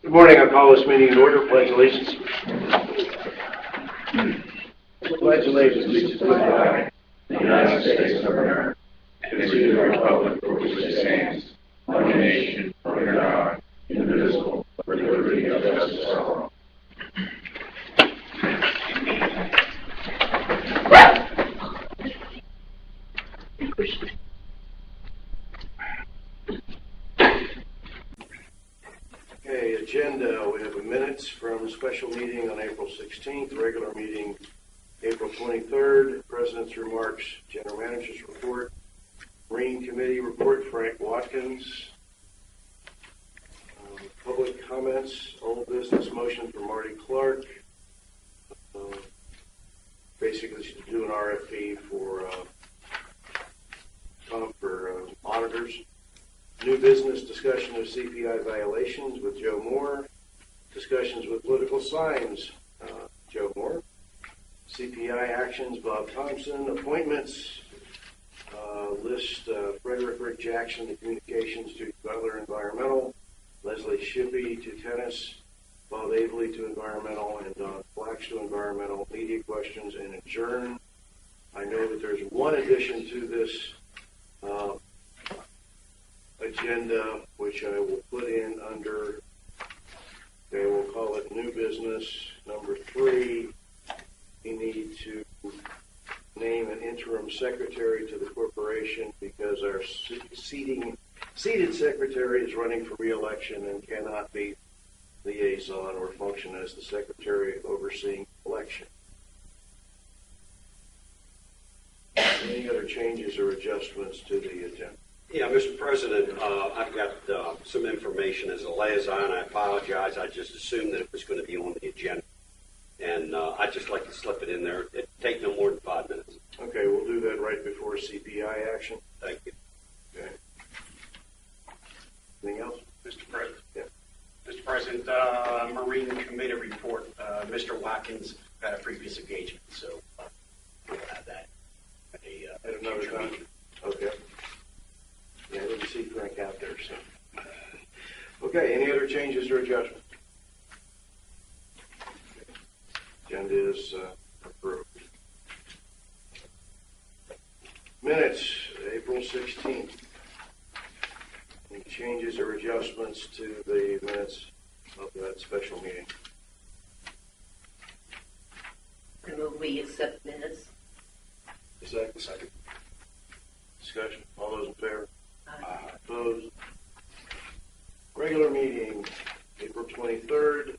Good morning. I call this meeting in order. Pledge allegiance. Pledge allegiance to the flag of the United States of America and to the republic for which it stands, one nation, under God, indivisible, with liberty and justice for all. Okay, agenda. We have a minutes from a special meeting on April 16th, regular meeting April 23rd, President's remarks, General Manager's report, Marine Committee report, Frank Watkins, public comments, old business motion for Marty Clark. Basically, she's doing an RFP for auditors. New business discussion of CPI violations with Joe Moore. Discussions with political signs, Joe Moore. CPI actions, Bob Thompson. Appointments, list Frederick Rick Jackson to communications to Butler Environmental, Leslie Shippey to tennis, Bob Avely to environmental, and Don Flax to environmental. Media questions and adjourn. I know that there's one addition to this agenda, which I will put in under, okay, we'll call it new business. Number 3, we need to name an interim secretary to the corporation because our seated secretary is running for re-election and cannot be liaison or function as the secretary overseeing election. Any other changes or adjustments to the agenda? Yeah, Mr. President, I've got some information as a liaison. I apologize. I just assumed that it was going to be on the agenda. And I'd just like to slip it in there. It'd take no more than 5 minutes. Okay, we'll do that right before CPI action. Thank you. Okay. Anything else? Mr. President. Yeah. Mr. President, Marine Committee report. Mr. Watkins had a previous engagement, so we'll have that At another time? Okay. Yeah, I didn't see Frank out there, so. Okay, any other changes or adjustments? Agenda is approved. Minutes, April 16th. Any changes or adjustments to the minutes of that special meeting? I move we accept minutes. Second. Discussion. All those in favor? Aye. Opposed? Regular meeting, April 23rd.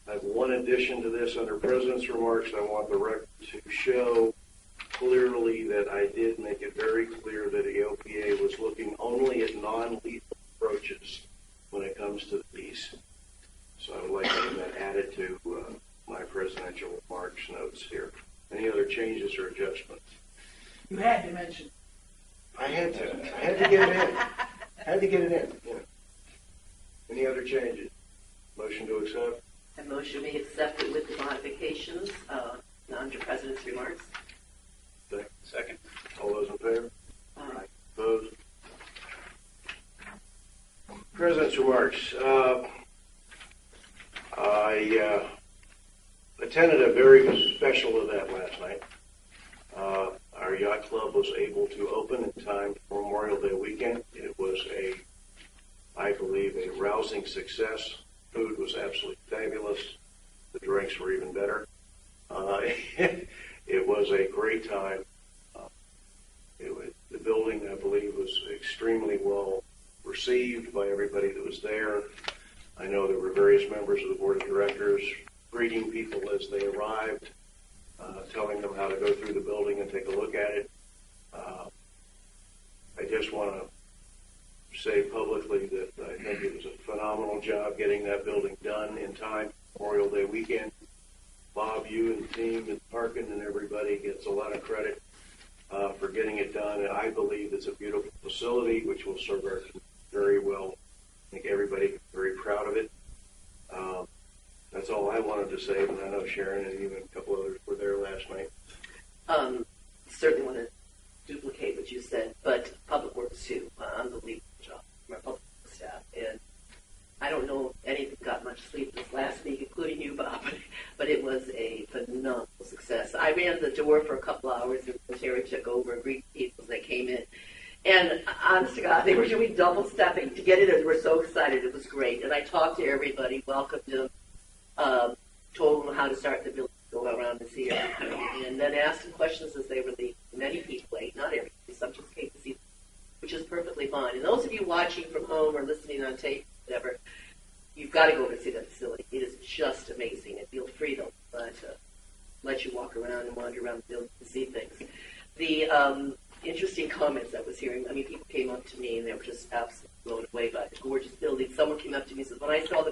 I have one addition to this under President's remarks. I want the record to show clearly that I did make it very clear that the OPA was looking only at non-lethal approaches when it comes to the peace. So I would like to have that added to my presidential remarks notes here. Any other changes or adjustments? You had to mention. I had to get it in. Yeah. Any other changes? Motion to accept? A motion be accepted with the modifications under President's remarks. Second. All those in favor? Aye. Opposed? President's remarks. I attended a very special event last night. Our yacht club was able to open in time for Memorial Day weekend. It was I believe, a rousing success. Food was absolutely fabulous. The drinks were even better. It was a great time. The building, I believe, was extremely well received by everybody that was there. I know there were various members of the board of directors greeting people as they arrived, telling them how to go through the building and take a look at it. I just want to say publicly that I think it was a phenomenal job getting that building done in time, Memorial Day weekend. Bob, you and the team and Parkin and everybody gets a lot of credit for getting it done, and I believe it's a beautiful facility which will serve our community very well. I think everybody is very proud of it. That's all I wanted to say, and I know Sharon and you and a couple others were there last night. Certainly want to duplicate what you said, but Public Works too, unbelievable job. My public staff, and ran the door for a couple hours, and Terry took over and greeted people as they came in. And honest to God, they were doing double stepping to get in there. They were so excited. It was great. And I talked to everybody, welcomed them, told them how to start the building, go around and see everything, and then asked them questions as they were leaving. Many people ate, not everybody. Some just came to see them, which is perfectly fine. And those of you watching from home or listening on tape, whatever, you've got to go over and see that facility. It is just amazing. And feel free to let you walk around and wander around the building to see things. The interesting comments I was hearing, I mean, people came up to me and they were just absolutely blown away by the gorgeous building. Someone came up to me and said, when I saw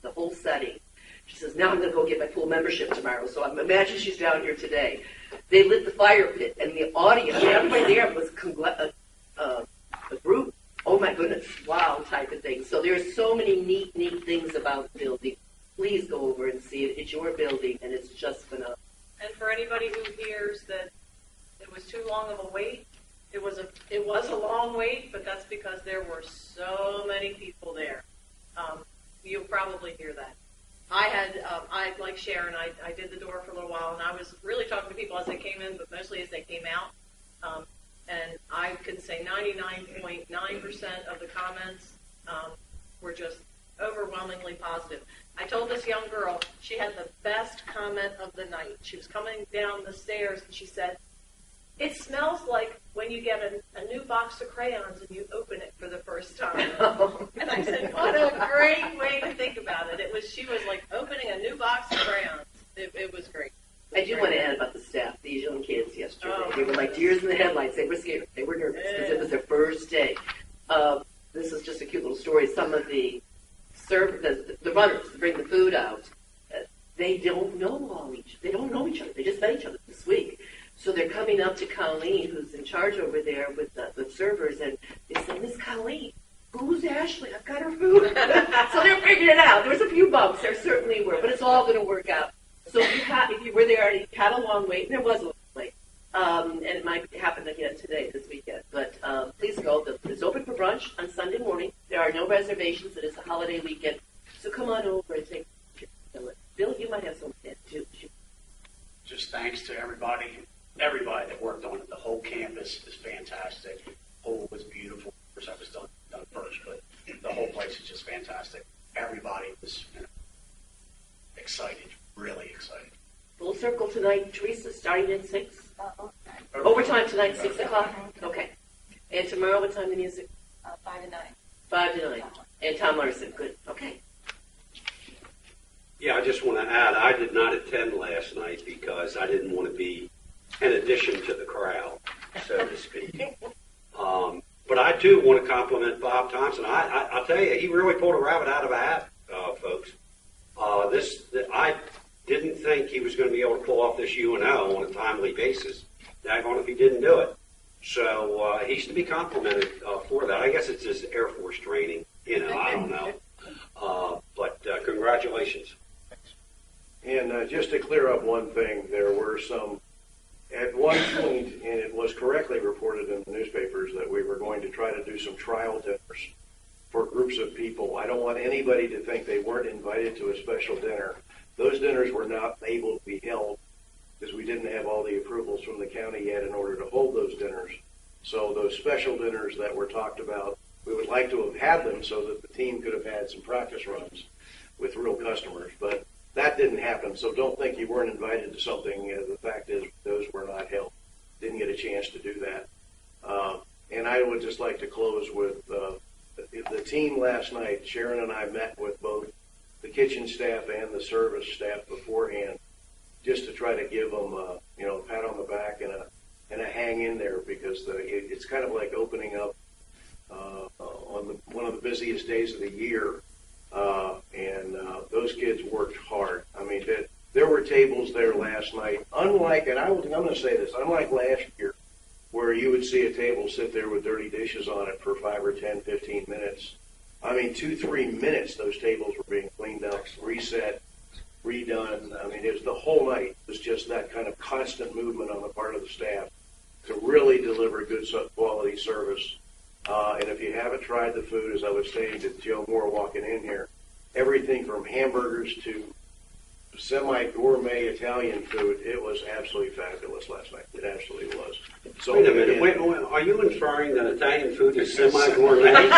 the whole setting, she says, now I'm going to go get my pool membership tomorrow. So imagine she's down here today. They lit the fire pit, and the audience, everybody there was a group, oh my goodness, wow, type of thing. So there's so many neat things about the building. Please go over and see it. It's your building, and it's just phenomenal. And for anybody who hears that it was too long of a wait, it was a long wait, but that's because there were so many people there. You'll probably hear that. I like Sharon, I did the door for a little while, and I was really talking to people as they came in, but mostly as they came out. And I can say 99.9% of the comments were just overwhelmingly positive. I told this young girl, she had the best comment of the night. She was coming down the stairs, and she said, it smells like when you get a new box of crayons and you open it for the first time. And I said, what a great way to think about it. She was like opening a new box of crayons. It was great. I do want to add about the staff, these young kids yesterday. They were like deers in the headlights. They were scared. They were nervous because it was their first day. This is just a cute little story. Some of the runners that bring the food out, they don't know they don't know each other. They just met each other this week. So they're coming up to Colleen, who's in charge over there with the servers, and they say, Miss Colleen, who's Ashley? I've got her food. So they're figuring it out. There was a few bumps. There certainly were, but it's all going to work out. So if you were there and you had a long wait, and there was a long wait, and it might happen again today, this weekend, but please go. It's open for brunch on Sunday morning. There are no reservations. It is a holiday weekend. So come on over and take a picture. Bill, you might have something too. Just thanks to everybody that worked on it. The whole campus is fantastic. The pool was beautiful. Of course, I was done first, but the whole place is just fantastic. Everybody was excited, really excited. Full circle tonight, Teresa, starting at 6. Overtime tonight, 6 o'clock. Okay. And tomorrow, what time the music? 5 to 9. 5 to 9. And Tom Larson, good. Okay. Yeah, I just want to add, I did not attend last night because I didn't want to be an addition to the crowd, so to speak. But I do want to compliment Bob Thompson. I'll tell you, he really pulled a rabbit out of a hat, folks. I didn't think he was going to be able to pull off this UNO on a timely basis. Daggone if he didn't do it. So he's to be complimented for that. I guess it's his Air Force training. I don't know. But congratulations. And just to clear up one thing, there were some, at one point, and it was correctly reported in the newspapers, that we were going to try to do some trial dinners for groups of people. I don't want anybody to think they weren't invited to a special dinner. Those dinners were not able to be held because we didn't have all the approvals from the county yet in order to hold those dinners. So those special dinners that were talked about, we would like to have had them so that the team could have had some practice runs with real customers. But that didn't happen, so don't think you weren't invited to something. The fact is those were not held. Didn't get a chance to do that. And I would just like to close with the team last night. Sharon and I met with both the kitchen staff and the service staff beforehand just to try to give them a pat on the back and a hang in there, because it's kind of like opening up on one of the busiest days of the year. And those kids worked hard. I mean, there were tables there last night, unlike, and I'm going to say this, unlike last year, where you would see a table sit there with dirty dishes on it for 5 or 10, 15 minutes. I mean, 2-3 minutes, those tables were being cleaned up, reset, redone. I mean, it was the whole night. It was just that kind of constant movement on the part of the staff to really deliver good quality service. And if you haven't tried the food, as I was saying to Joe Moore walking in here, everything from hamburgers to semi-gourmet Italian food. It was absolutely fabulous last night. It absolutely was. So Wait a minute. again, Wait, are you inferring that Italian food is semi-gourmet?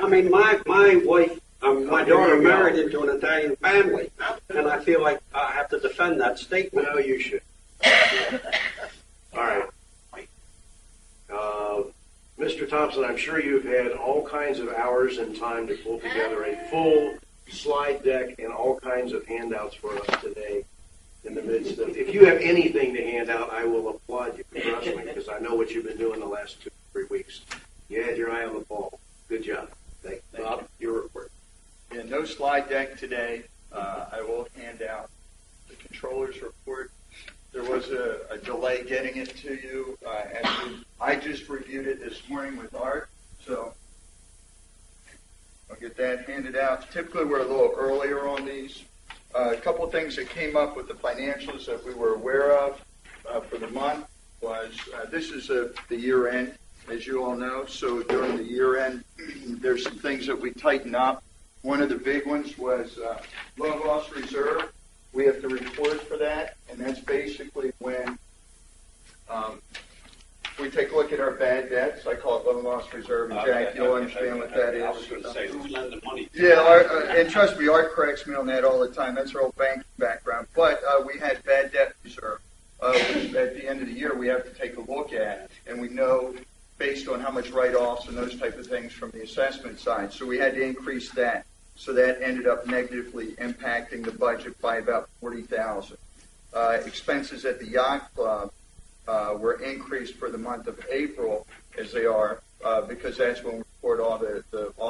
I mean, my wife, my daughter married into an Italian family, and I feel like I have to defend that statement. No, you should. All right. Mr. Thompson, I'm sure you've had all kinds of hours and time to pull together a full slide deck and all kinds of handouts for us today in the midst of, if you have anything to hand out, I will applaud you, trust me, because I know what you've been doing the last 2-3 weeks. You had your eye on the ball. Good job. Thank you. Bob, your report. Yeah, no slide deck today. I will hand out the controller's report. There was a delay getting it to you. I just reviewed it this morning with Art, so I'll get that handed out. Typically, we're a little earlier on these. A couple of things that came up with the financials that we were aware of for the month was this is the year end, as you all know. So during the year end, there's some things that we tighten up. One of the big ones was loan loss reserve. We have to report for that, and that's basically when we take a look at our bad debts. I call it loan loss reserve, and Jack, you'll understand what that is. I was going to say, who's lending money? Yeah, and trust me, Art corrects me on that all the time. That's our old banking background. But we had bad debt reserve, which at the end of the year we have to take a look at, and we know based on how much write-offs and those type of things from the assessment side. So we had to increase that. So that ended up negatively impacting the budget by about $40,000. Expenses at the yacht club were increased for the month of April, as they are, because that's when we report all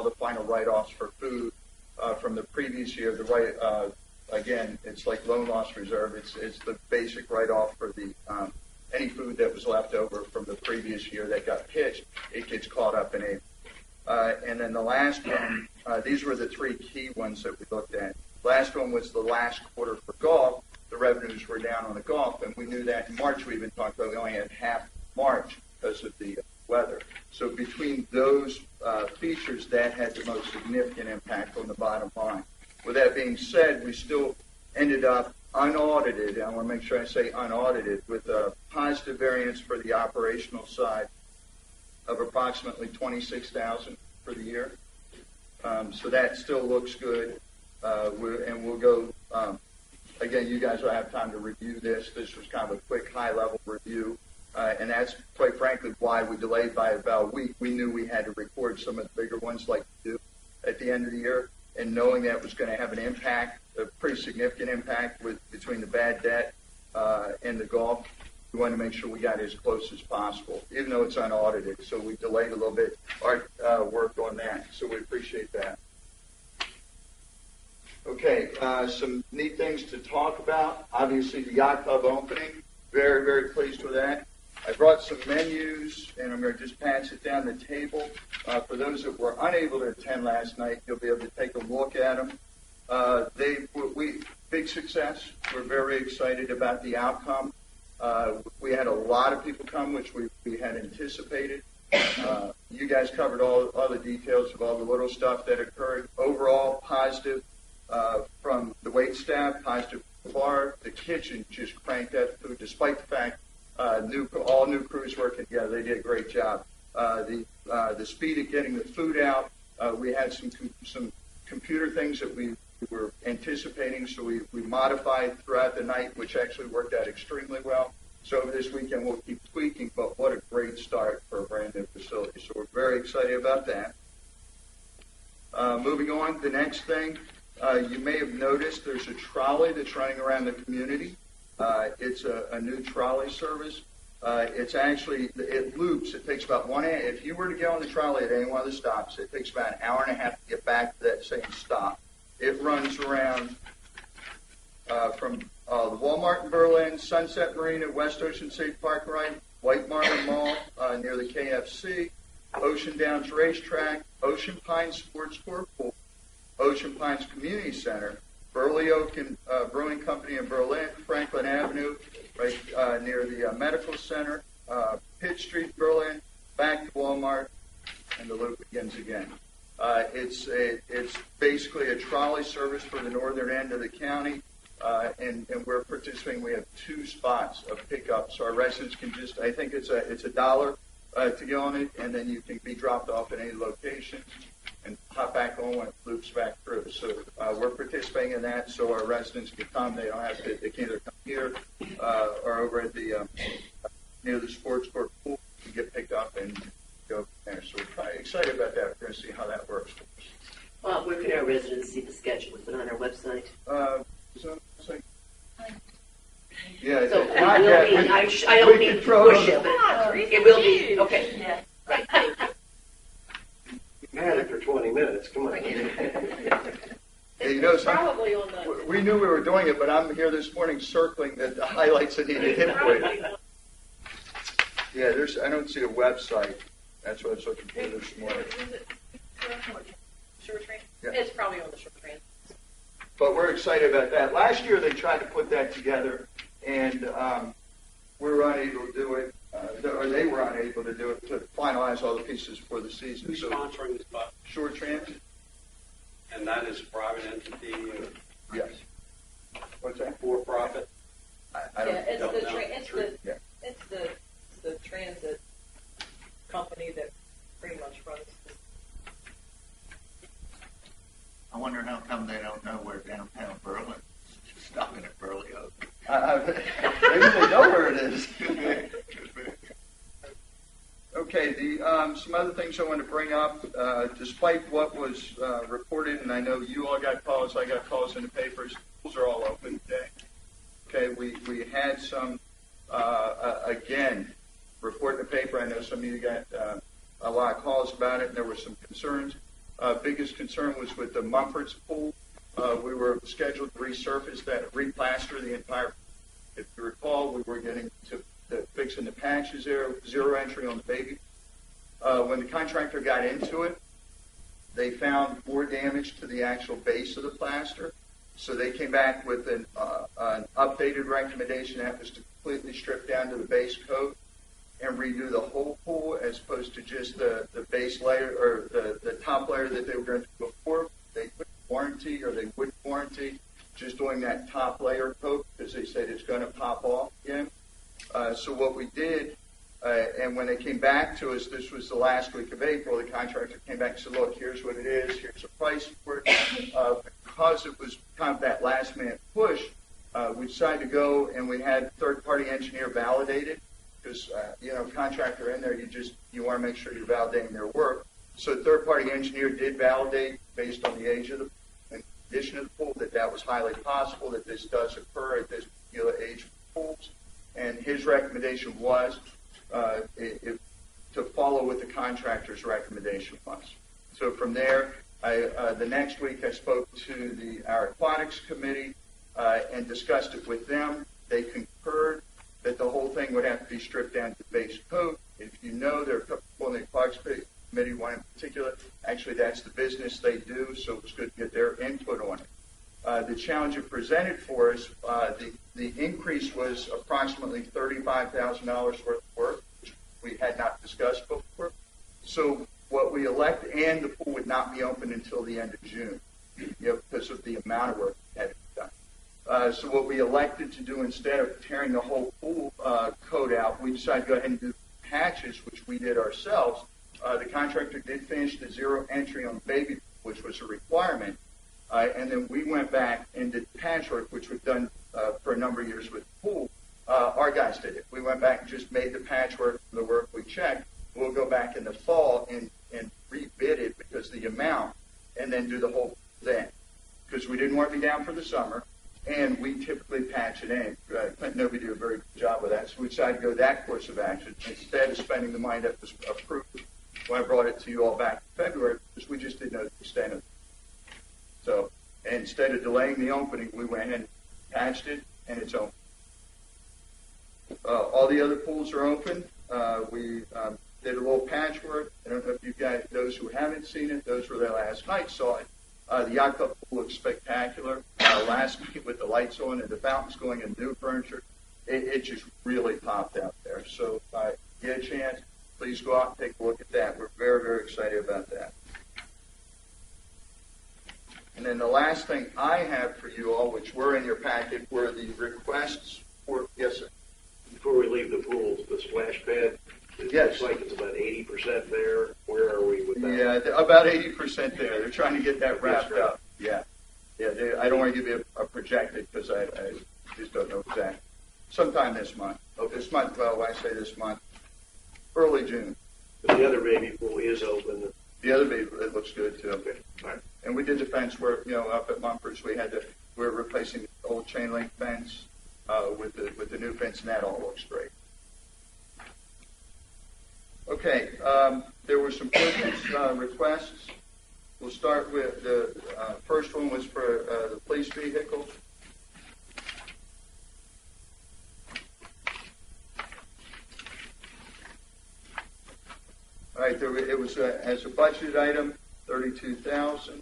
the final write-offs for food from the previous year. Again, it's like loan loss reserve. It's the basic write-off for the any food that was left over from the previous year that got pitched. It gets caught up in April. And then the last one, these were the three key ones that we looked at. Last one was the last quarter for golf. The revenues were down on the golf, and we knew that in March. We even talked about we only had half March because of the weather. So between those features, that had the most significant impact on the bottom line. With that being said, we still ended up unaudited, and I want to make sure I say unaudited, with a positive variance for the operational side of approximately $26,000 for the year. So that still looks good. And we'll go, again, you guys will have time to review this. This was kind of a quick high-level review. And that's, quite frankly, why we delayed by about a week. We knew we had to record some of the bigger ones like we do at the end of the year. And knowing that was going to have an impact, a pretty significant impact between the bad debt and the golf, we wanted to make sure we got as close as possible, even though it's unaudited. So we delayed a little bit our work on that. So we appreciate that. Okay, some neat things to talk about. Obviously, the yacht club opening. Very, very pleased with that. I brought some menus, and I'm going to just pass it down the table. For those that were unable to attend last night, you'll be able to take a look at them. Big success. We're very excited about the outcome. We had a lot of people come, which we had anticipated. You guys covered all the details of all the little stuff that occurred. Overall, positive from the wait staff, positive from the bar. The kitchen just cranked that food, despite the fact all new crews working together. They did a great job. The speed of getting the food out. We had some computer things that we were anticipating, so we modified throughout the night, which actually worked out extremely well. So over this weekend, we'll keep tweaking, but what a great start for a brand new facility. So we're very excited about that. Moving on, the next thing, you may have noticed there's a trolley that's running around the community. It's a new trolley service. It loops. It takes about if you were to get on the trolley at any one of the stops, it takes about an hour and a half to get back to that same stop. It runs around from the Walmart in Berlin, Sunset Marina, West Ocean State Park and Ride, White Marlin Mall near the KFC, Ocean Downs Racetrack, Ocean Pines Sports Tour Pool, Ocean Pines Community Center, Burley Oak and Brewing Company in Berlin, Franklin Avenue, right near the Medical Center, Pitt Street, Berlin, back to Walmart, and the loop begins again. It's basically a trolley service for the northern end of the county, and we're participating. We have 2 spots of pickup, so our residents can just, I think it's $1 to get on it, and then you can be dropped off at any location and hop back on when it loops back through. So we're participating in that, so our residents can come. They don't have to. They can either come here or over at the near the sports court pool to get picked up and go from there. So we're probably excited about that. We're going to see how that works. Where can our residents see the schedule? Is it on our website? So it's like, yeah, So not it will yet. be, I don't we mean can to throw push it it, on but the- it will be, okay. Yeah. Right, thank you. You had it for 20 minutes. Come on. Yeah, you know, Probably on the. we knew we were doing it, but I'm here this morning circling the highlights that needed hit for Probably you. on Yeah, I don't see a website. That's what I was looking for this morning. Is it short train? Yeah. It's probably on the short train. But we're excited about that. Last year they tried to put that together, and we were unable to do it, or they were unable to do it to finalize all the pieces for the season. Who's So sponsoring this bus? Short Transit, And that is a private entity, yes. What's that? for profit? I don't. It's don't the know. Yeah. it's the transit company that pretty much runs. I wonder how come they don't know where downtown Berlin is. Stopping at Burley Oak. Maybe they know where it is. Okay, some other things I want to bring up. Despite what was reported, and I know you all got calls, I got calls in the papers, schools are all open today. Okay, we had some, again, report in the paper. I know some of you got a lot of calls about it, and there were some concerns. Biggest concern was with the Mumford's pool. We were scheduled to resurface that, replaster the entire. If you recall, we were getting to fixing the patches there, 0 entry on the baby. When the contractor got into it, they found more damage to the actual base of the plaster. So they came back with an updated recommendation that was to completely strip down to the base coat and redo the whole pool as opposed to just the base layer or the top layer that they were going to do before. They couldn't warranty or they wouldn't warranty just doing that top layer coat because they said it's going to pop off again. So what we did, and when they came back to us, this was the last week of April, the contractor came back and said, look, here's what it is, here's the price for it. Because it was kind of that last minute push, we decided to go and we had third-party engineer validated because, contractor in there, you want to make sure you're validating their work. So the third-party engineer did validate based on the age of the and condition of the pool that was highly possible that this does occur at this particular age of pools. And his recommendation was to follow what the contractor's recommendation was. So from there, the next week I spoke to our aquatics committee and discussed it with them. They concurred that the whole thing would have to be stripped down to the base coat. If you know, there are a couple people on the aquatics committee, one in particular. Actually, that's the business they do, so it was good to get their input on it. The challenge it presented for us, the increase was approximately $35,000 worth of work, which we had not discussed before. So what we elected, and the pool would not be open until the end of June, because of the amount of work that had to be done. So what we elected to do instead of tearing the whole pool coat out, we decided to go ahead and do patches, which we did ourselves. The contractor did finish the 0 entry on the baby pool, which was a requirement. And then we went back and did patchwork, which we've done for a number of years with the pool. Our guys did it. We went back and just made the patchwork for the work we checked. We'll go back in the fall and rebid it because the amount, and then do the whole then. Because we didn't want to be down for the summer, and we typically patch it in. Nobody did a very good job with that, so we decided to go that course of action instead of spending the money that was approved when I brought it to you all back in February, because we just didn't know the extent of it. So instead of delaying the opening, we went and patched it, and it's open. All the other pools are open. We did a little patchwork. I don't know if you guys, those who haven't seen it, those who were there last night saw it. The yacht club pool looks spectacular. Last night with the lights on and the fountains going and new furniture, it just really popped out there. So if you get a chance, please go out and take a look at that. We're very, very excited about that. And then the last thing I have for you all, which were in your packet, were the requests for, yes, sir. Before we leave the pools, the splash pad, it Yes. looks like it's about 80% there. Where are we with that? Yeah, about 80% there. They're trying to get that wrapped Yes, right. up. Yeah. Yeah, I don't want to give you a projected because I just don't know exactly. Sometime this month. Oh, this month, well, I say this month, early June. But the other baby pool is open. The other baby, it looks good too. Okay, all right. And we did the fence work, up at Mumford's. We're replacing the old chain link fence with the new fence, and that all looks great. Okay, there were some purchase requests. We'll start with the first one was for the police vehicles. All right, it was as a budget item, $32,000.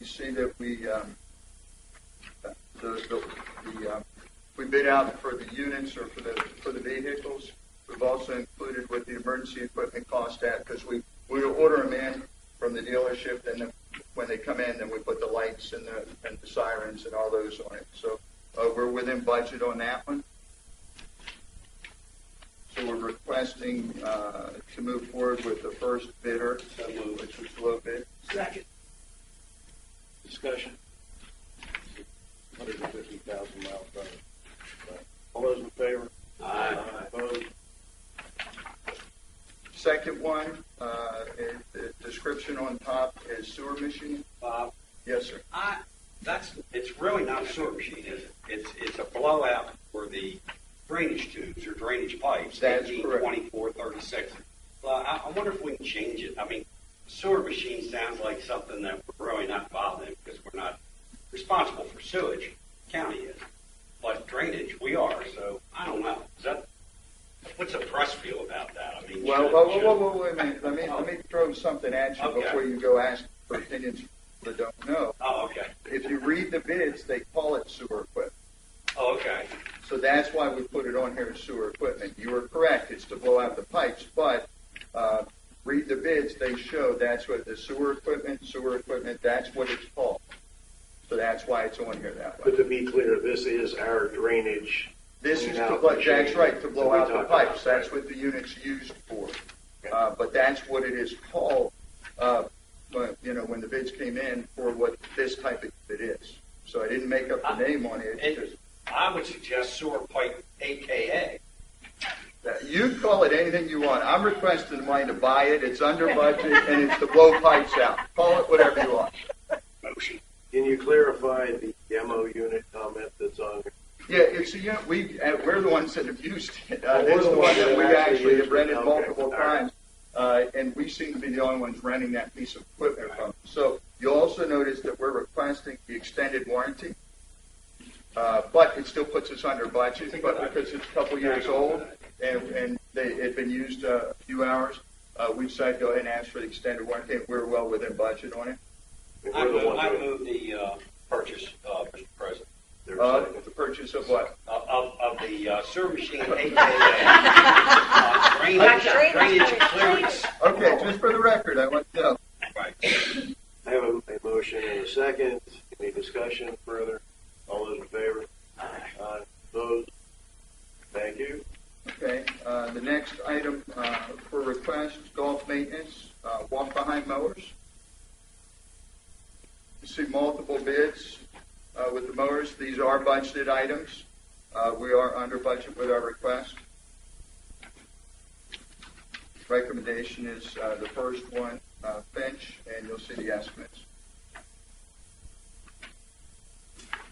You see that we bid out for the units or for the vehicles. We've also included what the emergency equipment cost at because we order them in from the dealership, and then when they come in, then we put the lights and the sirens and all those on it. So we're within budget on that one. So we're requesting to move forward with the first bidder, which was low bid. Second. Discussion. 150,000 miles covered. All those in favor? Aye. Opposed? Second one, the description on top is sewer machine. Bob, Yes, sir. it's really not a sewer machine, is it? It's a blowout for the drainage tubes or drainage pipes. That's 18, correct. 24, 36. Well, I wonder if we can change it. I mean, sewer machine sounds like something that we're really not involved in because we're not responsible for sewage. County is. But drainage, we are. So I don't know. What's the press feel about that? I mean, Well, wait a minute. Let me throw something at you Okay. before you go ask for opinions that don't know. Oh, okay. If you read the bids, they call it sewer equipment. Oh, okay. So that's why we put it on here as sewer equipment. You are correct. It's to blow out the pipes, but read the bids. They show that's what the sewer equipment, that's what it's called. So that's why it's on here that way. But to be clear, this is our drainage. This is clean out that's machine right, to blow that we out the talked pipes. about, That's right? what the unit's used for. Okay. But that's what it is called, when the bids came in for what this type of bid is. So I didn't make up the name on it. I would suggest sewer pipe, AKA. You call it anything you want. I'm requesting the money to buy it. It's under budget, and it's to blow pipes out. Call it whatever you want. Motion. Can you clarify the demo unit comment that's on here? Yeah, it's a unit. We're the ones that have used it. Oh, This we're is the the one ones that that we actually actually used have rented it. Okay. multiple All right. times, and we seem to be the only ones renting that piece of equipment from them. So you'll also notice that we're requesting the extended warranty, but it still puts us under budget. But because it's a couple years old and it had been used a few hours, we decided to go ahead and ask for the extended warranty. And we're well within budget on it. And I we're the ones move, I that- move the purchase, Mr. President, there's a second. The purchase of what? of the sewer machine, AKA drainage clearance. Okay, just for the record, I want to know. Right. I have a motion and a second. Any discussion further? All those in favor? Aye. Opposed? Thank you. Okay, the next item for request, golf maintenance, walk-behind mowers. You see multiple bids with the mowers. These are budgeted items. We are under budget with our request. Recommendation is the first one, Finch, and you'll see the estimates.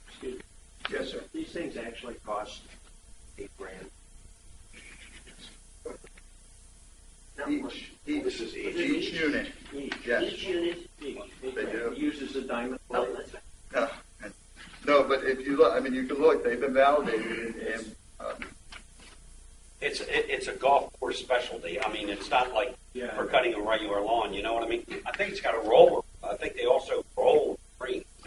Excuse me. Yes, sir. These things actually cost $8,000. Each This is each unit. Each. Yes. Each unit. Each. They do. It uses a diamond Oh, plate. that's right. No, but if you look, you can look. They've been validated, and It's a golf course specialty. I mean, it's not like Yeah. for cutting a regular lawn. You know what I mean? I think it's got a roller. I think they also roll green. Is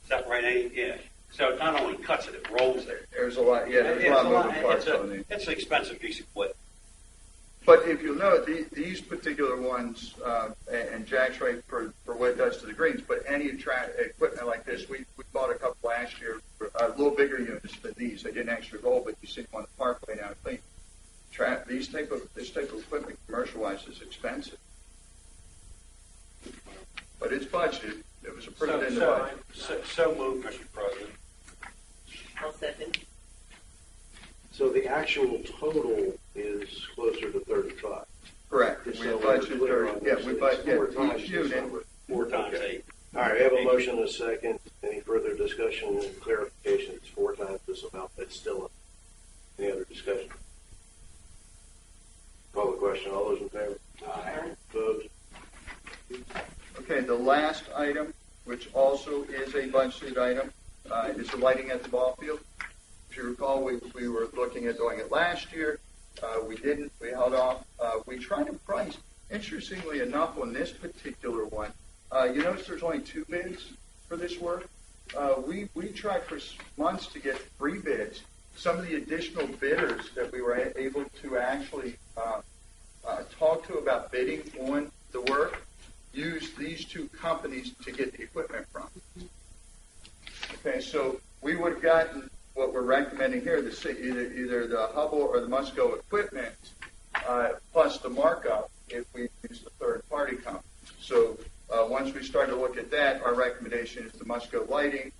that right, Eddie? Yeah. So it not only cuts it, it rolls it. there's a lot. Yeah, there's a lot of moving parts on these. It's an expensive piece of equipment. But if you'll note, these particular ones, and Jack's right for what it does to the greens, but any equipment like this, we bought a couple last year, a little bigger units than these. They didn't actually roll, but you see them on the parkway now clean. This type of equipment, commercial-wise, is expensive. But it's budgeted. It was approved in the budget. So moved, Mr. President. I'll second. So the actual total is closer to 35. Correct. Just We so budgeted we're clear 30. on Yeah, this, we it's budgeted 4 each times this unit. number. 4 times Okay. 8. All right, we have a motion and a second. Any further discussion and clarification? It's 4 times this amount, but still. Any other discussion? Call the question. All those in favor? Aye. Opposed? Okay, the last item, which also is a budgeted item, is the lighting at the ball field. If you recall, we were looking at doing it last year. We didn't. We held off. We tried to price. Interestingly enough, on this particular one, you notice there's only 2 bids for this work. We tried for months to get 3 bids. Some of the additional bidders that we were able to actually talk to about bidding on the work used these 2 companies to get the equipment from. Okay, so we would have gotten what we're recommending here, either the Hubble or the Musco equipment, plus the markup if we use the third-party company. So once we start to look at that, our recommendation is the Musco lighting.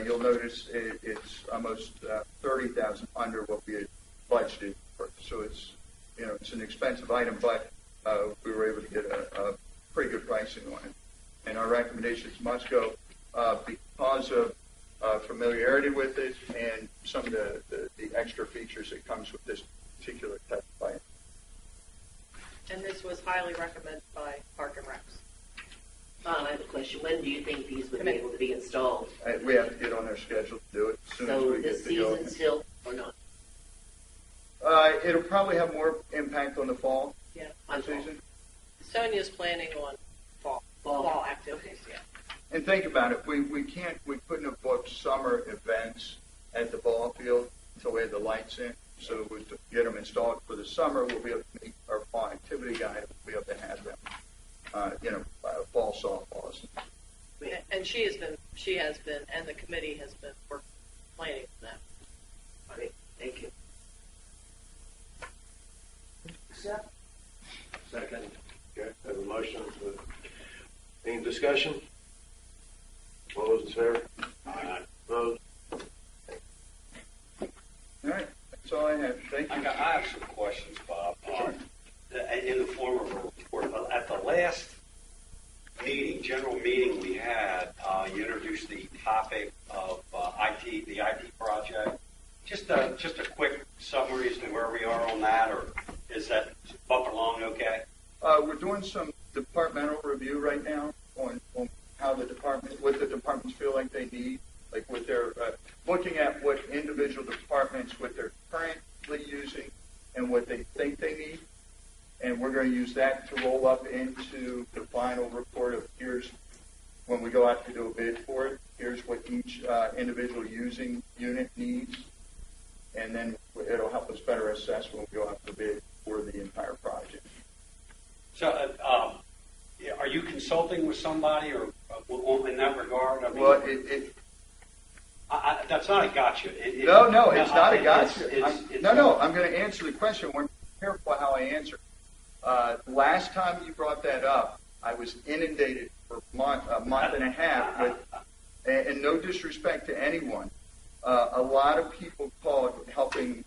You'll notice it's almost $30,000 under what we had budgeted for. So it's an expensive item, but we were able to get a pretty good pricing on it. And our recommendation is Musco because of familiarity with it and some of the extra features that comes with this particular type of item. And this was highly recommended by Park and Recs. Bob, I have a question. When do you think these would be able to be installed? We have to get on their schedule to do it as soon as So we this get to go. season still or not? It'll probably have more impact on the fall Yeah. season. Sonia's planning on fall activities, yeah. And think about it. We couldn't have booked summer events at the ball field until we had the lights in. So to get them installed for the summer, we'll be able to meet our fall activity guide. We'll be able to have them, fall softballs. And she has been, and the committee has been planning for that. Great. Thank you. Second. Okay, have a motion. Any discussion? All those in favor? Aye. Opposed? All right. That's all I have. Thank you. I have some questions, Bob. In the form of a report, at the last general meeting we had, you introduced the topic of the IT project. Just a quick summary as to where we are on that, or is that bumping along okay? We're doing some departmental review right now on how what the departments feel like they need, like with their looking at what individual departments, what they're currently using, and what they think they need. And we're going to use that to roll up into the final report of here's when we go out to do a bid for it. Here's what each individual using unit needs, and then it'll help us better assess when we go out to bid for the entire project. So, are you consulting with somebody or in that regard? I mean, Well, that's not a gotcha. No, it's not a gotcha. It's I'm going to answer the question. We're careful how I answer. Last time you brought that up, I was inundated for a month and a half with, and no disrespect to anyone, a lot of people called helping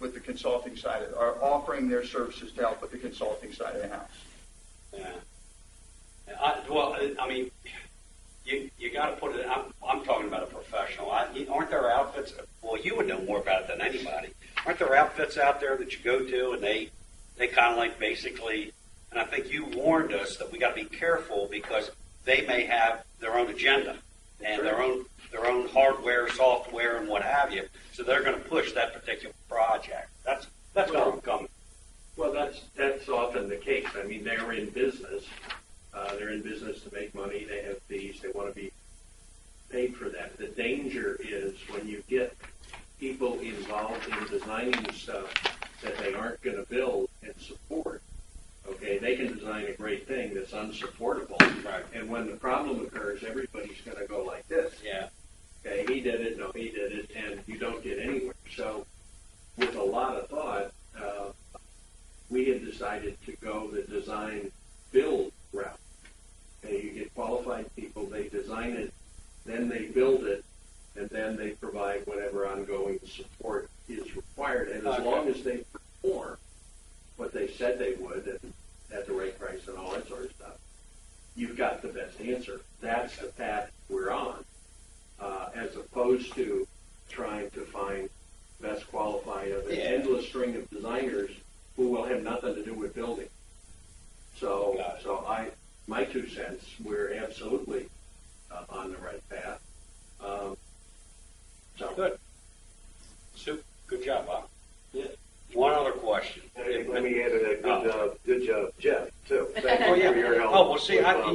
with the consulting side, are offering their services to help with the consulting side of the house. Yeah. I mean, you got to put it. I'm talking about a professional. Aren't there outfits? Well, you would know more about it than anybody. Aren't there outfits out there that you go to and they kind of like basically? And I think you warned us that we got to be careful because they may have their own agenda and their own hardware, software, and what have you. So they're going to push that particular project. That's where I'm coming. Well, that's often the case. I mean, they're in business. They're in business to make money. They have fees. They want to be paid for that. The danger is when you get people involved in designing stuff that they aren't going to build and support. Okay, they can design a great thing that's unsupportable. Right. And when the problem occurs, everybody's going to go like this. Yeah. Okay, he did it, no, he did it, and you don't get anywhere. So, with a lot of thought, we had decided to go the design build route. Okay, you get qualified people, they design it, then they build it, and then they provide whatever ongoing support is required. And as long as they perform what they said they would, and at the right price and all that sort of stuff, you've got the best answer. That's the path we're on, as opposed to trying to find best qualified of an endless string of designers who will have nothing to do with building. So my 2 cents, we're absolutely on the right path. Good. Super. Good job, Bob. Yeah. One other question. Let me add a good job, Jeff, too. Thank Oh, you yeah. for your help. Oh, well, see, with, I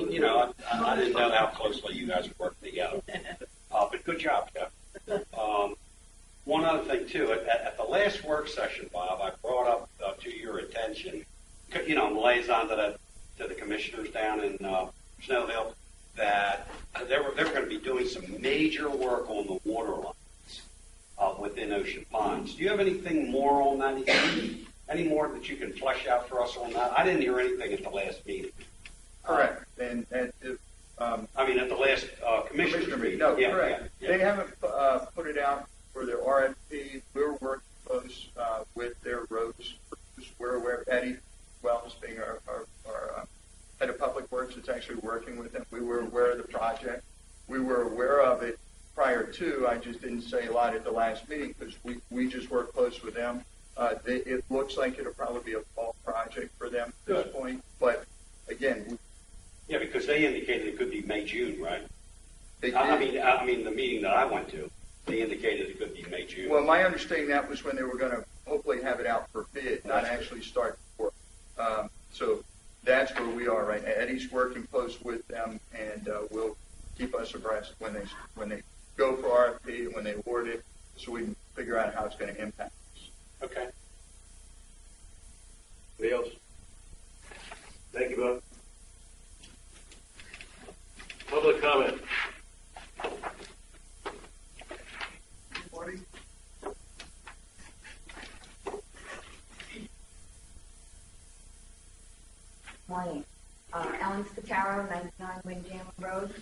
didn't know how closely you guys worked together. But good job, Jeff. One other thing, too. At the last work session, Bob, I brought up to your attention, I'm liaison to the commissioners down in Snow Hill, that they were going to be doing some major work on the water lines within Ocean Ponds. Do you have anything more on that? Any more that you can flesh out for us on that? I didn't hear anything at the last meeting. Correct. And at the last commissioner meeting. No, yeah, correct. Yeah. They haven't put it out for their RFP. We're working close with their roads. We're aware of Eddie Wells being our head of public works that's actually working with them. We were aware of the project. We were aware of it prior to. I just didn't say a lot at the last meeting because we just work close with them. It looks like it'll probably be a fall project for them at this point. But again, yeah, because they indicated it could be May, June, right? they did. I mean, the meeting that I went to, they indicated it could be May, June. Well, my understanding that was when they were going to hopefully have it out for bid, not actually start work. So that's where we are right now. Eddie's working close with them, and will keep us abreast when they go for RFP and when they award it, so we can figure out how it's going to impact us. Okay. Anybody else? Thank you, Bob. Public comment. Morning. Ellen Spataro, 99 Windjammer Road,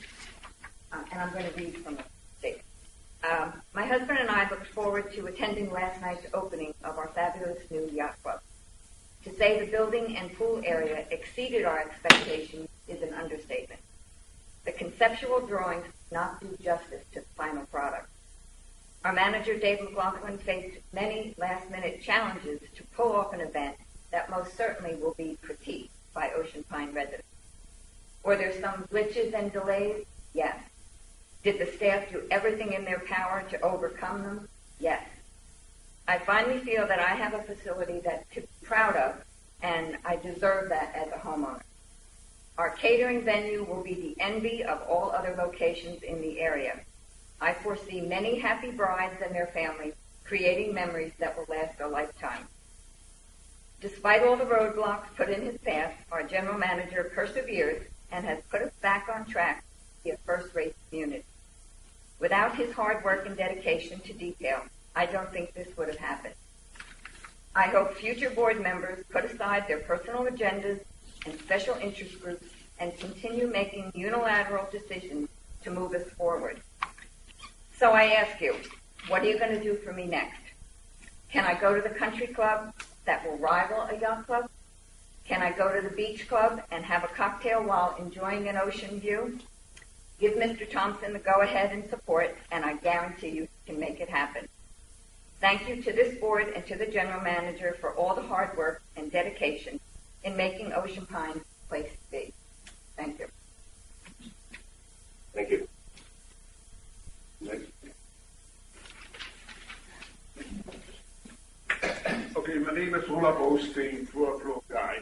and I'm going to read from the statement. My husband and I looked forward to attending last night's opening of our fabulous new yacht club. To say the building and pool area exceeded our expectations is an understatement. The conceptual drawings do not do justice to the final product. Our manager, Dave McLaughlin, faced many last-minute challenges to pull off an event that most certainly will be critiqued by Ocean Pine residents. Were there some glitches and delays? Yes. Did the staff do everything in their power to overcome them? Yes. I finally feel that I have a facility that to be proud of, and I deserve that as a homeowner. Our catering venue will be the envy of all other locations in the area. I foresee many happy brides and their families creating memories that will last a lifetime. Despite all the roadblocks put in his path, our general manager persevered and has put us back on track to be a first-rate community. Without his hard work and dedication to detail, I don't think this would have happened. I hope future board members put aside their personal agendas and special interest groups and continue making unilateral decisions to move us forward. So I ask you, what are you going to do for me next? Can I go to the country club that will rival a yacht club? Can I go to the beach club and have a cocktail while enjoying an ocean view? Give Mr. Thompson the go-ahead and support, and I guarantee you can make it happen. Thank you to this board and to the general manager for all the hard work and dedication in making Ocean Pine a place to be. Thank you. Thank you. Next. Okay, my name is Olaf Osteen, Floor Guy.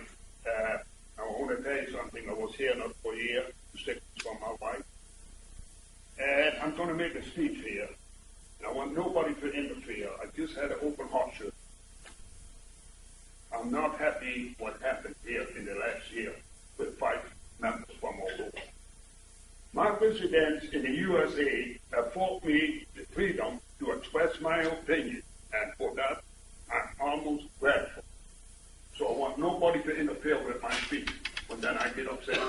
I want to tell you something. I was here not for a year, sick from my wife. And I'm going to make a speech here. And I want nobody to interfere. I just had an open heart surgery. I'm not happy what happened here in the last year with 5 members from all over. My residents in the USA afford me the freedom to express my opinion, and for that, I'm almost grateful. So I want nobody to interfere with my speech, and then I get upset.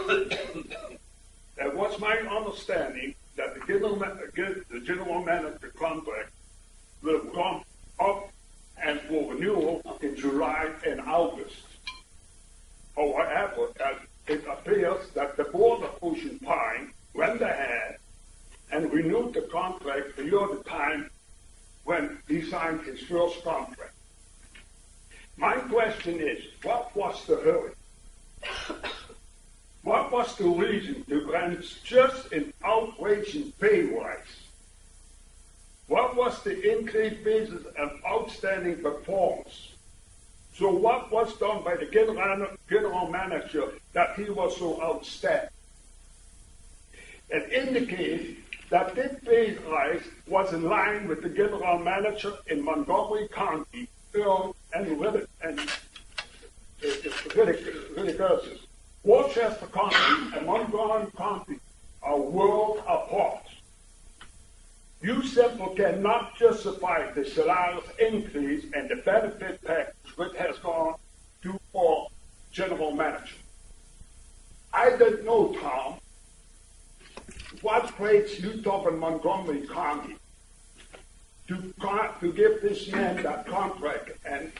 It was my understanding that the general manager contract will come up and for renewal in July and August. However, it appears that the board of Ocean Pine went ahead and renewed the contract beyond the time when he signed his first contract. My question is, what was the hurry? What was the reason to grant just an outrageous pay rise? What was the increased basis of outstanding performance? So what was done by the general manager that he was so outstanding? It indicates that this pay rise was in line with the general manager in Montgomery County, Earl and Ridiculous. Worcester County and Montgomery County are worlds apart. You simply cannot justify the salary increase and the benefit package which has gone to our general manager. I don't know, Tom, what rates you took in Montgomery County to give this man that contract and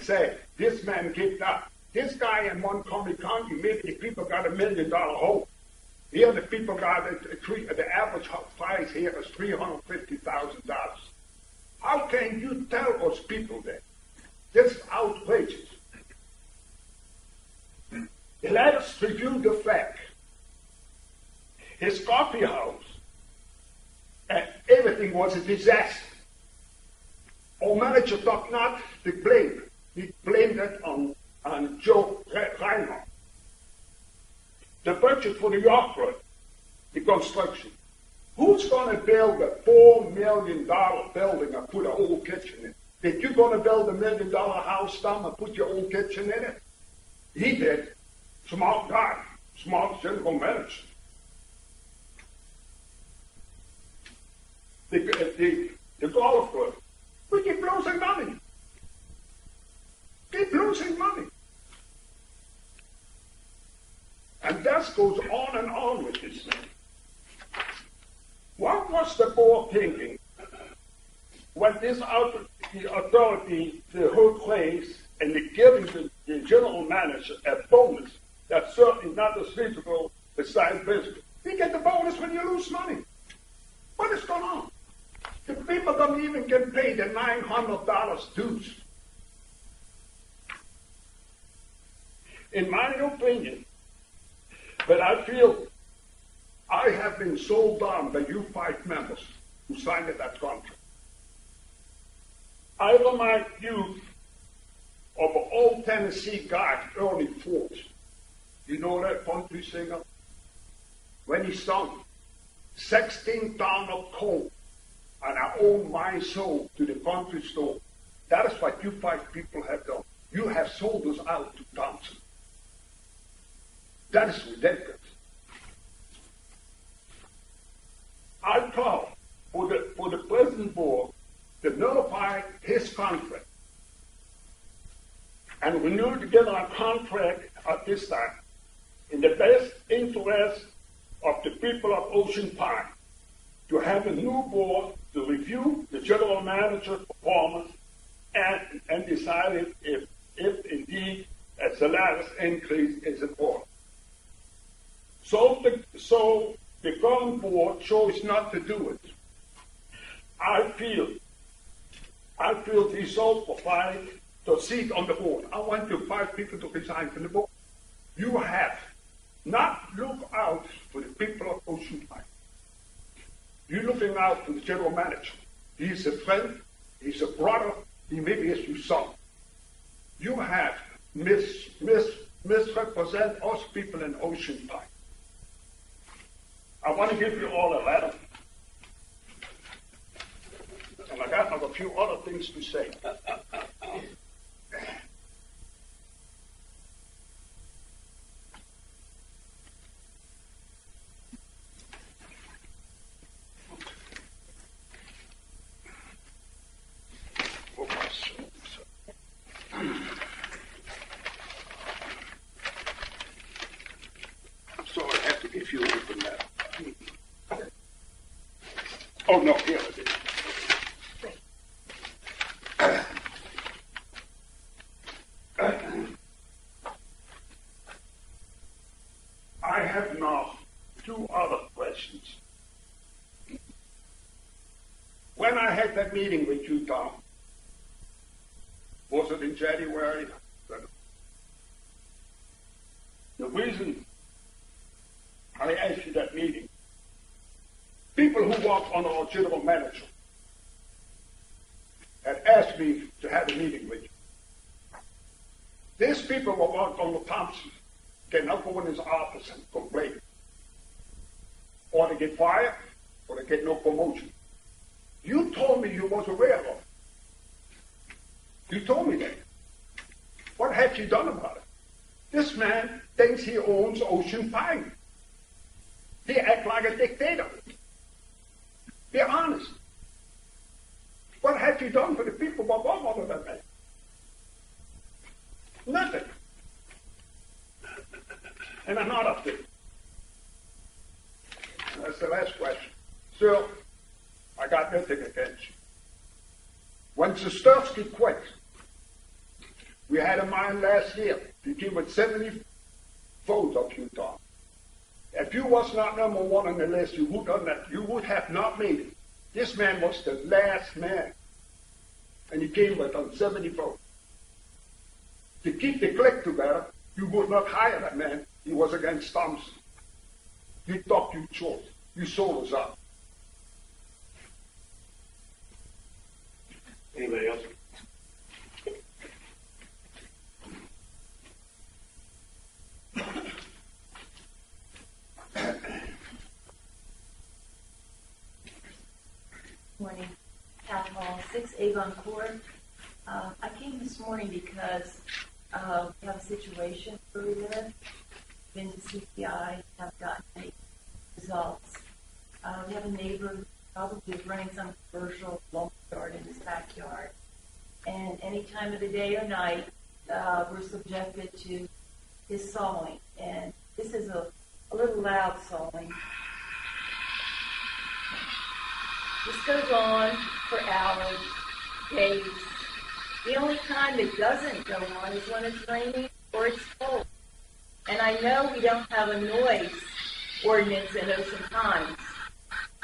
say, this man gave that. This guy in Montgomery County, maybe the people got $1 million home. Here the people got the average price here is $350,000. How can you tell us people that? This is outrageous. Let us review the fact. His coffee house and everything was a disaster. Our manager took not the blame. He blamed it on Joe Reinhardt. The budget for the York the construction. Who's going to build a $4 million building and put an old kitchen in? Did you going to build $1 million house down and put your old kitchen in it? He did. Smart guy. Smart general manager. The golf club. We keep losing money. Keep losing money. And that goes on and on with this thing. What was the board thinking when this authority, the whole place, and they giving the general manager a bonus that's certainly not as feasible as side business? You get the bonus when you lose money. What is going on? The people don't even get paid the $900 dues. In my opinion, but I feel I have been sold down by you 5 members who signed that contract. I remind you of an old Tennessee guy, Ernie Ford. You know that country singer? When he sung 16 tons of coal and I owe my soul to the country store. That is what you 5 people have done. You have sold us out to Thompson. That is ridiculous. I call for the president board to nullify his contract and renew together a contract at this time in the best interest of the people of Ocean Pine, to have a new board to review the general manager's performance and decide if indeed a salary increase is important. So the current board chose not to do it. I feel deserve for 5 to sit on the board. I want you 5 people to resign from the board. You have not looked out for the people of Ocean Pine. You're looking out for the general manager. He's a friend, he's a brother, he maybe is your son. You have misrepresent us people in Ocean Pine. I want to give you all a letter. And I got a few other things to say. Oh, no, here it is. I have now two other questions. When I had that meeting with you, Tom, was it in January? The reason I asked you that meeting, people who work on a legitimate manager had asked me to have a meeting with you. These people who work on the Thompson cannot go in his office and complain. Or they get fired, or they get no promotion. You told me you was aware of it. You told me that. What have you done about it? This man thinks he owns Ocean Pine. He acts like a dictator. Be honest. What have you done for the people who are under that man? Nothing. And another thing. That's the last question. So, I got nothing against you. When Zastowski quit, we had a mine last year. He came with 70 votes of Utah. If you was not number one on the list, you would have not made it. This man was the last man. And he came with 70 votes. To keep the clique together, you would not hire that man. He was against Thompson. You thought you chose. You sold us out. Anybody else? Morning, Town Hall, 6 Avon Court. I came this morning because we have a situation where we live. Been to CPI, haven't gotten any results. We have a neighbor who probably is running some commercial lumber yard in his backyard. And any time of the day or night, we're subjected to his sawing. And this is a little loud sawing. This goes on for hours, days. The only time it doesn't go on is when it's raining or it's cold. And I know we don't have a noise ordinance in Ocean Pines,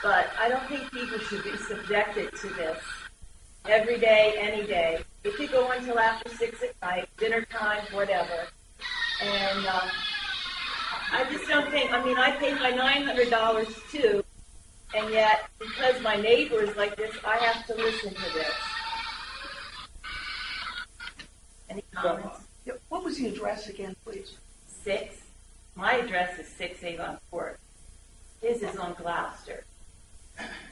but I don't think people should be subjected to this every day, any day. It could go until after 6 at night, dinner time, whatever. And I just don't think, I paid my $900 too, and yet, because my neighbor is like this, I have to listen to this. Any comments? What was the address again, please? 6. My address is 6 Avon Court. His is on Gloucester.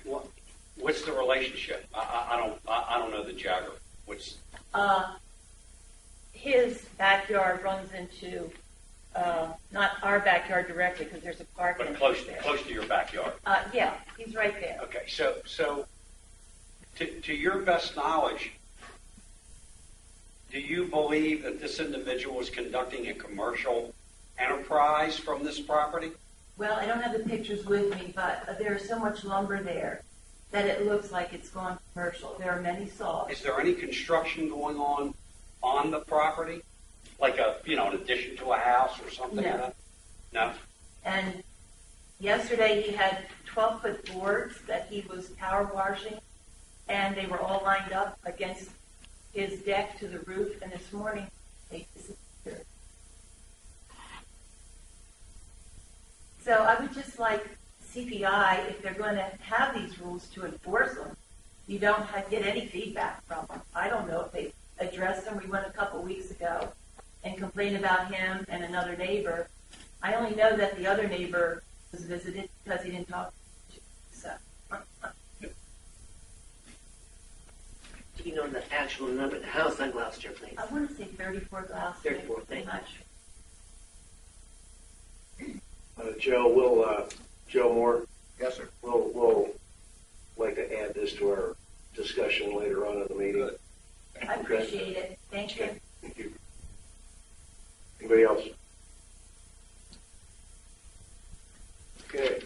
What's the relationship? I don't know the geography. What's his backyard runs into not our backyard directly because there's a park but in close there. Close to your backyard. Yeah, he's right there. Okay, so to your best knowledge, do you believe that this individual is conducting a commercial enterprise from this property? Well, I don't have the pictures with me, but there's so much lumber there that it looks like it's gone commercial. There are many saws. Is there any construction going on the property? Like an addition to a house or something? No. Like that? No? And yesterday he had 12-foot boards that he was power washing, and they were all lined up against his deck to the roof, and this morning they disappeared. So I would just like CPI, if they're going to have these rules, to enforce them. You don't get any feedback from them. I don't know if they addressed them. We went a couple weeks ago and complained about him and another neighbor. I only know that the other neighbor was visited because he didn't talk to you. So. Do you know the actual number of the house on Gloucester, please? I want to say 34 Gloucester. 34, thank you. I'm not sure. Joe Moore, Yes, sir. we'll like to add this to our discussion later on in the meeting. I appreciate it. Thank you. Thank you. Anybody else? Okay.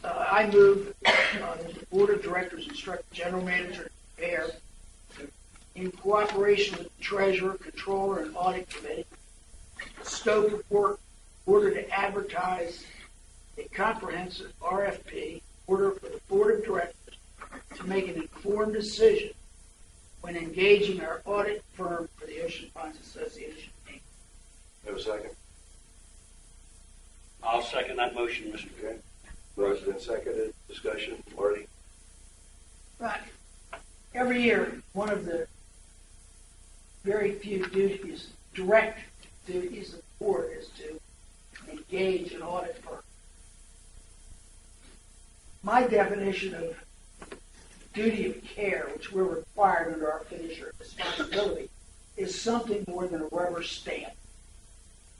I move that the Board of Directors instruct the General Manager to prepare, in cooperation with the Treasurer, Controller, and Audit Committee, a scope of work in order to advertise a comprehensive RFP order for the Board of Directors to make an informed decision when engaging our audit firm for the Ocean Ponds Association, Inc. Have a second? I'll second that motion, Mr. Okay. Motion been seconded. Discussion. Marty? Right. Every year, one of the very few duties, direct duties of the board, is to engage an audit firm. My definition of duty of care, which we're required under our fiduciary responsibility, is something more than a rubber stamp.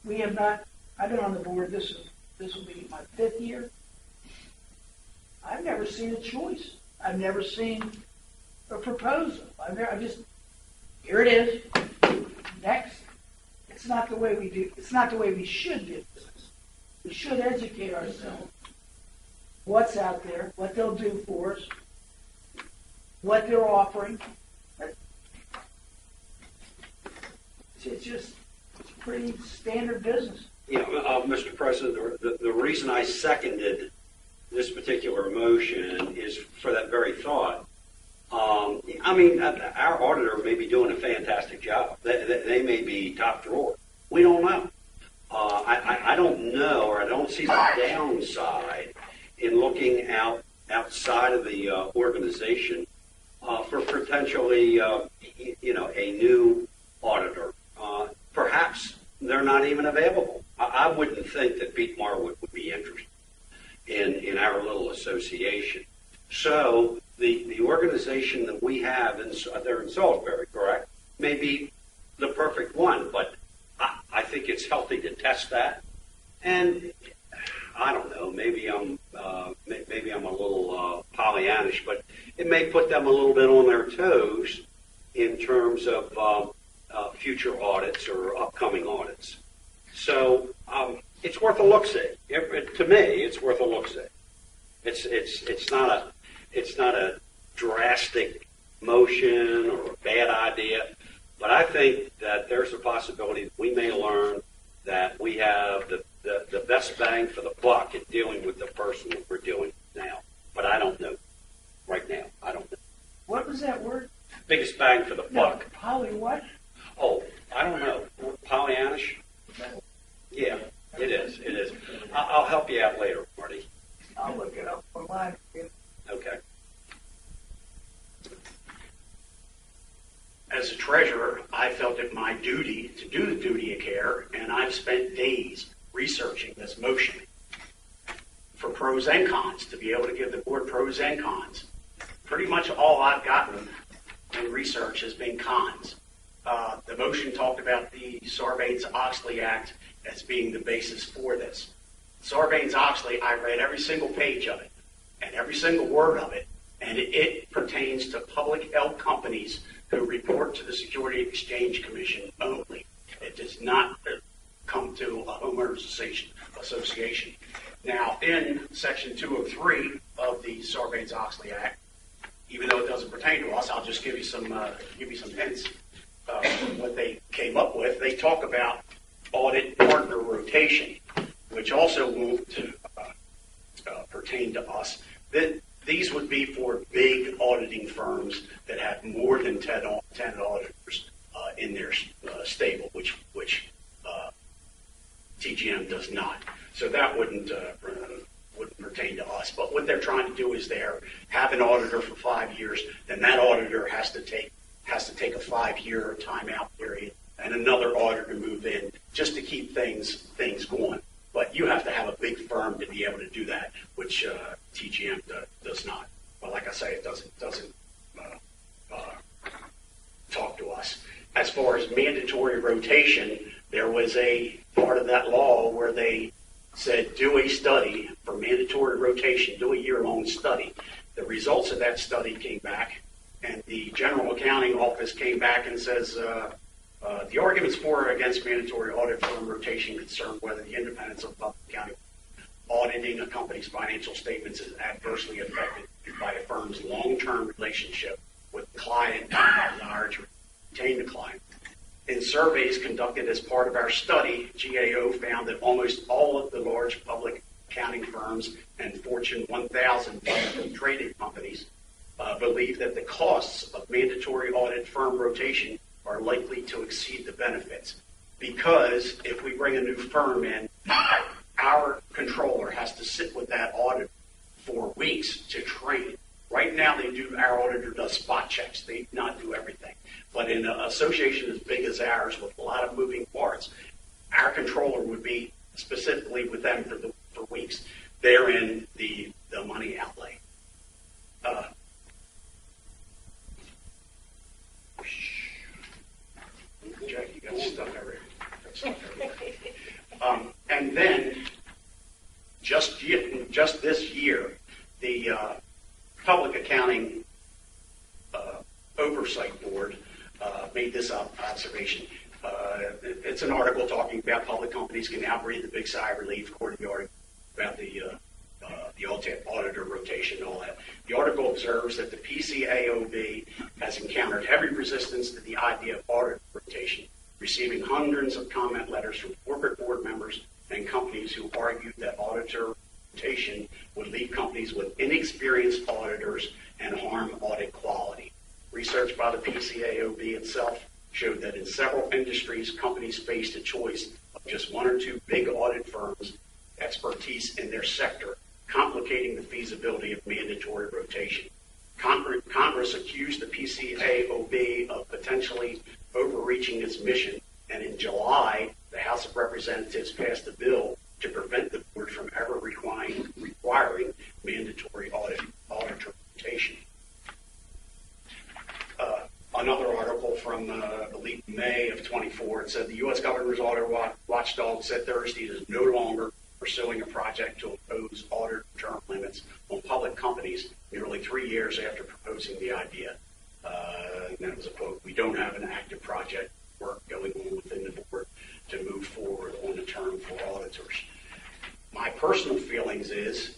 We have not, I've been on the board, this will be my 5th year. I've never seen a choice. I've never seen a proposal. I just, here it is, next. It's not the way we do, it's not the way we should do business. We should educate ourselves. What's out there, what they'll do for us, what they're offering. It's pretty standard business. Yeah, Mr. President, the reason I seconded this particular motion is for that very thought. I mean, our auditor may be doing a fantastic job. They may be top drawer. We don't know. I don't know, or I don't see the downside in looking outside of the organization for potentially, a new auditor. Perhaps they're not even available. I wouldn't think that Pete Marwood would be interested in our little association. So the organization that we have, they're in Salisbury, correct, may be the perfect one, but I think it's healthy to test that. And I don't know, maybe I'm a little Pollyannish, but it may put them a little bit on their toes in terms of future audits or upcoming audits. So it's worth a look-see. To me, it's worth a look-see. It's not a drastic motion or a bad idea, but I think that there's a possibility that we may learn that we have the best bang for the buck in dealing with the person that we're dealing with now. But I don't know. Right now, I don't know. What was that word? Biggest bang for the buck. Polly what? Oh, I don't know. Pollyannish? Yeah, it is. It is. I'll help you out later, Marty. I'll look it up online. Okay. As a treasurer, I felt it my duty to do the duty of care, and I've spent days researching this motion for pros and cons, to be able to give the board pros and cons. Pretty much all I've gotten in research has been cons. The motion talked about the Sarbanes-Oxley Act as being the basis for this. Sarbanes-Oxley, I read every single page of it and every single word of it, and it pertains to public held companies who report to the Security Exchange Commission only. It does not come to a homeowners association. Now, in Section 203 of the Sarbanes-Oxley Act, even though it doesn't pertain to us, I'll just give you some hints. What they came up with, they talk about audit partner rotation, which also won't pertain to us. These would be for big auditing firms that have more than 10 auditors in their stable, which TGM does not. So that wouldn't pertain to us. But what they're trying to do is have an auditor for 5 years, then that auditor has to take a 5-year timeout period, and another auditor move in just to keep things going. But you have to have a big firm to be able to do that, which TGM does not. But like I say, it doesn't talk to us. As far as mandatory rotation, there was a part of that law where they said do a study for mandatory rotation, do a year-long study. The results of that study came back, and the General Accounting Office came back and says the arguments for or against mandatory audit firm rotation concern whether the independence of public accounting auditing a company's financial statements is adversely affected by a firm's long-term relationship with the client and desire to retain the client. In surveys conducted as part of our study, GAO found that almost all of the large public accounting firms and Fortune 1000 publicly traded companies believe that the costs of mandatory audit firm rotation are likely to exceed the benefits. Because if we bring a new firm in, our controller has to sit with that audit for weeks to train. Right now, our auditor does spot checks. They do not do everything. But in an association as big as ours with a lot of moving parts, our controller would be specifically with them for weeks. Therein the money outlay. Jack, you got stuff everywhere. And then, just this year, the Public Accounting Oversight Board made this observation. It's an article talking about public companies can now breathe a big sigh of relief, according to the article about the auditor rotation and all that. The article observes that the PCAOB has encountered heavy resistance to the idea of auditor rotation, receiving hundreds of comment letters from corporate board members and companies who argued that auditor rotation would leave companies with inexperienced auditors and harm audit quality. Research by the PCAOB itself showed that in several industries, companies faced a choice of just one or two big audit firms' expertise in their sector, complicating the feasibility of mandatory rotation. Congress accused the PCAOB of potentially overreaching its mission, and in July, the House of Representatives passed a bill to prevent the board from ever requiring mandatory auditor rotation. Another article from, I believe, May of 24, it said the U.S. Governor's Audit Watchdog said Thursday it is no longer pursuing a project to impose audit term limits on public companies nearly 3 years after proposing the idea. And that was a quote, "We don't have an active project work going on within the board to move forward on a term for auditors." My personal feelings is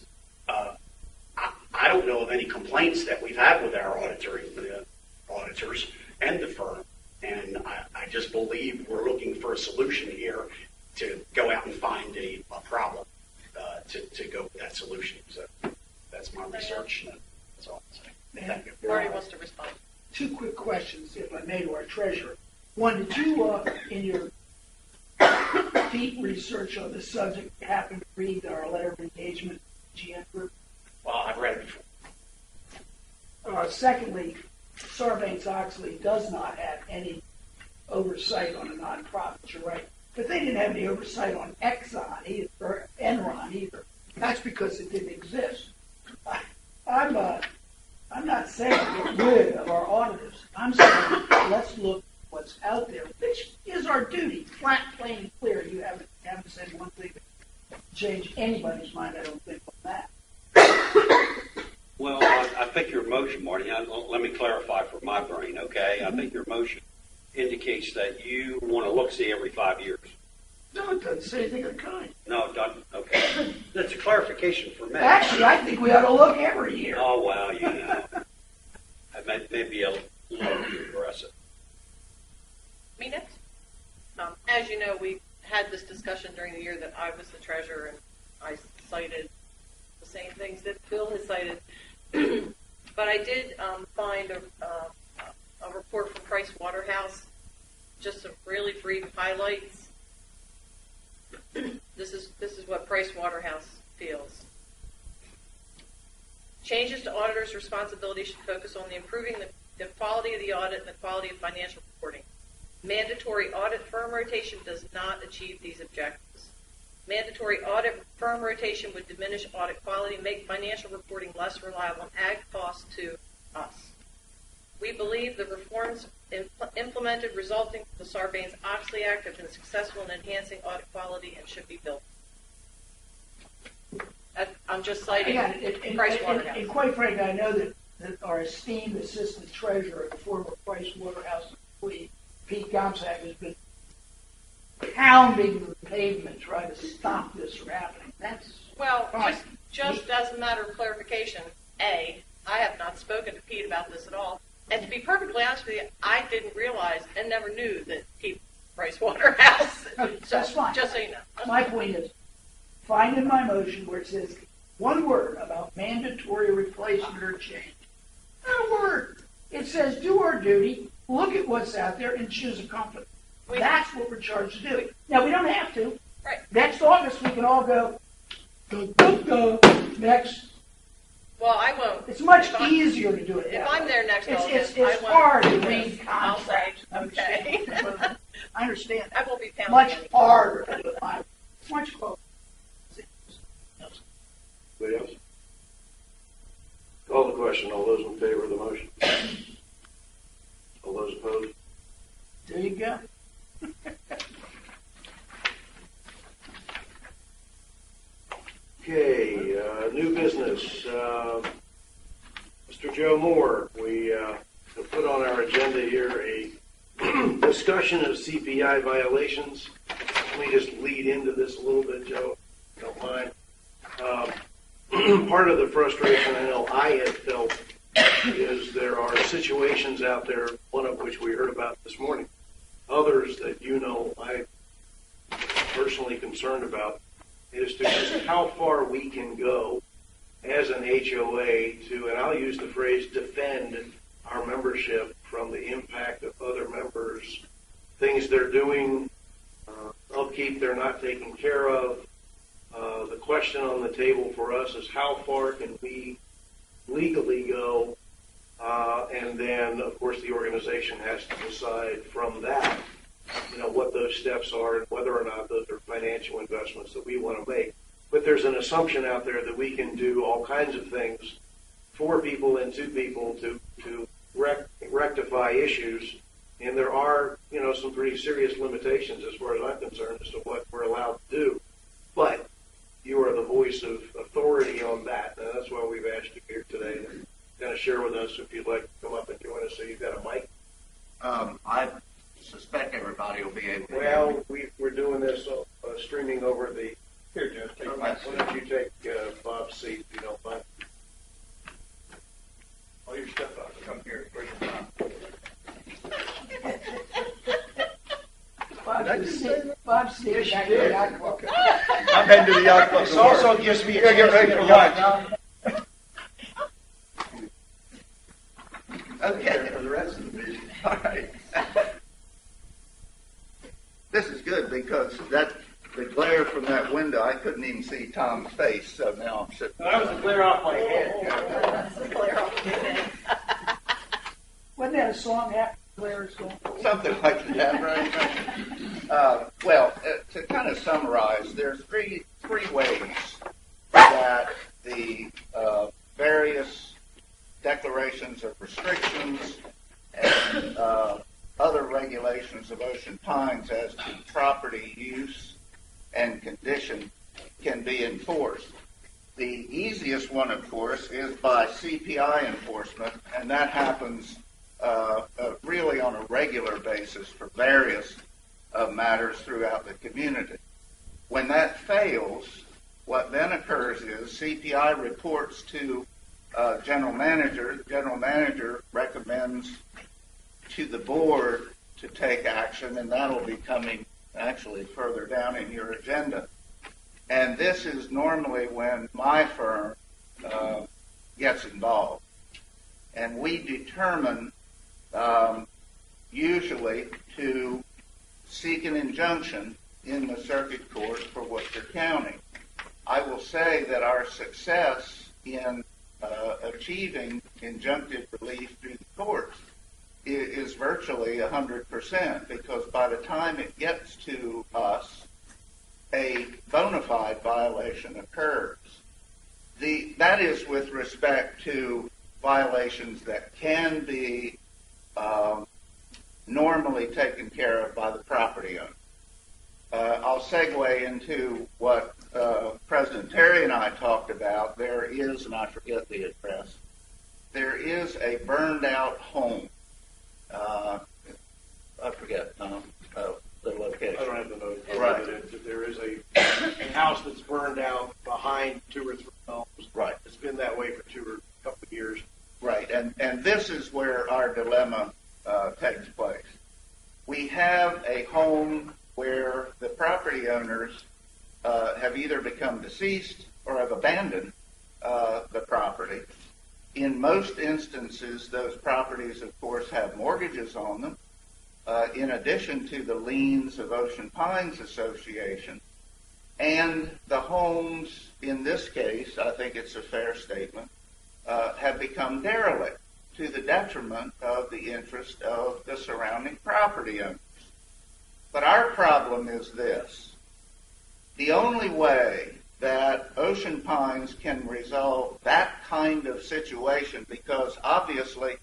I don't know of any complaints that we've had with our auditors and the firm. And I just believe we're looking for a solution here to go out and find a problem to go with that solution. So that's my research, and that's all I'm saying. Thank you. Marty wants to respond. Two quick questions, if I may, to our treasurer. One, did you, in your deep research on this subject, happen to read our letter of engagement, GN Group? Well, I've read it before. Secondly, Sarbanes-Oxley does not have any oversight on a nonprofit, you're right. But they didn't have any oversight on Exxon either, or Enron either. That's because it didn't exist. I'm not saying get rid of our auditors. I'm saying let's look at what's out there, which is our duty, flat, plain, and clear. You haven't said one thing to change anybody's mind, I don't think, on that. Well, I think your motion, Marty, let me clarify for my brain, okay? I think your motion indicates that you want to look-see every 5 years. No, it doesn't say anything of the kind. No, it doesn't. Okay. That's a clarification for me. Actually, I think we ought to look every year. Oh, well, you know. That may be a little too aggressive. Me next. As you know, we had this discussion during the year that I was the treasurer, and I cited the same things that Bill has cited. But I did find a report from Price Waterhouse, just some really brief highlights. This is what Price Waterhouse feels. Changes to auditors' responsibility should focus on improving the quality of the audit and the quality of financial reporting. Mandatory audit firm rotation does not achieve these objectives. Mandatory audit firm rotation would diminish audit quality, make financial reporting less reliable, and add costs to us. We believe the reforms implemented resulting from the Sarbanes-Oxley Act have been successful in enhancing audit quality and should be built. I'm just citing Price Waterhouse. And quite frankly, I know that our esteemed assistant treasurer, the former Price Waterhouse employee, Pete Gomsak, has been pounding the pavement trying to stop this from happening. That's Well, Fine. just as a matter of clarification, I have not spoken to Pete about this at all. And to be perfectly honest with you, I didn't realize and never knew that Pete Price Waterhouse. Okay, that's fine. Just so you know. My point is, find in my motion where it says one word about mandatory replacement or change. Not a word. It says do our duty, look at what's out there, and choose a company. That's what we're charged to do. Now, we don't have to. Right. Next August, we can all go, next. Well, I won't. It's much If I'm- easier to do it If that I'm way. there next It's August, it's I won't. hard to read I'll say, contracts. okay. I understand. I won't be pounding Much anything. harder to do it. Much closer. Anybody else? Call the question. All those in favor of the motion? All those opposed? There you go. Okay, new business. Mr. Joe Moore, we have put on our agenda here a discussion of CPI violations. Let me just lead into this a little bit, Joe, if you don't mind. Part of the frustration I know I have felt is there are situations out there, one of which we heard about this morning, others that I'm personally concerned about, is to just how far we can go as an HOA to, and I'll use the phrase, defend our membership from the impact of other members, things they're doing, upkeep they're not taking care of. The question on the table for us is how far can we legally go, and then, of course, the organization has to decide from that, what those steps are and whether or not those are financial investments that we want to make. But there's an assumption out there that we can do all kinds of things for people and to people to rectify issues. And there are, some pretty serious limitations as far as I'm concerned as to what we're allowed to do. But you are the voice of authority on that. And that's why we've asked you here today to kind of share with us if you'd like to come up and join us. So you've got a mic. I suspect everybody will be able to hear me. Well, we're doing this streaming over the. Here, Jeff, take my Why don't you take Bob's seat if you don't mind? All your stuff out. Come here. Bring it down. Bob's sitting back there. Okay. I'm heading to the yacht club. This also gives me a Gotta get ready for lunch. Okay. For the rest of the meeting. All right. This is good because the glare from that window, I couldn't even see Tom's face, so now I'm sitting. That was the glare off my head. Wasn't that a song after Claire's going? Something like that, right? To kind of summarize, there's three ways that the various declarations of restrictions and other regulations of Ocean Pines as to property use and condition can be enforced. The easiest one, of course, is by CPI enforcement, and that happens really on a regular basis for various matters throughout the community. When that fails, what then occurs is CPI reports to general manager. The general manager recommends to the board to take action, and that'll be coming actually further down in your agenda. And this is normally when my firm gets involved. And we determine usually to seek an injunction in the circuit court for Worcester County. I will say that our success in achieving injunctive relief through the courts is virtually 100%, because by the time it gets to us, a bona fide violation occurs. That is with respect to violations that can be normally taken care of by the property owner. I'll segue into what President Terry and I talked about. There is, and I forget the address, there is a burned out home. I forget the location. I don't have the note. Right. There is a house that's burned out behind property owners have either become deceased or have abandoned the property. In most instances, those properties, of course, have mortgages on them, in addition to the liens of Ocean Pines Association. And the homes, in this case, I think it's a fair statement, have become derelict to the detriment of the interest of the surrounding property owners. But our problem is this. The only way that Ocean Pines can resolve that kind of situation, because obviously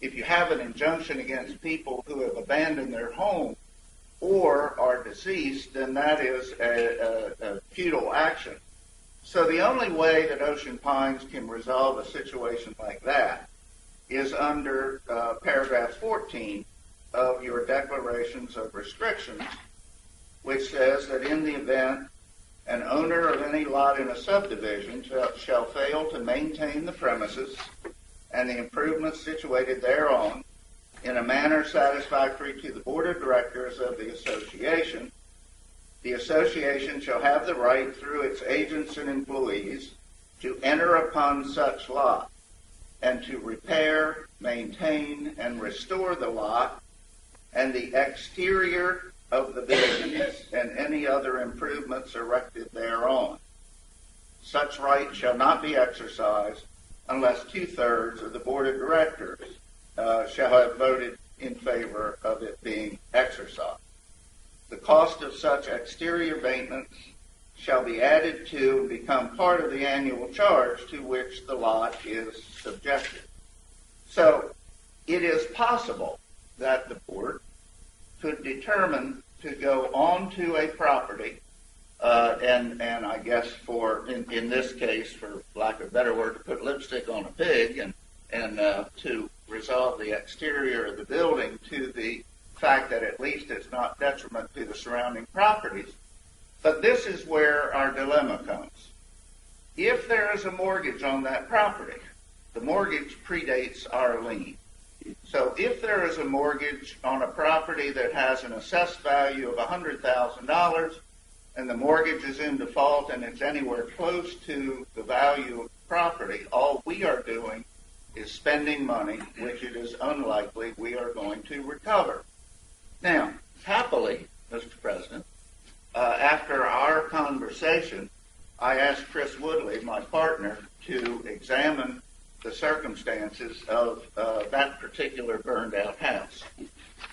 if you have an injunction against people who have abandoned their home or are deceased, then that is a futile action. So the only way that Ocean Pines can resolve a situation like that is under paragraph 14 of your declarations of restrictions, which says that in the event an owner of any lot in a subdivision shall fail to maintain the premises and the improvements situated thereon in a manner satisfactory to the board of directors of the association shall have the right through its agents and employees to enter upon such lot and to repair, maintain, and restore the lot and the exterior of the buildings and any other improvements erected thereon. Such right shall not be exercised unless 2/3 of the board of directors shall have voted in favor of it being exercised. The cost of such exterior maintenance shall be added to and become part of the annual charge to which the lot is subjected. So it is possible that the board could determine to go onto a property, and I guess in this case, for lack of a better word, to put lipstick on a pig and to resolve the exterior of the building to the fact that at least it's not detriment to the surrounding properties. But this is where our dilemma comes. If there is a mortgage on that property, the mortgage predates our lien. So if there is a mortgage on a property that has an assessed value of $100,000 and the mortgage is in default and it's anywhere close to the value of the property, all we are doing is spending money, which it is unlikely we are going to recover. Now, happily, Mr. President, after our conversation, I asked Chris Woodley, my partner, to examine the circumstances of that particular burned out house.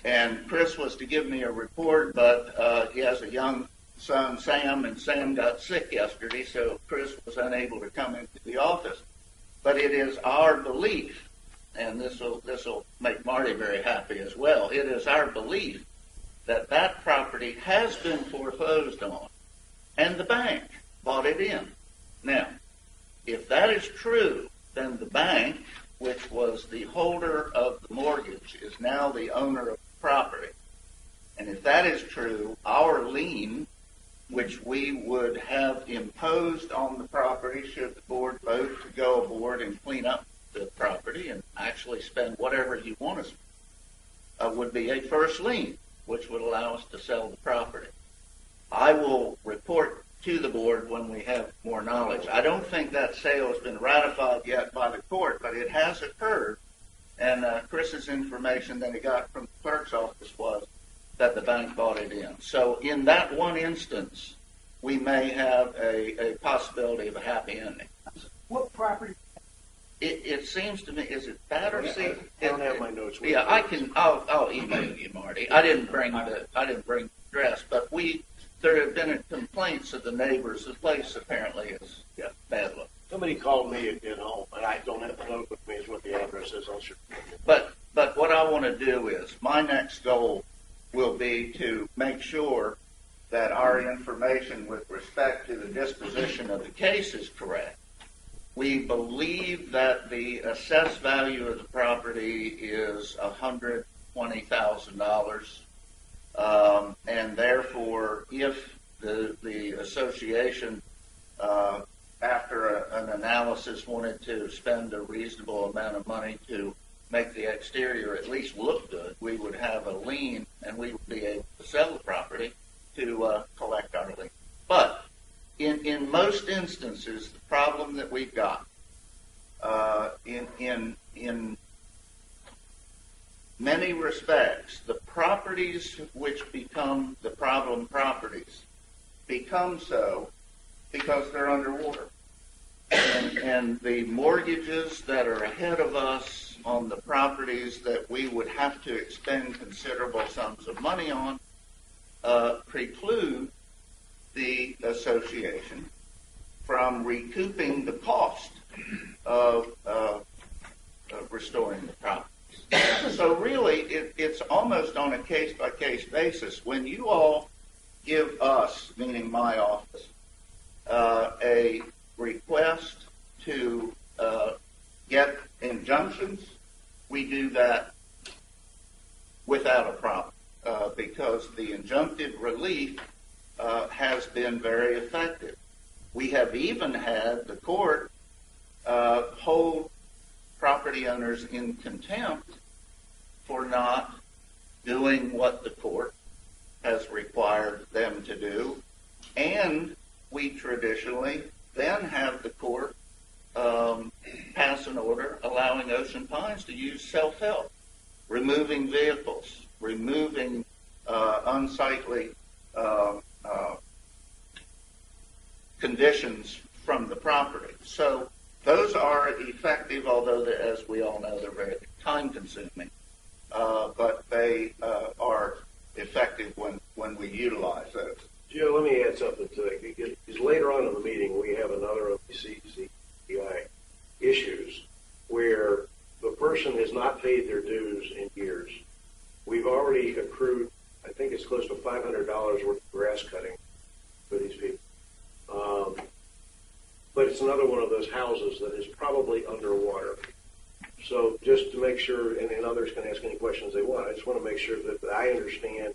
And Chris was to give me a report, but he has a young son, Sam, and Sam got sick yesterday, so Chris was unable to come into the office. But it is our belief, and this will make Marty very happy as well, it is our belief that that property has been foreclosed on, and the bank bought it in. Now, if that is true, then the bank, which was the holder of the mortgage, is now the owner of the property. And if that is true, our lien, which we would have imposed on the property should the board vote to go aboard and clean up the property and actually spend whatever you want to spend, would be a first lien, which would allow us to sell the property. I will report to the board when we have more knowledge. I don't think that sale has been ratified yet by the court, but it has occurred. And Chris's information that he got from the clerk's office was that the bank bought it in. So in that one instance, we may have a possibility of a happy ending. What property? It seems to me, is it Battersea? I don't have my notes with Yeah, me. I'll email you, Marty. I didn't bring the address, but there have been complaints of the neighbors. The place apparently is bad luck. Somebody called me at home, and I don't have the note with me, is what the address is. I'll sure. But what I want to do is, my next goal will be to make sure that our information with respect to the disposition of the case is correct. We believe that the assessed value of the property is $120,000, and therefore, if the association, after an analysis, wanted to spend a reasonable amount of money to make the exterior at least look good, we would have a lien, and we would be able to sell the property to collect our lien. in most instances, the problem that we've got in many respects, the properties which become the problem properties become so because they're underwater. And the mortgages that are ahead of us on the properties that we would have to expend considerable sums of money on preclude the association from recouping the cost of restoring the properties. So really, it's almost on a case-by-case basis. When you all give us, meaning my office, a request to get injunctions, we do that without a problem because the injunctive relief has been very effective. We have even had the court hold property owners in contempt for not doing what the court has required them to do, and we traditionally then have the court pass an order allowing Ocean Pines to use self-help, removing vehicles, removing unsightly conditions from the property. So those are effective, although, as we all know, they're very time-consuming. But they are effective when we utilize those. Joe, let me add something to it. Because later on in the meeting, we have another of the CPI issues where the person has not paid their dues in years. We've already accrued, I think it's close to $500 worth of grass cutting for these people. But it's another one of those houses that is probably underwater. So just to make sure, and others can ask any questions they want, I just want to make sure that I understand.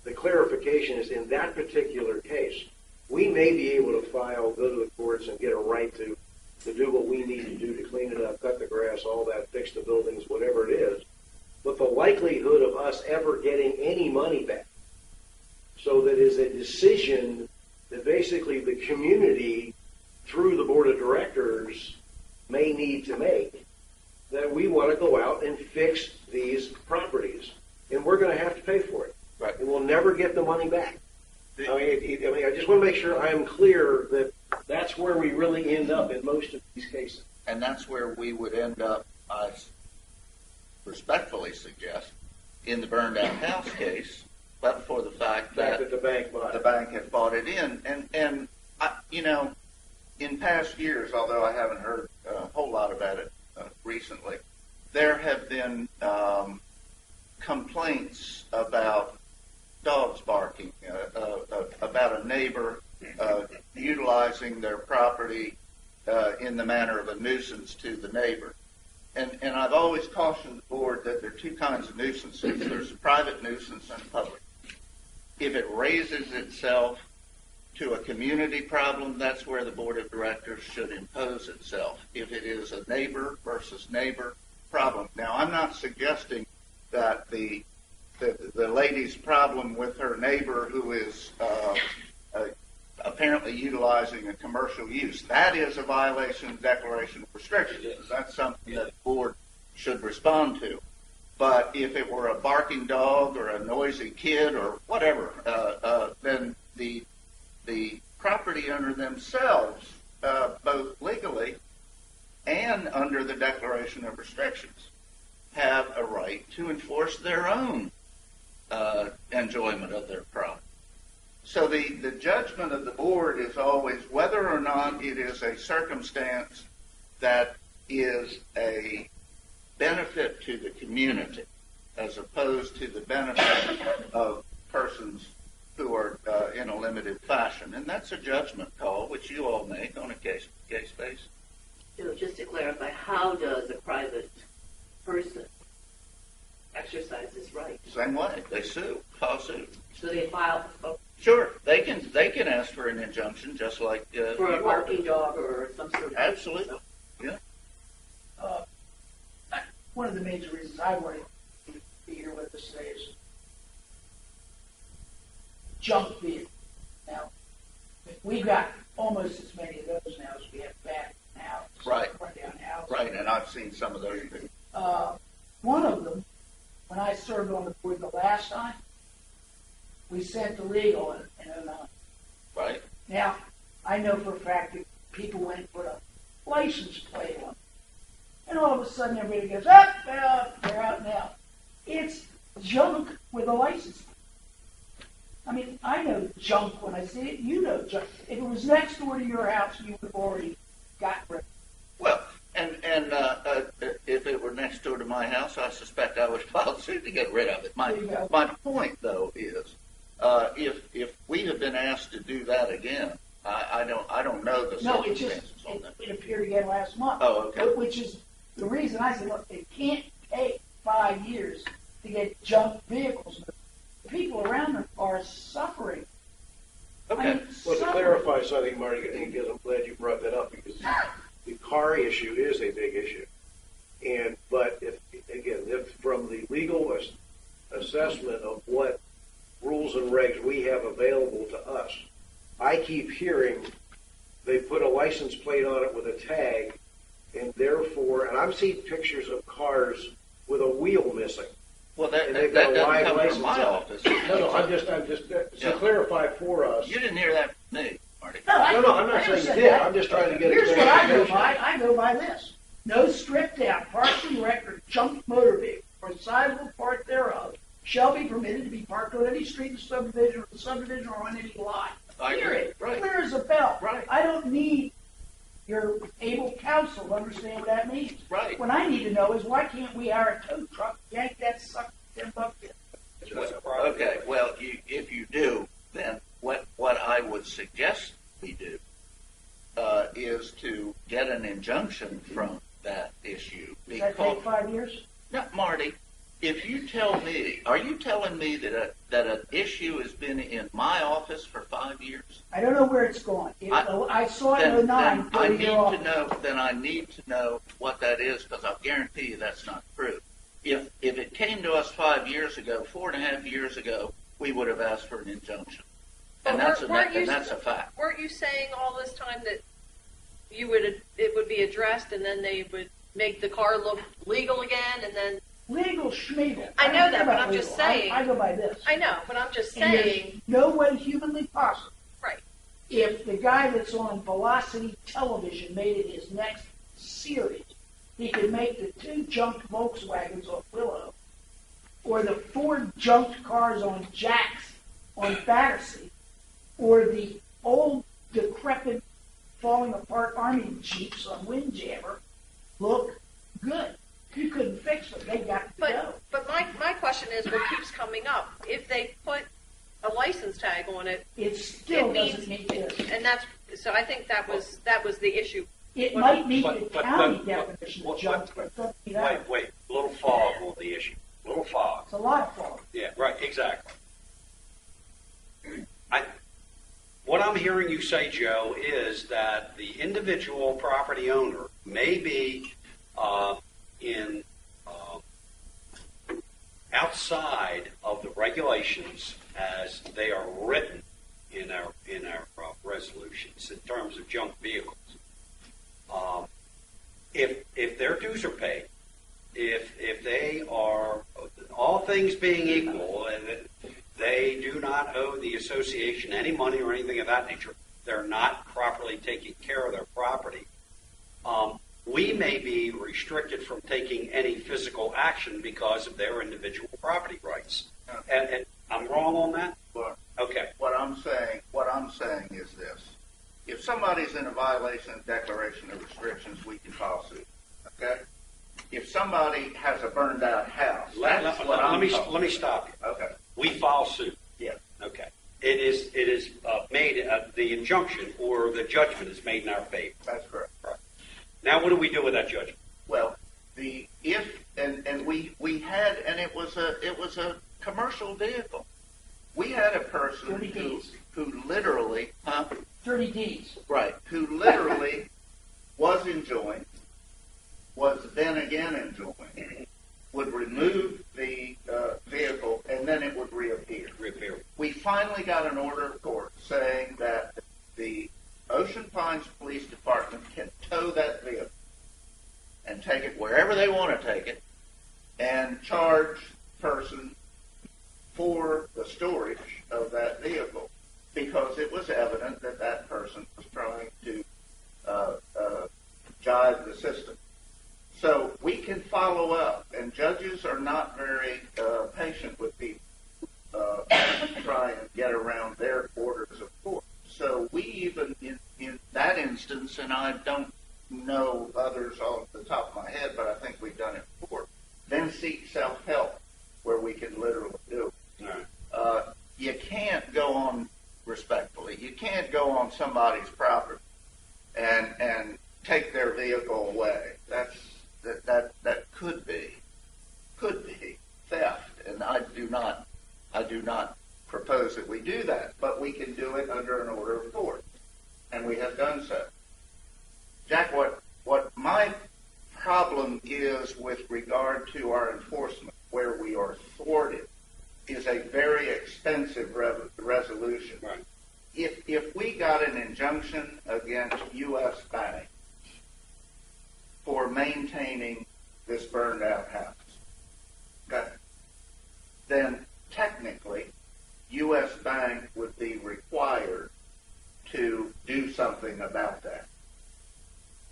The clarification is in that particular case, we may be able to go to the courts and get a right to do what we need to do to clean it up, cut the grass, all that, fix the buildings, whatever it is. But the likelihood of us ever getting any money back, so that is a decision that basically the community, through the board of directors, may need to make, that we want to go out and fix these properties. And we're going to have to pay for it. Right. And we'll never get the money back. I just want to make sure I'm clear that that's where we really end up in most of these cases. And that's where we would end up, I respectfully suggest, in the burned out house case, but for the fact that the bank had bought it in. And in past years, although I haven't heard a whole lot about it recently, there have been complaints about dogs barking, about a neighbor utilizing their property in the manner of a nuisance to the neighbor. And I've always cautioned the board that there are two kinds of nuisances. There's a private nuisance and a public. If it raises itself to a community problem, that's where the board of directors should impose itself. If it is a neighbor versus neighbor problem. Now, I'm not suggesting that the lady's problem with her neighbor who is apparently utilizing a commercial use, that is a violation of the Declaration of Restrictions. That's something that the board should respond to. But if it were a barking dog or a noisy kid or whatever, then the property owner themselves, both legally and under the Declaration of Restrictions, have a right to enforce their own enjoyment of their property. So the judgment of the board is always whether or not it is a circumstance that is a benefit to the community as opposed to the benefit of persons who are in a limited fashion. And that's a judgment call which you all make on a case-to-case basis. Just to clarify, how does a private person exercise this right? Same way. They file suit. So they file Sure, they can ask for an injunction just like for a barking dog or some sort of absolutely. Yeah. One of the major reasons I wanted to be here with us today is junk vehicles. Now, if we got almost as many of those now as we have back now. Right. Run down houses. Right, and I've seen some of those too. One of them, when I served on the board the last time, we sent to legal in 09. Right. Now, I know for a fact that people went and put a license plate on it. And all of a sudden everybody goes, they're out now. It's junk with a license plate. I mean, I know junk when I see it. You know junk. If it was next door to your house, you would have already gotten rid of it. Well, and if it were next door to my house, I suspect I would file suit to get rid of it. My point, though, is if we have been asked to do that again, I don't know the circumstances on that. It appeared again last month. Oh, okay. Which is the reason I said, look, it can't take 5 years to get junk vehicles. People around them are suffering. Okay. I mean, Well, to clarify something, Marty, because I'm glad you brought that up, because the car issue is a big issue. But if from the legal assessment of what rules and regs we have available to us, I keep hearing they put a license plate on it with a tag, and therefore, and I've seen pictures of cars with a wheel missing. Well, that And they've doesn't got a live come from license my on it. office. No, I'm just to clarify for us. You didn't hear that from me, Marty. No, I'm not I never saying you said did. that. I'm just trying to get a Here's what I go clarification. by. I go by this. No stripped out, partially wrecked, or junk motor vehicle, or sizable part thereof, shall be permitted to be parked on any street in the subdivision or on any lot. I agree. Period. Right. Clear as a bell. Right. I don't need your able counsel to understand what that means. Right. What I need to know is why can't we hire a tow truck, yank that sucker $10 in? Okay, well, if you do, then what I would suggest we do is to get an injunction from that issue. Does that take 5 years? No, Marty, if you tell me, are you telling me that an issue has been in my office for 5 years? I don't know where it's gone. I saw it in 09. I need to know what that is, because I'll guarantee you that's not true. If it came to us 5 years ago, 4.5 years ago, we would have asked for an injunction. And that's a fact. Weren't you saying all this time that it would be addressed and then they would make the car look legal again and then... Legal schmeagle. I know don't that, care but about I'm just legal. saying. I go by this. I know, but I'm just And there's saying... no way humanly possible. Right. If the guy that's on Velocity Television made it his next series, he could make the 2 junked Volkswagens on Willow, or the 4 junked cars on Jack's on Battersea, or the old, decrepit, falling apart Army Jeeps on Windjammer look good. You couldn't fix them. They got to go. But my question is, what keeps coming up? If they put a license tag on it, It still it doesn't means, meet this. and that's, so I think that was the issue. It might meet the but- county but- definition but- of junk, but it doesn't meet ours. Wait, little fog on the issue. Little fog. It's a lot of fun. Yeah, right, exactly. What I'm hearing you say, Joe, is that the individual property owner may be outside of the regulations as they are written in our resolutions in terms of junk vehicles. If their dues are paid, if they are, all things being equal, and they do not owe the association any money or anything of that nature, they're not properly taking care of their property, we may be restricted from taking any physical action because of their individual property rights. And I'm wrong on that? Look, Okay. what I'm saying is this. If somebody's in a violation of declaration of restrictions, we can file suit. Okay? If somebody has a burned out house, Let me talking stop you. about. Okay. We file suit. Yeah. Okay. It is made, the injunction or the judgment is made in our favor. That's correct. Right. Now, what do we do with that judgment? Well, we had, and it was a commercial vehicle. We had a person 30 days. who literally, 30 Ds. right, who literally was enjoying, was then again enjoying, would remove the vehicle, and then it would reappear. We finally got an order of court saying that the Ocean they want to take it and charge the person for the storage of that vehicle, because it was evident that that person was trying to jive the system. So we can follow up, and judges are not very patient with people try and get around their orders of court. So we even, in that instance, and I don't know others off the top of my head, but I think we've done it before, then seek self-help where we can literally do it. Right. You can't go on, respectfully, you can't go on somebody's property and take their vehicle away. That could be theft, and I do not propose that we do that, but we can do it under an order of court, and we have done so. Jack, what my problem is with regard to our enforcement, where we are thwarted, is a very expensive resolution. Right. If we got an injunction against U.S. Bank for maintaining this burned out house, okay, then technically U.S. Bank would be required to do something about that.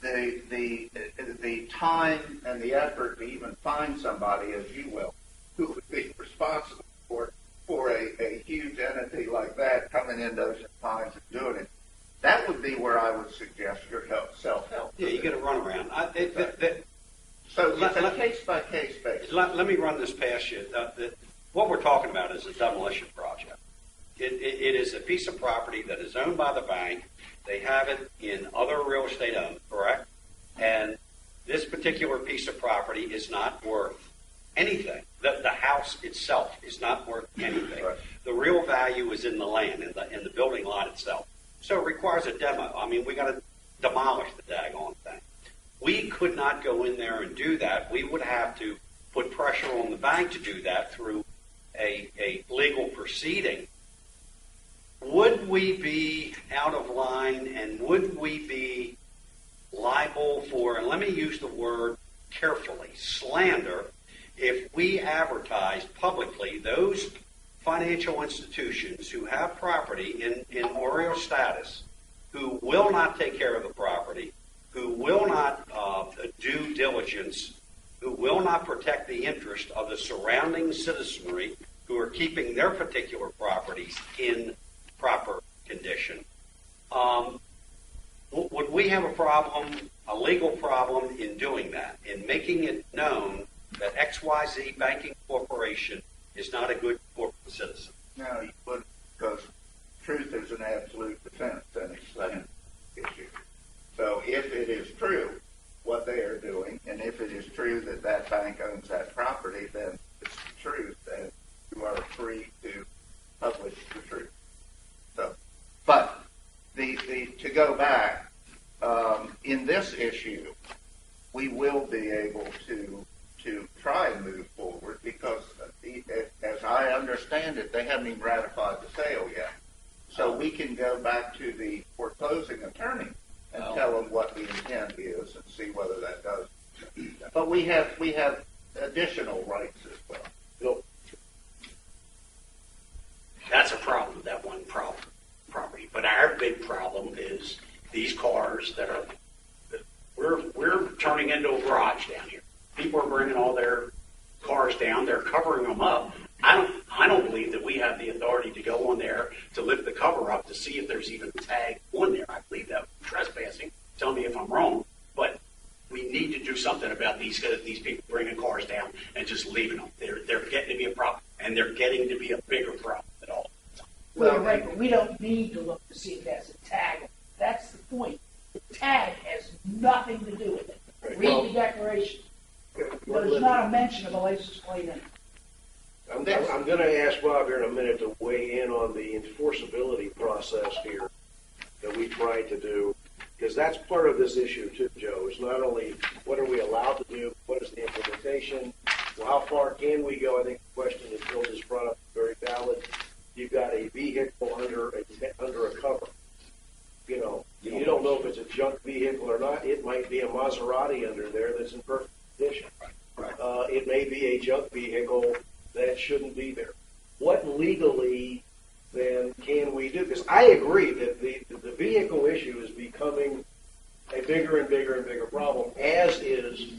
The time and the effort to even find somebody, as you will, who would be responsible for a huge entity like that coming into Ocean Pines and doing it, that would be where I would suggest your self-help. Yeah, you get a runaround. So it's a case-by-case basis. Let me run this past you. What we're talking about is a demolition project. It is a piece of property that is owned by the bank. They have it in other real estate owned, correct? And this particular piece of property is not worth anything. The house itself is not worth anything. Right. The real value is in the land, in the building lot itself. So it requires a demo. I mean, we got to demolish the daggone thing. We could not go in there and do that. We would have to put pressure on the bank to do that through a legal proceeding. Would we be out of line, and would we be liable for, and let me use the word carefully, slander, if we advertised publicly those financial institutions who have property in OREO status, who will not take care of the property, who will not do diligence, who will not protect the interest of the surrounding citizenry who are keeping their particular properties in proper condition. Would we have a problem, a legal problem in doing that, in making it known that XYZ Banking Corporation is not a good corporate citizen? No, you wouldn't, because truth is an absolute defense, and it's an issue. So if it is true what they are doing, and if it is true that that bank owns that property, then it's the truth, and you are free to publish the truth. So, but to go back, in this issue, we will be able to try and move forward, because as I understand it, they haven't even ratified the sale yet. So we can go back to the foreclosing attorney and tell them what the intent is and see whether that does. But we have additional rights as well. Bill, that's a problem, that one property. But our big problem is these cars that are, we're turning into a garage down here. People are bringing all their cars down. They're covering them up. I don't believe that we have the authority to go on there to lift the cover up to see if there's even a tag on there. I believe that trespassing. Tell me if I'm wrong, but we need to do something about these people bringing cars down and just leaving them. They're getting to be a problem, and they're getting to be a bigger problem at all. Well, you're right, but we don't need to look to see if that's a tag. That's the point. The tag has nothing to do with it. Read the declaration. There's not a mention of a license plate in it. I'm going to ask Bob here in a minute to weigh in on the enforceability process here that we tried to do, because that's part of this issue too, Joe. It's not only what are we allowed to do, what is the implementation, well, how far can we go? I think the question that Bill just brought up is very valid. You've got a vehicle under a cover. You know, you don't know if it's a junk vehicle or not. It might be a Maserati under there that's in perfect condition. a junk vehicle that shouldn't be there. What legally then can we do? Because I agree that the vehicle issue is becoming a bigger and bigger and bigger problem, as is,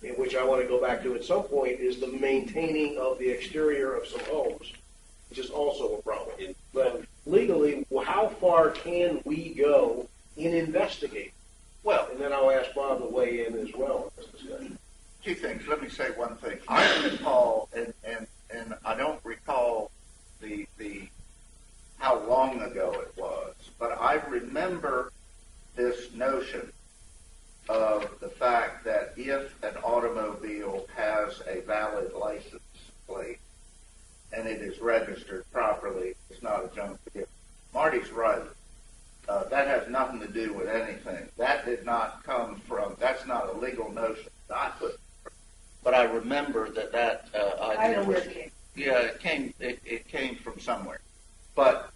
in which I want to go back to at some point, is the maintaining of the exterior of some homes, which is also a problem. But legally, how far can we go in investigating? Well, And then I'll ask Bob to weigh in as well in this discussion. two things. Let me say one thing. I recall, and I don't recall the how long ago it was, but I remember this notion of the fact that if an automobile has a valid license plate and it is registered properly, it's not a junk vehicle. Marty's right. That has nothing to do with anything. That did not come from, that's not a legal notion that I put. But I remember that I idea know where was, it came. yeah, it came from somewhere. But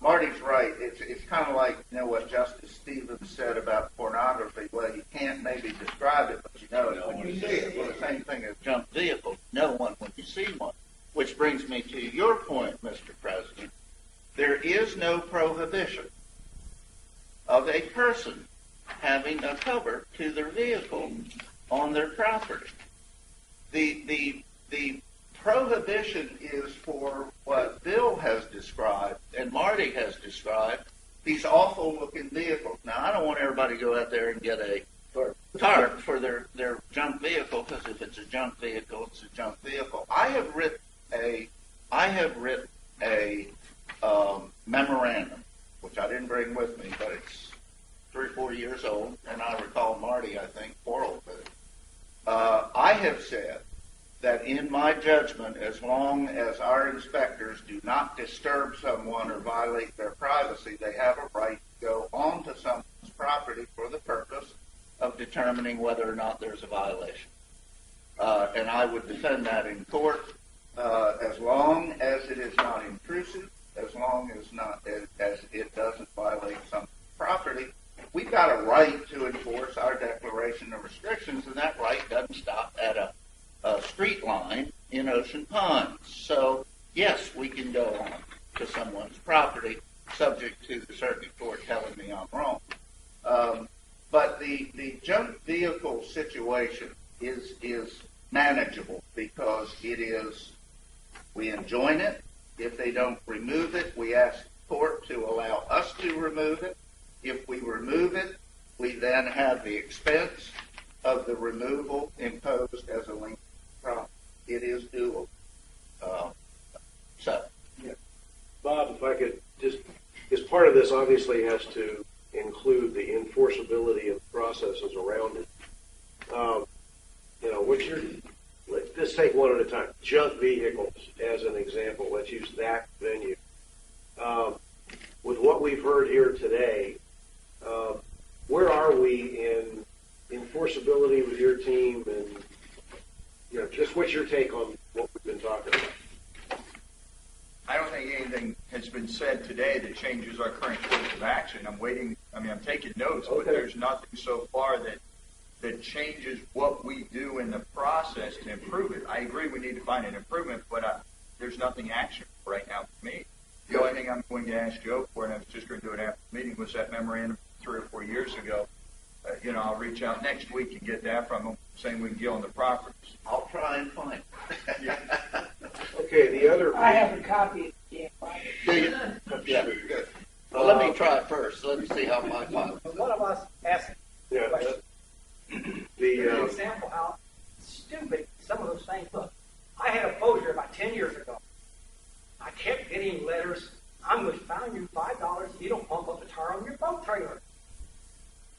Marty's right. It's kind of like, you know, what Justice Stevens said about pornography. Well, you can't maybe describe it, but you know it when you see it. Well, the same thing as junk vehicles. Know one when you see one. Which brings me to your point, Mr. President. There is no prohibition of a person having a cover to their vehicle on their property. The prohibition is for what Bill has described and Marty has described, these awful-looking vehicles. Now, I don't want everybody to go out there and get a tarp for their junk vehicle, because if it's a junk vehicle, it's a junk vehicle. I have written a memorandum, which I didn't bring with me, but it's 3 or 4 years old, and I recall Marty, I think, quarreled with it. I have said that in my judgment, as long as our inspectors do not disturb someone or violate their privacy, they have a right to go onto someone's property for the purpose of determining whether or not there's a violation. And I would defend that in court as long as it is not intrusive, as long as it doesn't violate some property. We've got a right to enforce our declaration of restrictions, and that right doesn't stop at a street line in Ocean Ponds. So, yes, we can go on to someone's property, subject to the circuit court telling me I'm wrong. But the junk vehicle situation is manageable, because we enjoin it. If they don't remove it, we ask the court to allow us to remove it. If we remove it, we then have the expense of the removal imposed as a lien problem. It is doable. Yeah. Bob, if I could just, because part of this obviously has to include the enforceability of processes around it. Let's take one at a time. Junk vehicles as an example. Let's use that venue. With what we've heard here today, where are we in enforceability with your team, and just what's your take on what we've been talking about? I don't think anything has been said today that changes our current course of action. I'm taking notes, but there's nothing so far that changes what we do in the process to improve it. I agree we need to find an improvement, but there's nothing actionable right now for me. The only thing I'm going to ask Joe for, and I was just going to do it after the meeting, was that memorandum 3 or 4 years ago. I'll reach out next week and get that from them, saying we can get on the properties. I'll try and find it. Okay, the other. I have a copy. Yeah, right. Do you? Yeah, good. Well, let me try it first. Let me see how my file. One of us asked Yeah. an example how stupid some of those things look. I had a poser about 10 years ago. I kept getting letters. I'm going to fine you $5 if you don't pump up the tire on your boat trailer.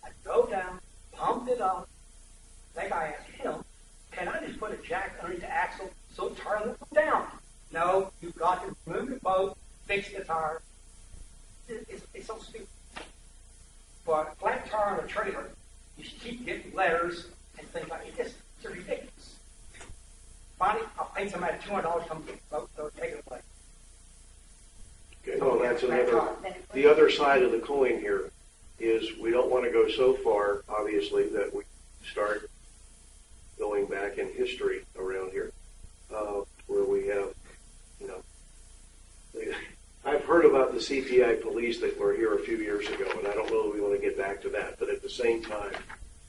I drove down, pumped it up. That guy asked him, can I just put a jack underneath the axle so the tire won't go down? No, you've got to remove the boat, fix the tire. It's so stupid. For a flat tire on a trailer, you should keep getting letters and things like that. It's ridiculous. Finally, I'll pay somebody $200 to come get the boat, so take it away. Okay. Oh, that's another. The other side of the coin here is we don't want to go so far, obviously, that we start going back in history around here. where we have, you know, I've heard about the CPI police that were here a few years ago, and I don't know that we want to get back to that. But at the same time,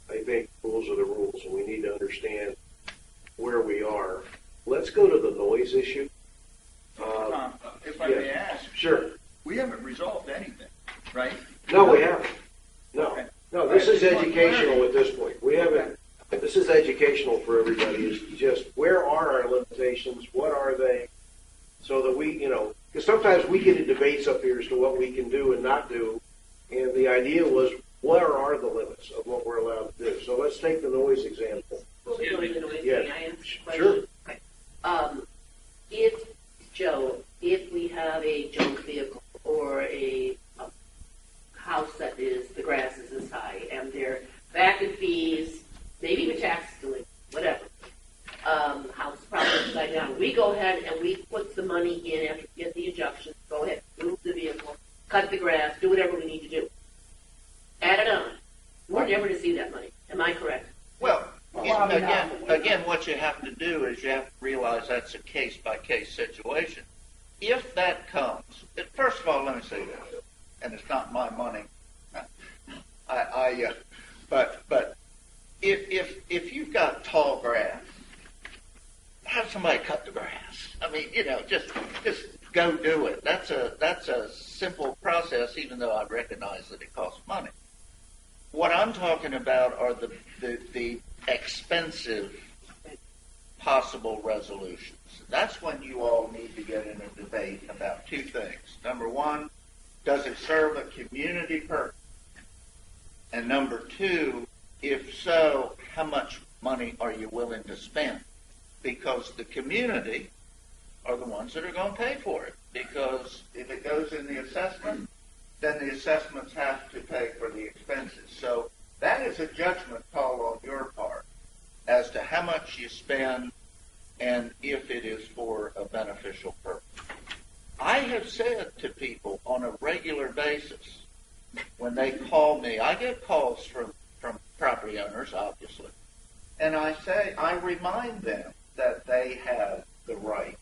I think rules are the rules, and we need to understand where we are. Let's go to the noise issue. Tom, if I yeah. may ask, Sure. we haven't resolved anything, right? No, we haven't. No. Okay. No, this Right. is educational at this point. We haven't, this is educational for everybody, is just where are our limitations, what are they, so that we, you know, because sometimes we get in debates up here as to what we can do and not do, and the idea was, where are the limits of what we're allowed to do? So let's take the noise example. Before we go to the noise, Yeah. may I ask a question? Sure. Okay. If, Joe, if we have a junk vehicle or a house that is, the grass is this high, and their back and fees, maybe even taxes delinquent, whatever, house probably upside down, we go ahead and we put the money in after we get the injunction, go ahead, move the vehicle, cut the grass, do whatever we need to do. Add it on. We're never to see that money. Am I correct? Well, Well, again, what you have to do is you have to realize that's a case-by-case situation. If that comes, first of all, let me say this, and it's not my money. But if you've got tall grass, have somebody cut the grass. I mean, you know, just go do it. That's a simple process, even though I recognize that it costs money. What I'm talking about are the expensive possible resolutions. That's when you all need to get in a debate about two things. Number one, does it serve a community purpose? And number two, if so, how much money are you willing to spend? Because the community are the ones that are going to pay for it. Because if it goes in the assessment, then the assessments have to pay for the expenses. So that is a judgment call on your part as to how much you spend and if it is for a beneficial purpose. I have said to people on a regular basis, when they call me, I get calls from property owners, obviously, and I remind them that they have the right,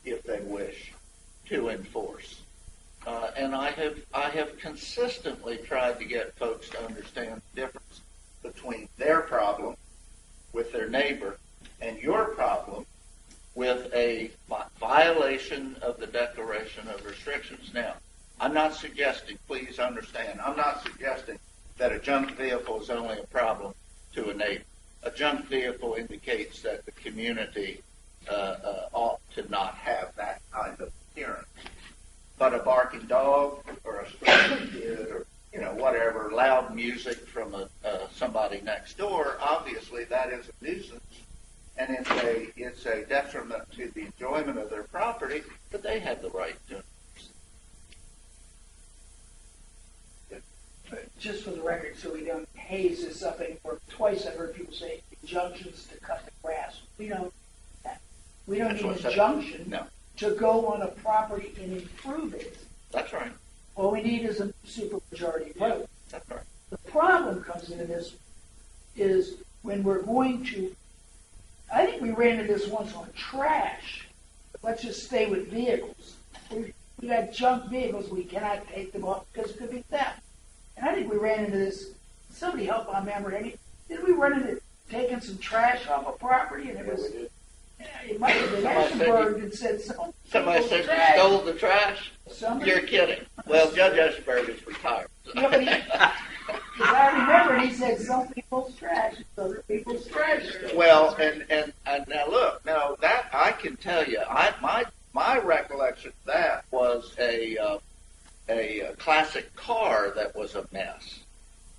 if they wish, to enforce. And I have consistently tried to get folks to understand the difference between their problem with their neighbor and your problem with a violation of the Declaration of Restrictions. Now, I'm not suggesting, please understand, I'm not suggesting that a junk vehicle is only a problem to a neighbor. A junk vehicle indicates that the community ought to not have that kind of appearance. But a barking dog or a screaming kid or, you know, whatever, loud music from somebody next door, obviously that is a nuisance. And it's a detriment to the enjoyment of their property, but they have the right to. Just for the record, so we don't haze this up anymore, twice I've heard people say injunctions to cut the grass. We don't need an injunction to go on a property and improve it. That's right. All we need is a supermajority vote. That's right. The problem comes into this is when we're going to, I think we ran into this once on trash. Let's just stay with vehicles. We got junk vehicles, we cannot take them off because it could be theft. And I think we ran into this, somebody help my memory, did we run into taking some trash off a property and it was, it might have been Eschenberg that said somebody said you stole the trash? You're kidding. Well, Judge Eschenberg is retired. Yeah, but because I remember he said some people's trash is other people's treasure. Well, and now look, now that I can tell you, my recollection of that was a classic car that was a mess,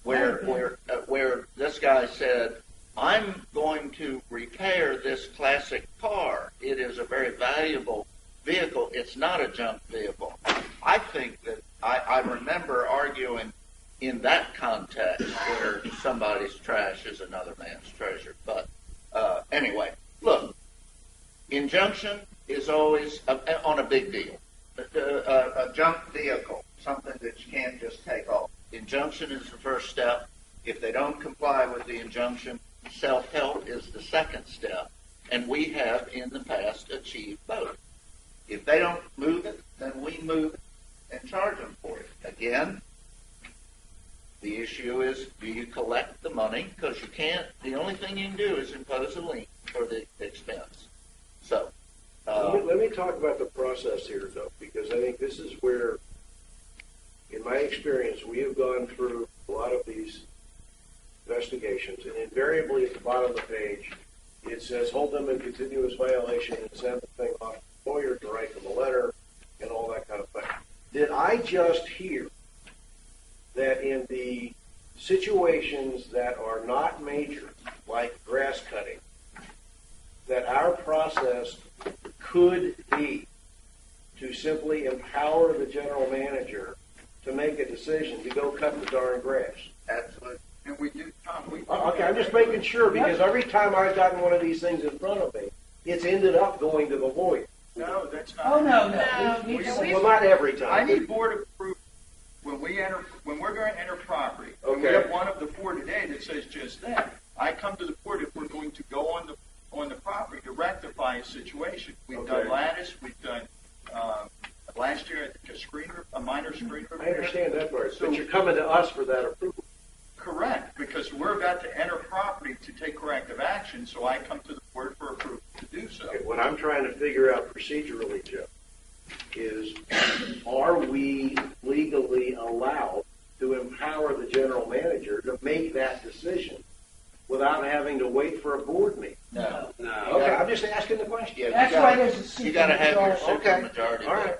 where this guy said, I'm going to repair this classic car. It is a very valuable vehicle. It's not a junk vehicle. I think that I remember arguing in that context where somebody's trash is another man's treasure. But anyway, look, injunction is always on a big deal. A junk vehicle, something that you can't just take off. Injunction is the first step. If they don't comply with the injunction, self-help is the second step. And we have in the past achieved both. If they don't move it, then we move it and charge them for it. Again, the issue is, do you collect the money? Because you can't, the only thing you can do is impose a lien for the expense. So, let me talk about the process here, though, because I think this is where, in my experience, we have gone through a lot of these investigations, and invariably at the bottom of the page, it says, hold them in continuous violation and send the thing off to the lawyer to write them a letter and all that kind of thing. Did I just hear that in the situations that are not major, like grass cutting, that our process could be to simply empower the general manager to make a decision to go cut the darn grass? absolutely. And we do, Tom, Okay, I'm just making sure, because every time I've gotten one of these things in front of me, it's ended up going to the lawyer. No, that's not. Oh, no. Well, not every time. I need board approval when we're going to enter property. And we Okay. have one of the four today that says just that. I come to the board if we're going to go on the property to rectify a situation. We've done Okay. lattice, we've done, last year, I think a minor screen I repair. understand that part, So- but you're coming to us for that approval. Correct, because we're about to enter property to take corrective action, so I come to the board for approval to do so. Okay, what I'm trying to figure out procedurally, Joe, is are we legally allowed to empower the general manager to make that decision without having to wait for a board meeting? No. Okay, I'm just asking the question. Yeah, That's you why gotta- there's a You got to have your supermajority. super majority. All right.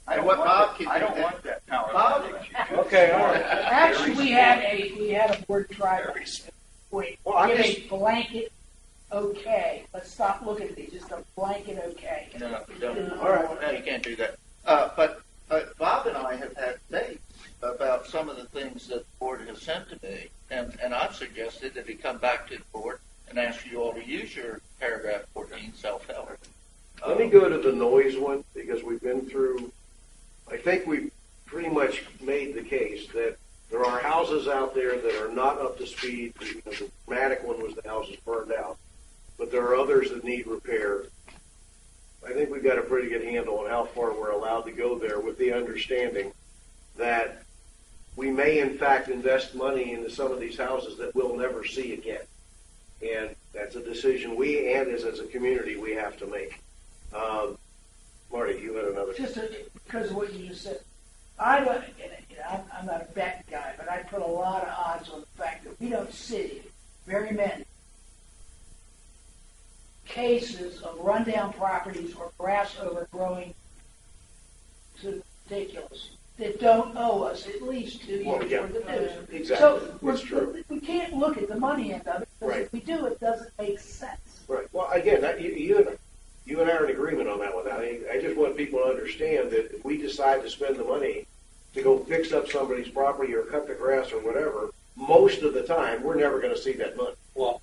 I don't what want Bob that- can I do don't that- want that power. Bob- Okay, all right. Actually, we had a board try to wait, Well, I'm give just- a blanket okay. Let's stop looking at these. Just a blanket okay. No, don't. All right. No, you can't do that. But Bob and I have had debates about some of the things that the board has sent to me, and I've suggested that he come back to the board and ask you all to use your paragraph 14 self-help. Let me go to the noise one, because we've been through, I think we've pretty much made the case that there are houses out there that are not up to speed. The dramatic one was the house is burned out, but there are others that need repair. I think we've got a pretty good handle on how far we're allowed to go there, with the understanding that we may in fact invest money into some of these houses that we'll never see again. And that's a decision we, and as a community, we have to make. Marty, you had another. Just because of what you just said. I'm not a bet guy, but I put a lot of odds on the fact that we don't see very many cases of rundown properties or grass overgrowing to ridiculous that don't owe us at least 2 years Well, yeah, worth of dues. exactly. So That's true. we can't look at the money end of it, because Right. if we do, it doesn't make sense. Right. Well, again, you and I are in agreement on that one. I just want people to understand that if we decide to spend the money to go fix up somebody's property or cut the grass or whatever, most of the time, we're never going to see that money. Well,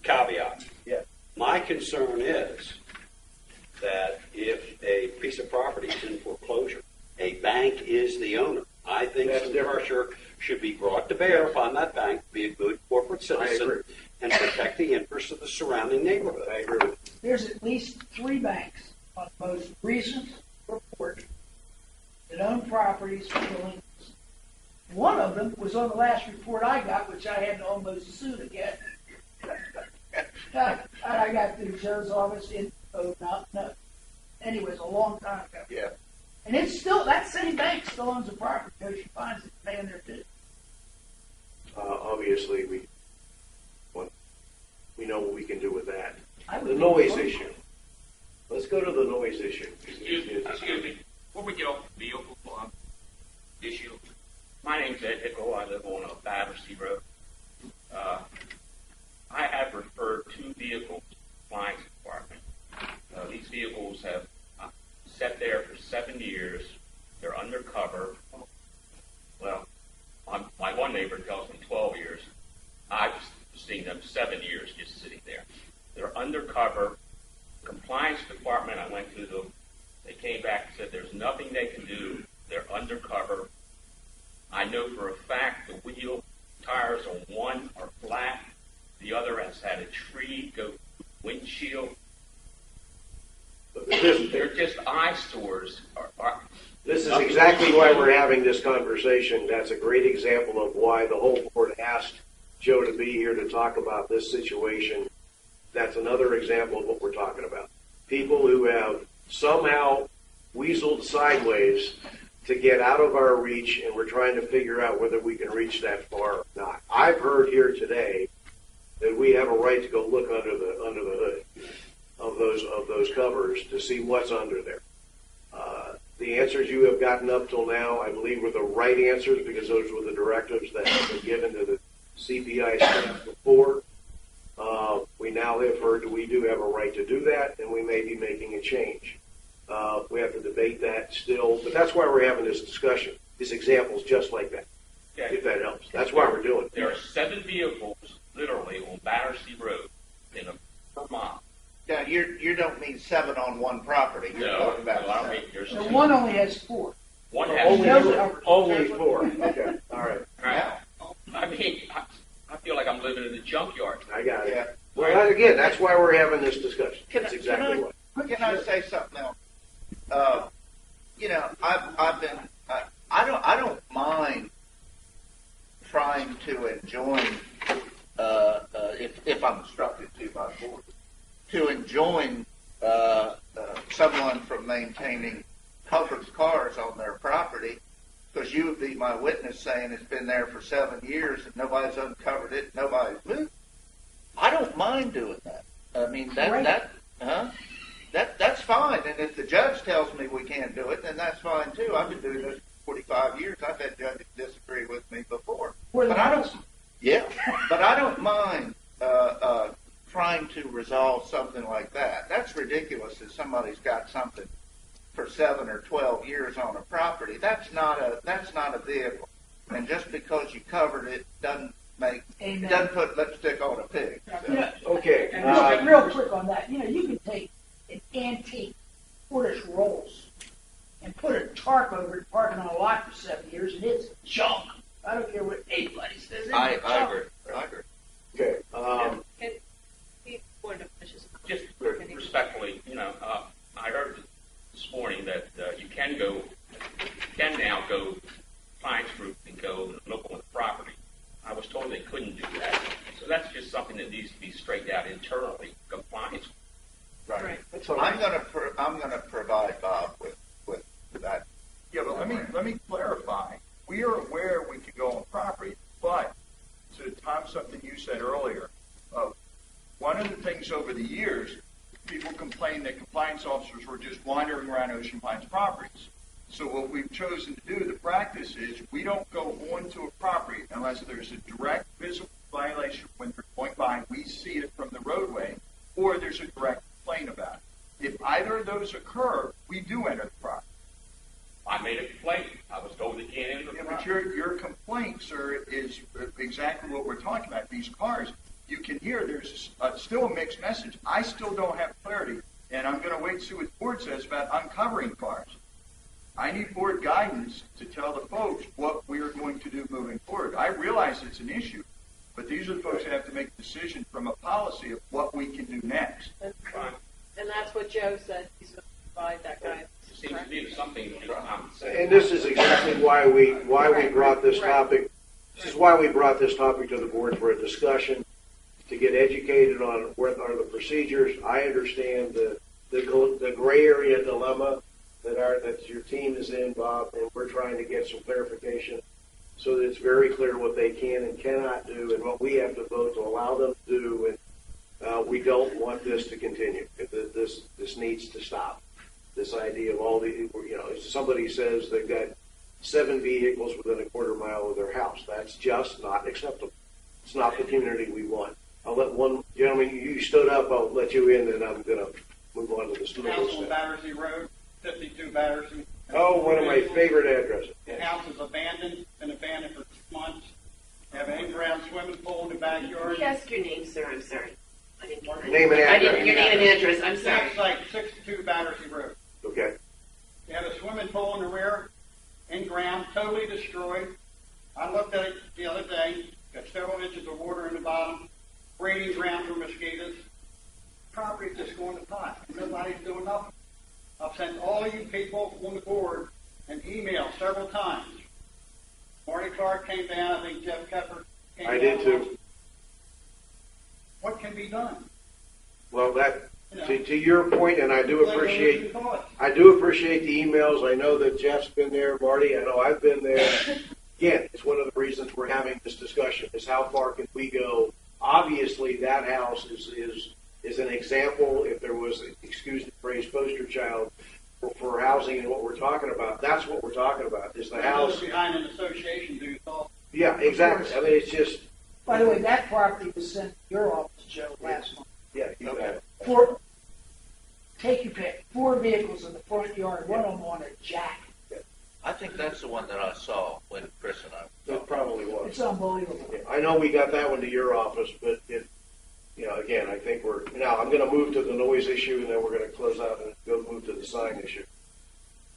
caveat. Yeah. My concern is that if a piece of property is in foreclosure, a bank is the owner. I think That's some different. pressure should be brought to bear upon that bank, be a good corporate citizen, agree. and protect the interests of the surrounding neighborhood. I agree with you. There's at least 3 banks on the most recent report that own properties for delinquents. One of them was on the last report I got, which I had to almost sue to get. I got through Joe's office in, anyways, a long time ago. Yeah. And it's still, that same bank still owns the property, so she finds it paying their dues. Obviously, we know what we can do with that. I would The be noise opposed. issue. Let's go to the noise issue. Excuse me. Before we get off the vehicle issue, my name's Ed Hickel. I live on Battersea Road. I have referred 2 vehicles to the compliance department. These vehicles have sat there for 7 years. They're undercover. Well, my one neighbor tells me 12 years. I've seen them 7 years just sitting there. They're undercover. Compliance department, I went to them. They came back and said there's nothing they can do. They're undercover. I know for a fact the wheel tires on one are flat. The other has had a tree go through the windshield. This, They're just eyesores. this is exactly why we're having this conversation. That's a great example of why the whole board asked Joe to be here to talk about this situation. That's another example of what we're talking about. People who have somehow weaseled sideways to get out of our reach, and we're trying to figure out whether we can reach that far or not. I've heard here today that we have a right to go look under the hood of those covers to see what's under there. The answers you have gotten up till now, I believe, were the right answers because those were the directives that have been given to the CPI staff before. We now have heard that we do have a right to do that, and we may be making a change. We have to debate that still, but that's why we're having this discussion. These examples just like that, if that helps. That's why we're doing it. There are 7 vehicles literally on Battersea Road in a per mile. Yeah, you don't mean 7 on one property. You're talking about I 7. mean, there's So one only has 4. one Only has only 4. Okay, all right. Right. I mean, I feel like I'm living in a junkyard. I got it. Yeah. Well, again, that's why we're having this discussion. Can That's I- exactly can why. Can I say something else? I've been. I don't mind trying to enjoin, if I'm instructed to by the board, to enjoin someone from maintaining covered cars on their property, because you would be my witness saying it's been there for 7 years and nobody's uncovered it, nobody's moved. I don't mind doing that. I mean, that's fine. And if the judge tells me we can't do it, then that's fine too. I've been doing this for 45 years. I've had judges disagree with me before. But I don't mind trying to resolve something like that. That's ridiculous if somebody's got something for 7 or 12 years on a property. That's not a vehicle. And just because you covered it doesn't put lipstick on a pig. So. Okay. And real quick on that, you can take an antique Portage Rolls and put a tarp over it, parking on a lot for 7 years, and it's junk. I don't care what anybody says. I agree. Okay. Can he point to finish his Just respectfully, I heard this morning that you can now go Clients Group and go look on the property. I was told they couldn't do that. So that's just something that needs to be straightened out internally. Compliance. Right. I'm going to provide Bob with that. Yeah, but let me clarify. We are aware we can go on property, but to Tom, something you said earlier, one of the things over the years, people complained that compliance officers were just wandering around Ocean Pines properties. So what we've chosen to do, the practice is we don't go onto a property unless there's a direct visible violation when they're going by, we see it from the roadway, or there's a direct complaint about it. If either of those occur, we do enter the property. I made a complaint. I was told they can't enter the But property. your complaint, sir, is exactly what we're talking about. These cars, you can hear there's still a mixed message. I still don't have clarity, and I'm going to wait to see what the board says about uncovering cars. I need board guidance to tell the folks what we are going to do moving forward. I realize it's an issue, but these are the folks that have to make a decision from a policy of what we can do next. And that's what Joe said. He's going to provide that guidance. It seems to be something I'm saying. And this is exactly why we brought this topic. This is why we brought this topic to the board for a discussion, to get educated on what are the procedures. I understand the gray area dilemma that your team is in, Bob, and we're trying to get some clarification so that it's very clear what they can and cannot do and what we have to vote to allow them to do. And we don't want this to continue. This needs to stop. This idea of all the, somebody says they've got 7 vehicles within a quarter mile of their house. That's just not acceptable. It's not the community we want. I'll let one gentleman, you stood up, I'll let you in, and I'm going to move on to the student. House on Battersea Road, 52 Battersea. Oh, one of my favorite addresses. The house is abandoned, been abandoned for 6 months. They have an in-ground swimming pool in the backyard. Can I ask your name, sir? I'm sorry. I didn't get Name and address. Your name and address. I'm sorry. Tax site 62 Battersea Road. Okay. They have a swimming pool in the rear, in-ground, totally destroyed. I looked at it the other day, got several inches of water in the bottom, breeding ground for mosquitoes. property just going to pot. Nobody's doing nothing. I've sent all you people on the board an email several times. Marty Clark came down. I think Jeff Kepper came down. I did too. What can be done? Well, that, You know, to your point, and I do like appreciate you call it. the emails. I know that Jeff's been there, Marty. I know I've been there. Again, it's one of the reasons we're having this discussion is how far can we go? Obviously, that house is an example. If there was, excuse the phrase, poster child for housing and what we're talking about, that's what we're talking about. Is the house behind an association, do you call? Yeah, exactly. I mean, it's just. By the way, that property was sent to your office, Joe, last month. Yeah, you got it. Take your pick. 4 vehicles in the front yard. One of them on a jack. I think that's the one that I saw when Chris and I. It probably was. It's unbelievable. Yeah, I know we got that one to your office, but again, I think now I'm going to move to the noise issue, and then we're going to close out and go move to the sign issue.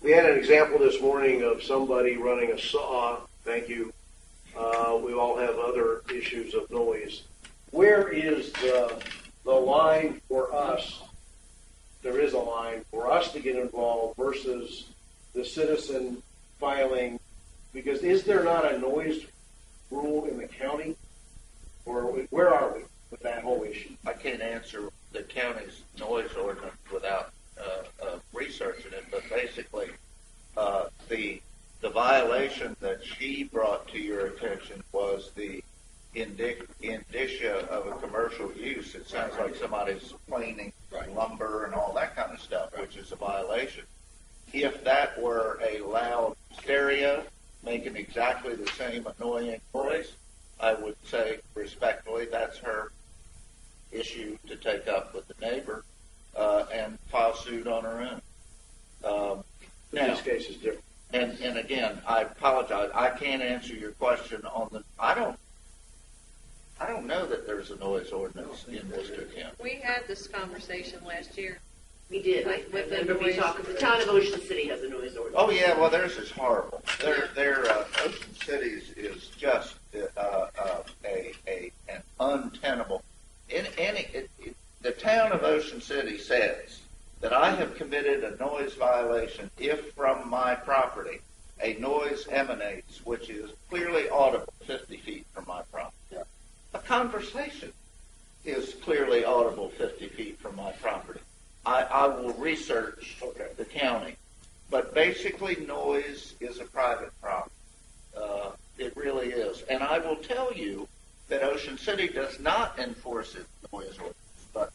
We had an example this morning of somebody running a saw. Thank you. We all have other issues of noise. Where is the line for us? There is a line for us to get involved versus the citizen filing, because is there not a noise rule in the county? Or where are we with that whole issue? I can't answer the county's noise ordinance without researching it, but basically, the violation that she brought to your attention was the indicia of a commercial use. It sounds like somebody's planing lumber and all that kind of stuff, which is a violation. If that were a loud stereo making exactly the same annoying noise, I would say respectfully that's her issue to take up with the neighbor and file suit on her own. Now, this case is different. And again, I apologize. I can't answer your question on the. I don't know that there's a noise ordinance in Worcester County. We had this conversation last year. We did. I remember we talked. The town of Ocean City has a noise ordinance. Oh yeah, well theirs is horrible. Their Ocean City's is just an untenable. The town of Ocean City says that I have committed a noise violation if from my property a noise emanates which is clearly audible 50 feet from my property. Yeah. A conversation is clearly audible 50 feet from my property. I will research the county, but basically noise is a private problem. It really is. And I will tell you that Ocean City does not enforce its noise ordinance, but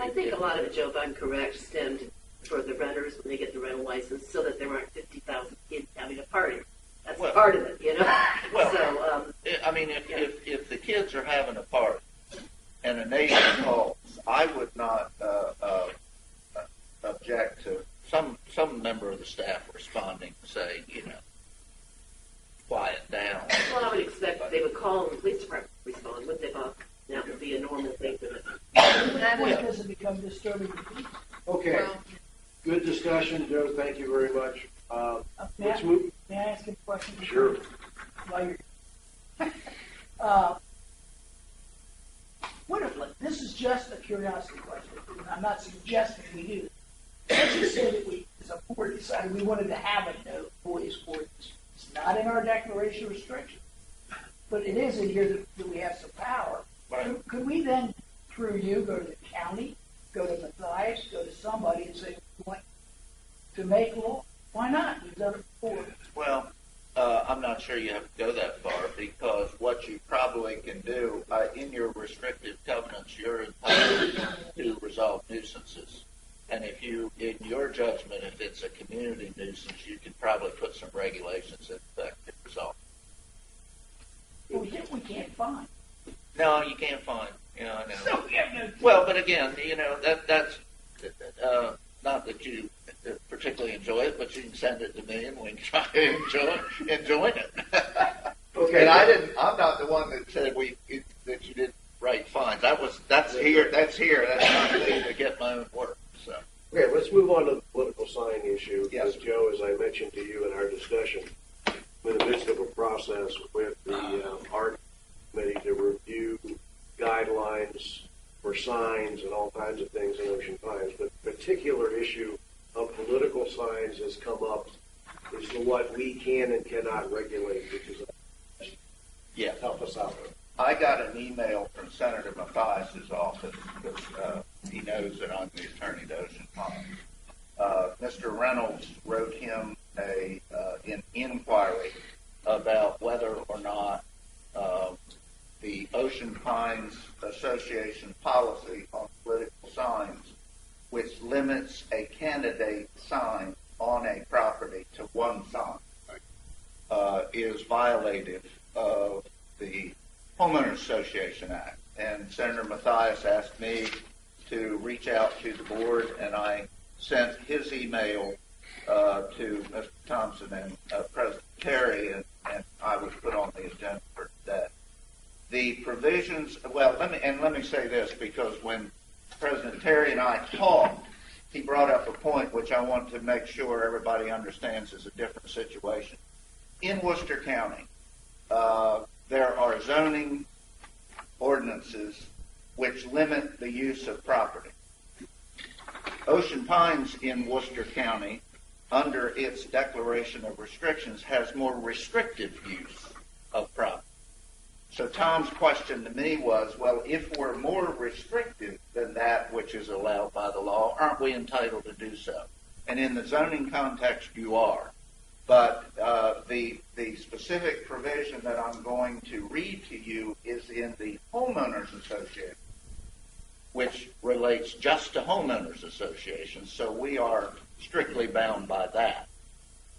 I think a lot of it, Joe, if I'm correct, stemmed for the renters when they get the rental license so that there aren't 50,000 kids having a party. That's part of it, you know? Well, so, I mean, if the kids are having a party and a neighbor calls, I would not object to some member of the staff responding to say, quiet down. Well, I would expect they would call and the police department would respond, wouldn't they, Bob? That would be a normal thing for them. That doesn't become disturbing to people. Okay. Good discussion, Joe. Thank you very much. Let's move. May I ask a question? Sure. While you're, what if, this is just a curiosity question. I'm not suggesting we do. Let's just say that we, as a board, decided we wanted to have a no noise ordinance. It's not in our declaration of restriction, but it is in here that we have some power. Right. Could we then, through you, go to the county, go to Matthias, go to somebody and say, we want to make law? Why not? We've done it before. Well, I'm not sure you have to go that far because what you probably can do, in your restrictive covenants, you're entitled to resolve nuisances. And if you, in your judgment, if it's a community nuisance, you could probably put some regulations in effect to resolve. Well, we can't find. No, you can't find. I know. So we have no. Well, but again, that's not that you particularly enjoy it, but you can send it to me and we can try to enjoy it. Okay. And I'm not the one that said that you didn't write fines. That's here. That's not me to get my own work. So. Okay, let's move on to the political sign issue. Yes. Because Joe, as I mentioned to you in our discussion, we're in the midst of a process with the art committee to review guidelines signs and all kinds of things in Ocean Pines, but the particular issue of political signs has come up as to what we can and cannot regulate, which is help us out with. I got an email from Senator Mathias's office because he knows that I'm the attorney to Ocean Pines. Mr. Reynolds wrote him an inquiry about whether or not the Ocean Pines Association policy on political signs, which limits a candidate sign on a property to one sign, is violative of the Homeowners Association Act. And Senator Mathias asked me to reach out to the board, and I sent his email to Mr. Thompson and President Terry, and I was put on the agenda for today. The provisions, well, let me say this, because when President Terry and I talked, he brought up a point which I want to make sure everybody understands is a different situation. In Worcester County, there are zoning ordinances which limit the use of property. Ocean Pines in Worcester County, under its declaration of restrictions, has more restrictive use of property. So Tom's question to me was, well, if we're more restrictive than that which is allowed by the law, aren't we entitled to do so? And in the zoning context, you are. But the specific provision that I'm going to read to you is in the Homeowners Association, which relates just to homeowners associations, so we are strictly bound by that.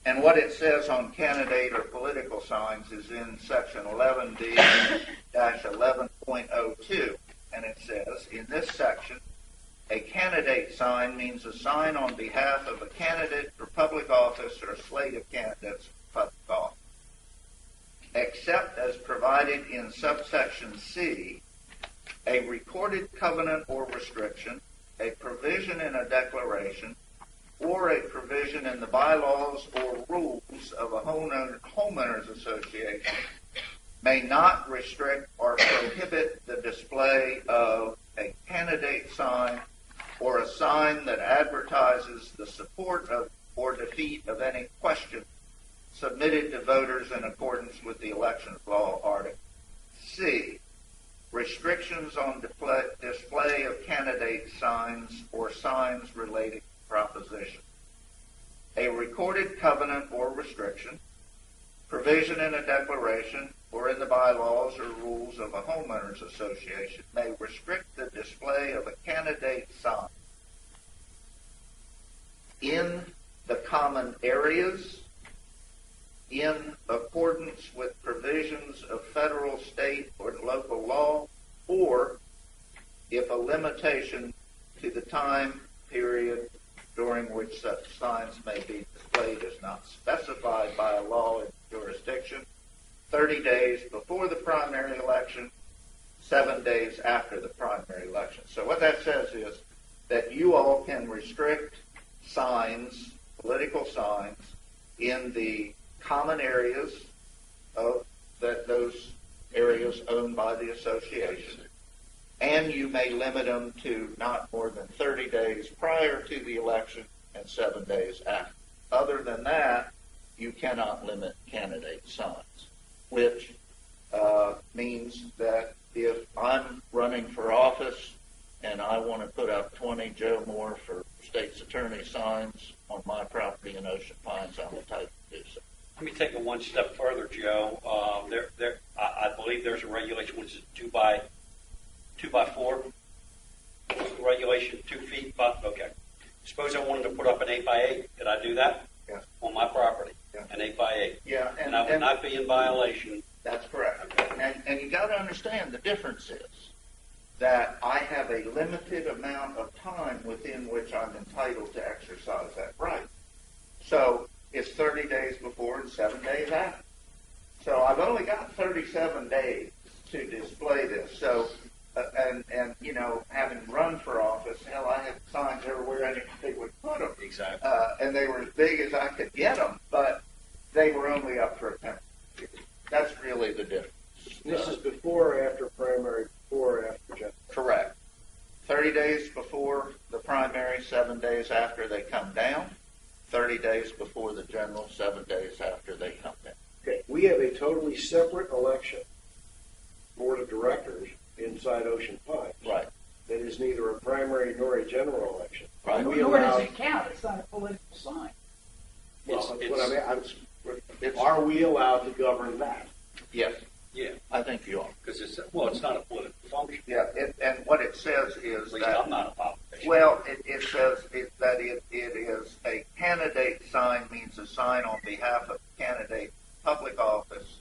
And what it says on candidate or political signs is in section 11D-11.02, and it says, in this section, a candidate sign means a sign on behalf of a candidate for public office or a slate of candidates for public office, except as provided in subsection C, a recorded covenant or restriction, a provision in a declaration, or a provision in the bylaws or rules of a homeowners association may not restrict or prohibit the display of a candidate sign or a sign that advertises the support of or defeat of any question submitted to voters in accordance with the Elections Law Article. C. Restrictions on display of candidate signs or signs relating to proposition. A recorded covenant or restriction, provision in a declaration or in the bylaws or rules of a homeowners association may restrict the display of a candidate sign in the common areas in accordance with provisions of federal, state, or local law, or if a limitation to the time period during which such signs may be displayed is not specified by a law in jurisdiction, 30 days before the primary election, 7 days after the primary election. So what that says is that you all can restrict signs, political signs, in the common areas of those areas owned by the association, and you may limit them to not more than 30 days prior to the election and 7 days after. Other than that, you cannot limit candidate signs, which means that if I'm running for office and I want to put up 20 Joe Moore for state's attorney signs on my property in Ocean Pines, I'm entitled to do so. Let me take it one step further, Joe. I believe there's a regulation which is 2 by 4 regulation, 2 feet. Okay. Suppose I wanted to put up an 8 by 8. Could I do that? Yeah. On my property? Yeah. An 8 by 8. Yeah. And I would not be in violation. That's correct. Okay. And you got to understand the difference is that I have a limited amount of time within which I'm entitled to exercise that right. So it's 30 days before and 7 days after. So I've only got 37 days to display this. So, and you know, having run for office, hell, I had signs everywhere anybody would put them. Exactly. And they were as big as I could get them, but they were only up for a temporary period. That's really the difference. This is before or after primary, before or after general? Correct. 30 days before the primary, 7 days after they come down, 30 days before the general, 7 days after they come down. Okay, we have a totally separate election board of directors inside Ocean Pines. Right. That is neither a primary nor a general election. Right. We Nor does allow, it count. It's not a political sign. well, that's what I mean, are we allowed to govern that? Yes, Yeah, I think you are. because it's not a political function. Yeah, and what it says is At least that, I'm not a politician. well, it says that it is a candidate sign, means a sign on behalf of a candidate, public office,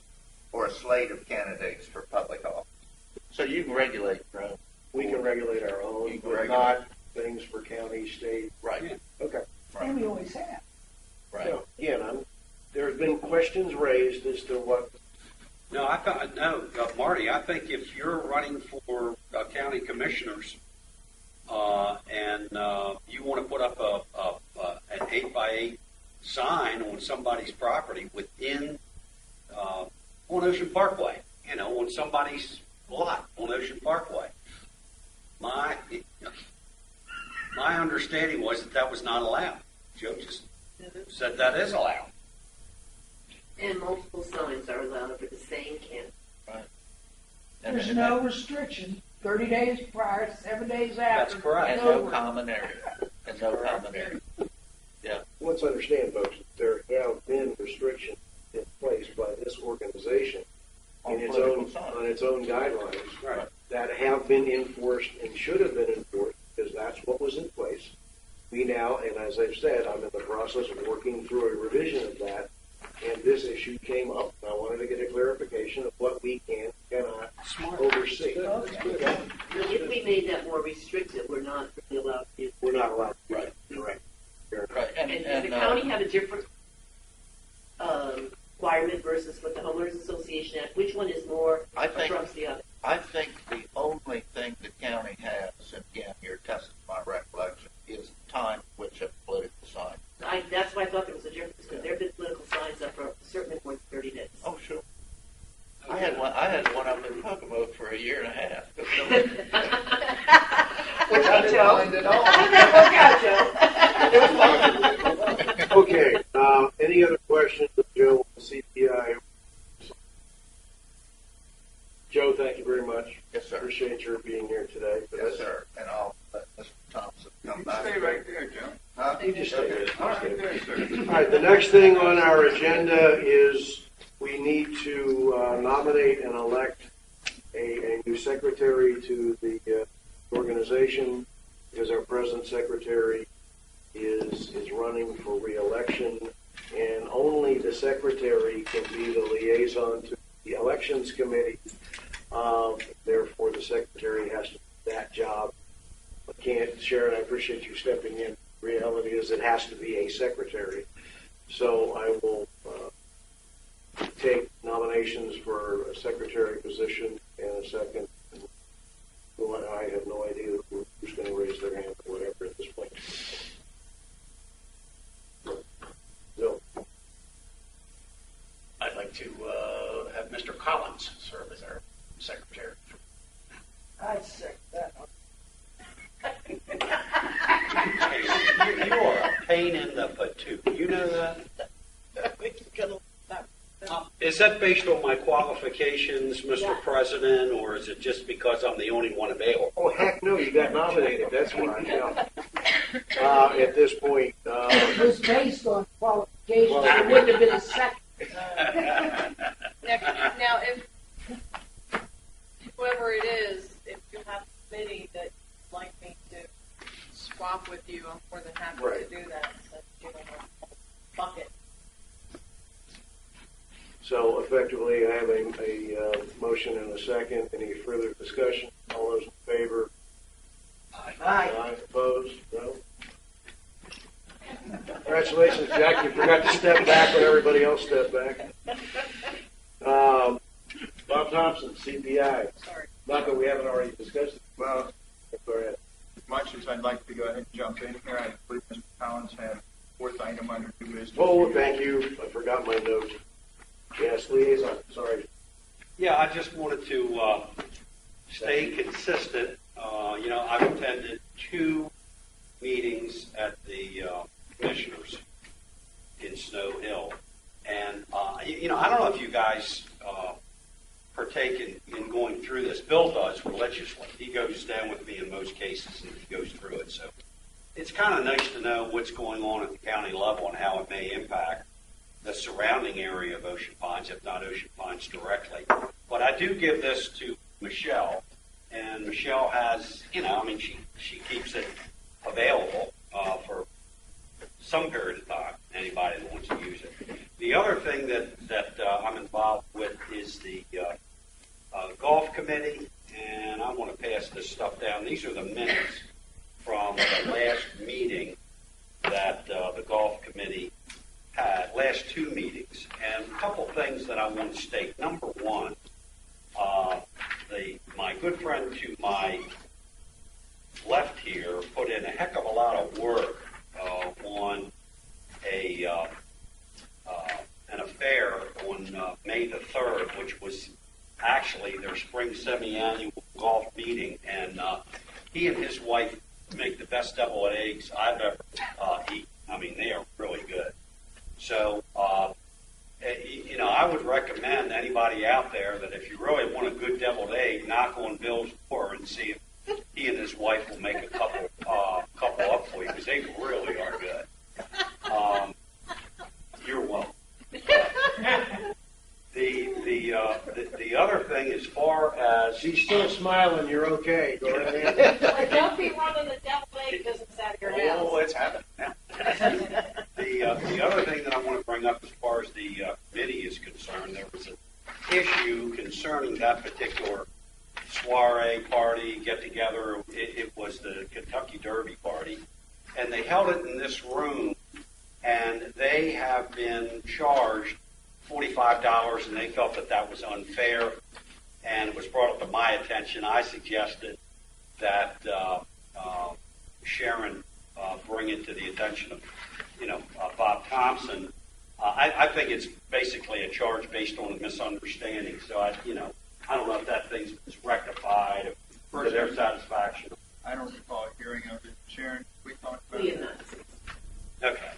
or a slate of candidates for public office. So you can regulate your own. We can regulate our You own, can but regulate. not things for county, state. Right. Yeah. Okay. And we always have. Right. So, again, there's been questions raised as to what. No, Marty, I think if you're running for county commissioners and you want to put up an 8x8 sign on somebody's property within on Ocean Parkway, on somebody's lot on Ocean Parkway, my understanding was that was not allowed. Joe just said that is allowed. And multiple signs are allowed for the same campus. Right. There's no restriction. 30 days prior, 7 days after. That's correct. And no common area. And no common area. Yeah. Let's understand, folks, there have been restrictions in place by this organization On in political signs. on its own guidelines Right. that have been enforced and should have been enforced because that's what was in place. We now, and as I've said, I'm in the process of working through a revision of that, and this issue came up. I wanted to get a clarification of what we cannot oversee. Okay. If we made that more restrictive, we're not really allowed to do We're not allowed to do Right. that. Correct. Fair enough. Right. And does the county have a different requirement versus what the homeowners association has? Which one is more I think- trumps the other? I think the only thing the county has, and again, you're testing my recollection, is time which a political sign. That's why I thought there was a difference, because there have been political signs up for certainly more than 30 days. Oh, sure. I had one up in Pocomo for a year and a half. Which I didn't mind at all. How did that work out, Joe? Okay, any other questions of Joe on CPI? Joe, thank you very much. Yes, sir. Appreciate your being here today. For Yes, this. sir. And I'll let Mr. Thompson come You back. stay right there, Joe. Huh? You just stay there. All right, good, sir. All right, the next thing on our agenda is we need to nominate and elect a new secretary to the organization, because our present secretary is running for re-election, and only the secretary can be the liaison to the elections committee. Therefore, the secretary has to do that job. I can't, Sharon, I appreciate you stepping in. Reality is it has to be a secretary. So I will take nominations for a secretary position in a second. I have no idea who's going to raise their hand or whatever at this point. No. I'd like to have Mr. Collins serve as our secretary. I'd second that. You are a pain in the patoot. You know that? Is that based on my qualifications, Mr. President, or is it just because I'm the only one available? Oh, heck no, you got nominated. That's why. Yeah. At this point, It was based on qualifications. It wouldn't have been a second. Now, if whoever it is, if you have a committee that would like me to swap with you, I'm more than happy Right. to do that. So you don't have a bucket. so effectively, I have a motion and a second. Any further discussion? All those in favor? Aye. Opposed? No. Congratulations, Jack. You forgot to step back when everybody else stepped back. Bob Thompson, CPI. Sorry. Not that we haven't already discussed it. Well, Go ahead. as much as I'd like to go ahead and jump in here, I believe Mr. Collins had fourth item under new business. Oh, thank you. I forgot my note. Yes, liaison. Sorry. Yeah, I just wanted to stay consistent I've attended 2 meetings at the commissioners in Snow Hill. And, I don't know if you guys partake in going through this. Bill does religiously. He goes down with me in most cases, and he goes through it. So it's kind of nice to know what's going on at the county level and how it may impact the surrounding area of Ocean Pines, if not Ocean Pines directly. But I do give this to Michelle, and Michelle has, she keeps it available for some period of time, anybody that wants to use it. The other thing that I'm involved with is the golf committee, and I want to pass this stuff down. These are the minutes from the last meeting that the golf committee had, last 2 meetings. And a couple things that I want to state. Number one, my good friend to my left here put in a heck of a lot of work on an affair on May the 3rd, which was actually their spring semi-annual golf meeting, and he and his wife make the best deviled eggs I've ever eaten. I mean, they are really good. So, I would recommend anybody out there that if you really want a good deviled egg, knock on Bill's door and see if he and his wife will make a couple up for you, because they really are good. You're welcome. The other thing, as far as she's still smiling, you're okay. Go right ahead. Well, don't be one of the deviled egg business out of your house. Oh, it's happening now. The other thing that I want to bring up as far as the committee is concerned, there was an issue concerning that particular soiree party, get-together. It was the Kentucky Derby party, and they held it in this room, and they have been charged $45, and they felt that was unfair, and it was brought up to my attention. I suggested that Sharon bring it to the attention of, Bob Thompson. I think it's basically a charge based on a misunderstanding. So I don't know if that thing's rectified to their satisfaction. I don't recall hearing of it. Sharon, we talked about We it. have not. Okay.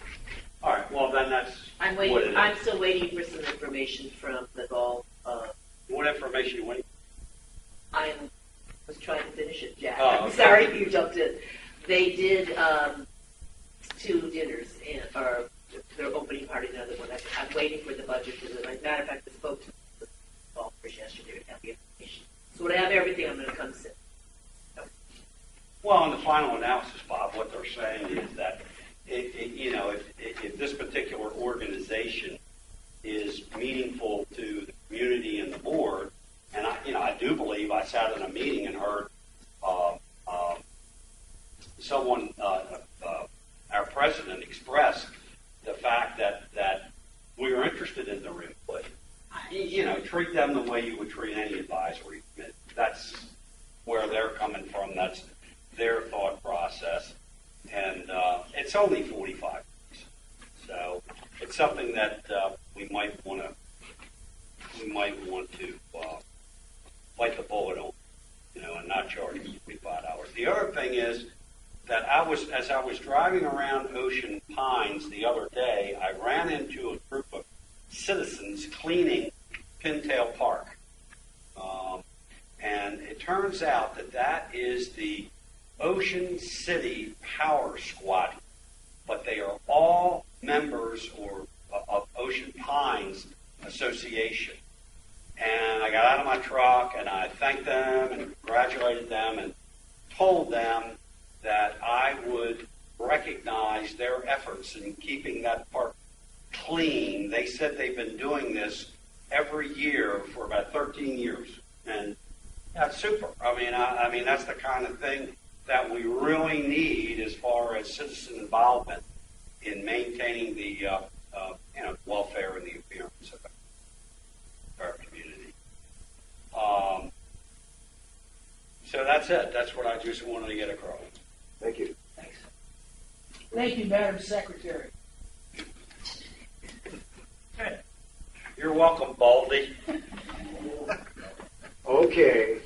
All right. Well, then that's I'm what it waiting. is. I'm still waiting for some information from the golf. What information you waiting? I was trying to finish it, Jack. Oh, I'm okay. sorry if you jumped in. They did 2 dinners, or their opening party, another one. I'm waiting for the budget. As a matter of fact, I spoke to the golfers yesterday to have the information. So when I have everything, I'm going to come sit. Well, in the final analysis, Bob, what they're saying is that if this particular organization is meaningful to the community and the board, and I do believe I sat in a meeting and heard someone, our president, express the fact that we are interested in their input. Treat them the way you would treat any advisory committee. That's where they're coming from. That's their thought process. And it's only 45 days. So it's something that we might want to bite the bullet on, and not charge $45. The other thing is that as I was driving around Ocean Pines the other day, I ran into a group of citizens cleaning Pintail Park. And it turns out that is the Ocean City Power Squad, but they are all members of Ocean Pines Association. And I got out of my truck and I thanked them and congratulated them and told them that I would recognize their efforts in keeping that park clean. They said they've been doing this every year for about 13 years. And that's super. I mean, that's the kind of thing that we really need as far as citizen involvement in maintaining the welfare and the appearance of our community. So that's it. That's what I just wanted to get across. Thank you. Thanks. Thank you, Madam Secretary. You're welcome, Baldy. Okay.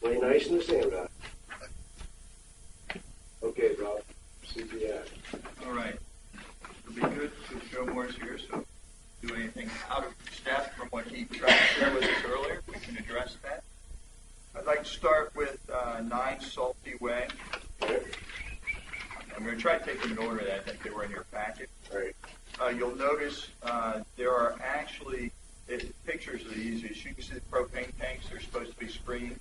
Play nice in the sand. out of step from what he tried to share with us earlier. We can address that. I'd like to start with 9 Salty Way. I'm going to try to take them in order that I think they were in your packet. Right. You'll notice there are actually, pictures are the easiest. You can see the propane tanks. They're supposed to be screened.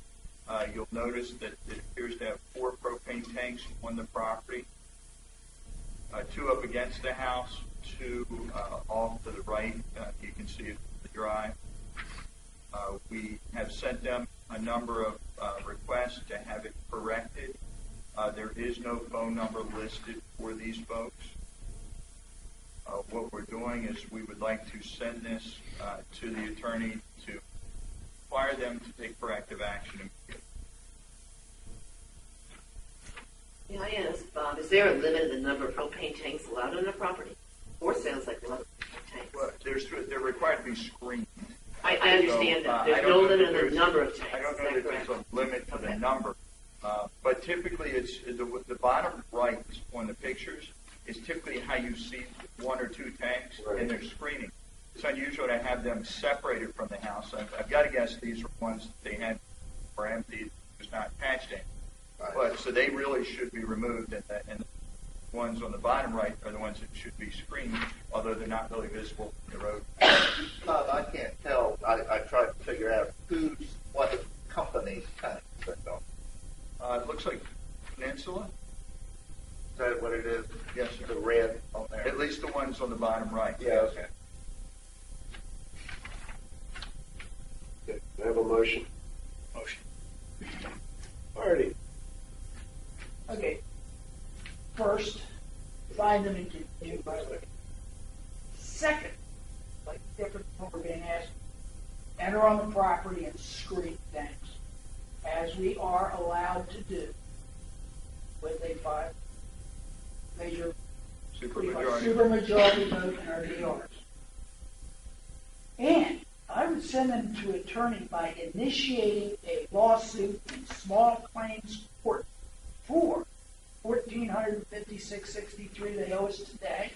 You'll notice that it appears to have 4 propane tanks on the property. 2 up against the house, 2 off to the right. You can see it from the drive. We have sent them a number of requests to have it corrected. There is no phone number listed for these folks. What we're doing is we would like to send this to the attorney to require them to take corrective action. May I ask, Bob, is there a limit in the number of propane tanks allowed on a property? 4 sounds like a lot of tanks. Well, they're required to be screened. I understand that. There's no limit in the number of tanks. I don't know Is that that there's a limit to the number. But typically, it's the bottom right on the pictures is typically how you see 1 or 2 tanks, and they're screening. It's unusual to have them separated from the house. I've got to guess these are ones that they had were empty, it was not patched in. Right. But so they really should be removed, and the ones on the bottom right are the ones that should be screened, although they're not really visible from the road. Bob, I can't tell. I tried to figure out what company's tanks are on. It looks like Peninsula. Is that what it is? Yes, sir. The red on there. At least the ones on the bottom right. Yeah, okay. Okay. I have a motion. Motion. Alrighty. Okay. First, find them and continue violation. Second, like different from what we're being asked, enter on the property and screen tanks, as we are allowed to do with a 5 major supermajority vote in our DRs. And I would send them to attorney by initiating a lawsuit in small claims court for $1,456.63 they owe us today,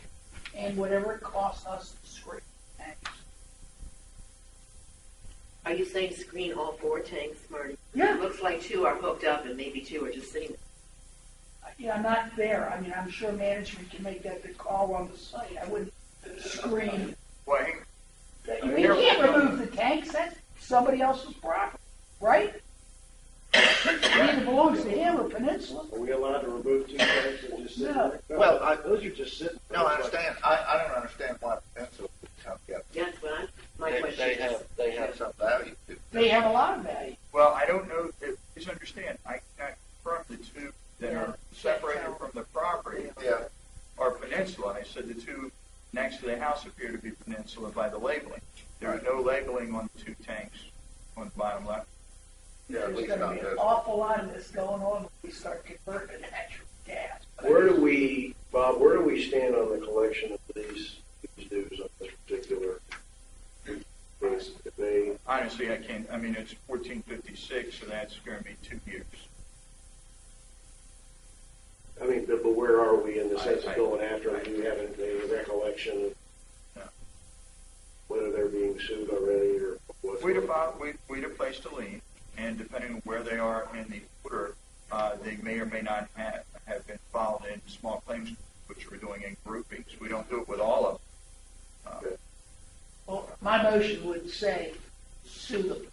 and whatever it costs us to screen tanks. Are you saying screen all 4 tanks, Marty? Yeah. It looks like 2 are hooked up and maybe 2 are just sitting there. Yeah, not there. I mean, I'm sure management can make that the call on the site. I wouldn't screen. Well, We can't remove the tanks. That's somebody else's property, right? It either belongs to him or Peninsula. Are we allowed to remove 2 tanks and just sit No. there? Well, those are just sitting. No, I understand. I don't understand why Peninsula would come together. That's what my question is. They have some value to They have a lot of value. well, I don't know. Please understand, I cannot confirm the 2 that are separated from the property are Peninsula. I said the 2 next to the house appear to be Peninsula by the labeling. There is no labeling on the 2 tanks on the bottom left. Yeah, There's going to be an awful lot of this going on when we start converting to natural gas. Where do we, Bob, where do we stand on the collection of these dues on this particular things? If they, Honestly, I can't. I mean, it's 1456, so that's going to be 2 years. I mean, but where are we in the sense of going after them? Do you have any recollection of whether they're being sued already or what's We'd have placed a lien, and depending on where they are in the order, they may or may not have been filed in small claims, which we're doing in groupings. We don't do it with all of them. Well, my motion would say sue them,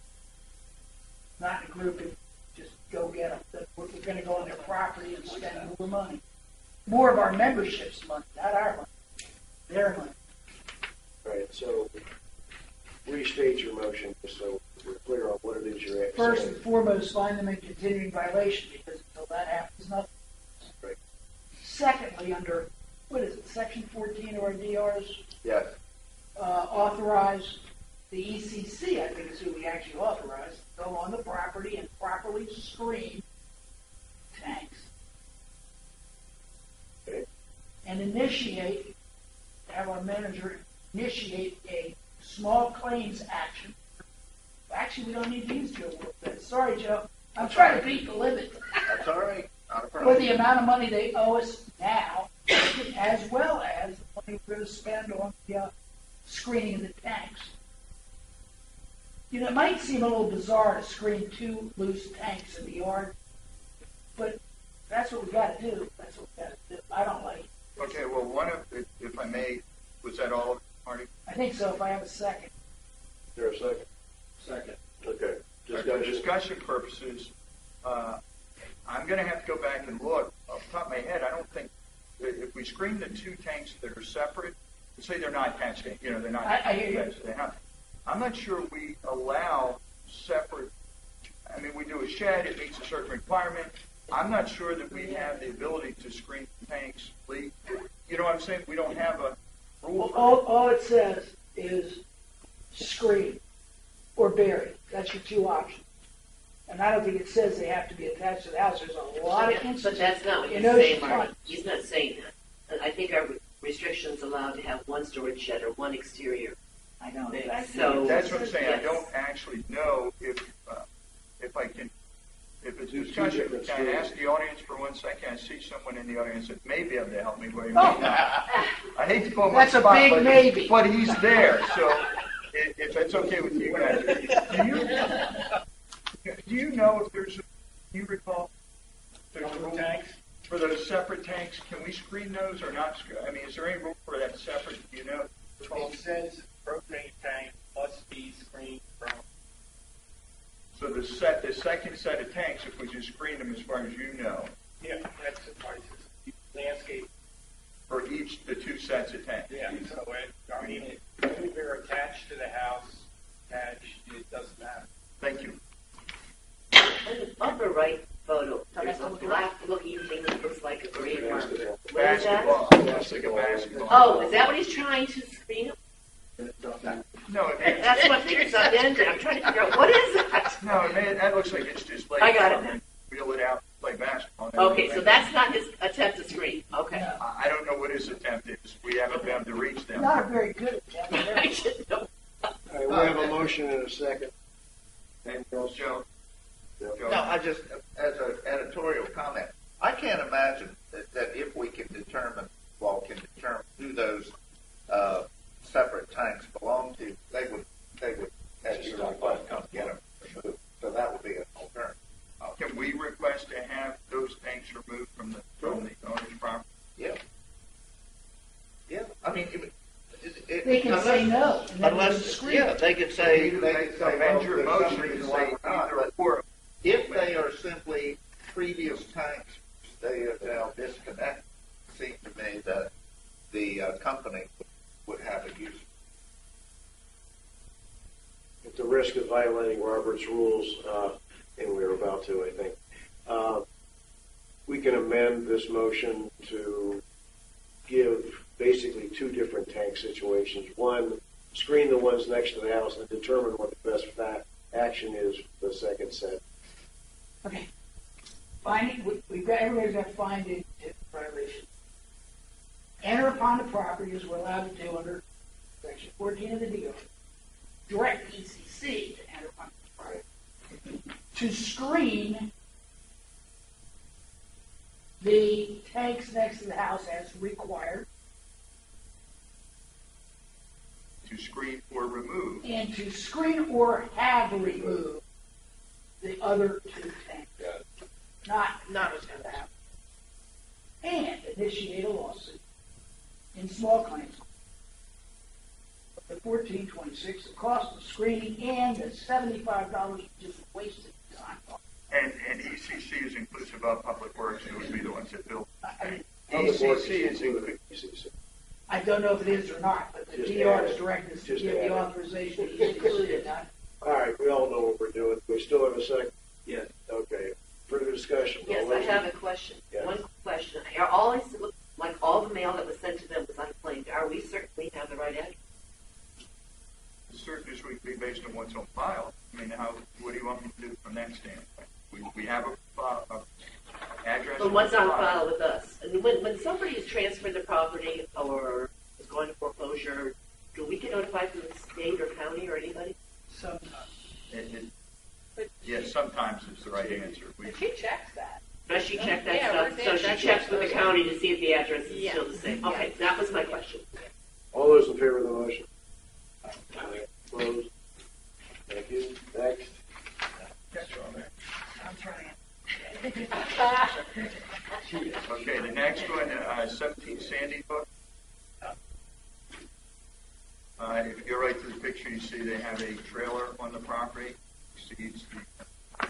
not in grouping. Just go get them. We're going to go on their property and spend more money. More of our membership's money, not our money. Their money. Right, so restate your motion just so we're clear on what it is you're asking. First and foremost, find them in continuing violation, because until that happens, nothing. Right. Secondly, under, what is it, Section 14 of our DRs? Yes. Authorize the ECC, I think is who we actually authorize, to go on the property and properly screen tanks. Okay. And have our manager initiate a small claims action. Actually, we don't need to use Joe a little bit. Sorry, Joe. I'm trying to beat the limit. That's all right. Not a For problem. the amount of money they owe us now, as well as the money we're going to spend on the screening of the tanks. You know, it might seem a little bizarre to screen 2 loose tanks in the yard, but that's what we gotta do. That's what we gotta do. I don't like it. Okay, well, if I may, was that all, Marty? I think so, if I have a second. Is there a second? Second. Okay. For discussion purposes, I'm going to have to go back and look. Off the top of my head, I don't think if we screen the 2 tanks that are separate, say they're not attached, they're not. I hear you. They're not, I'm not sure we allow separate. I mean, we do a shed; it meets a certain requirement. I'm not sure that we have the ability to screen tanks. You know what I'm saying? We don't have a rule. All it says is screen or bury. That's your 2 options. And I don't think it says they have to be attached to the house. There's a lot of instances. But that's not what he's saying, Marty. He's not saying that. I think our restriction's allowed to have 1 storage shed or 1 exterior. I know. So that's what I'm saying. Yes. I don't actually know if I can. If it's discussion, can I ask the audience for 1 second? I see someone in the audience that may be able to help me. Wait a minute. I hate to put him on the spot, That's a big maybe. But he's there. So if it's okay with you guys, do you know if there's? Do you recall? There's a rule for those separate tanks. Can we screen those or not? I mean, is there any rule for that separate? Do you know? It says propane tank must be screened from. So the second set of tanks, if we just screen them as far as you know. Yeah, that's the prices. Landscape. For each, the 2 sets of tanks. Yeah, so I mean, if they're attached to the house, it doesn't matter. Thank you. On the upper right photo, there's a black looking thing that looks like a great worm. What is that? Looks like a basketball. Oh, is that what he's trying to screen? No, that's what things I've been. I'm trying to figure out what is that. No, that looks like it's just like I got it. Wheel it out, play basketball. Okay, so that's not his attempt to screen. Okay. I don't know what his attempt is. We haven't been able to reach them. Not a very good attempt. I just know. All right, we have a motion and a second. Anything else, Joe? No, I just, as an editorial comment, I can't imagine that if we can determine who those separate tanks belong to, they would at your request come get them removed. So that would be an alternative. Can we request to have those tanks removed from the owner's property? Yeah. Yeah. I mean, They can say no. They could say, amend your motion and say either or. If they are simply previous tanks, they are now disconnected. It seems to me that the company would have a use. At the risk of violating Robert's rules, and we're about to, I think, we can amend this motion to give basically 2 different tank situations. One, screen the ones next to the house and determine what the best action is for the second set. Okay. Everybody's got to find a violation. Enter upon the property as we're allowed to do under Section 14 of the deal. Direct ECC to enter upon the property. To screen the tanks next to the house as required. To screen or remove. And to screen or have removed the other 2 tanks. Not as to the house. And initiate a lawsuit in small claims. The $14.26, the cost of screening, and the $75 just wasted time. And ECC is inclusive of Public Works, and it would be the ones that build. ECC is included. I don't know if it is or not, but the DR is directed us to give the authorization to ECC. All right, we all know what we're doing. We still have a second? Yes. Okay. Further discussion? Yes, I have a question. Yes. One question. Are all these, like all the mail that was sent to them was unclaimed? Are we certain we have the right address? The searches would be based on what's on file. I mean, what do you want me to do from that standpoint? We have a address. But what's on file with us? And when somebody has transferred the property or is going to foreclosure, do we get notified from the state or county or anybody? Sometimes. Yes, sometimes it's the right answer. She checks that. Does she check that Yeah, stuff? So she checks with the county to see if the address is Yeah. still the same. Okay, that was my question. All those in favor of the motion? 17 Sandy Hook. If you go right to the picture, you see they have a trailer on the property, exceeds the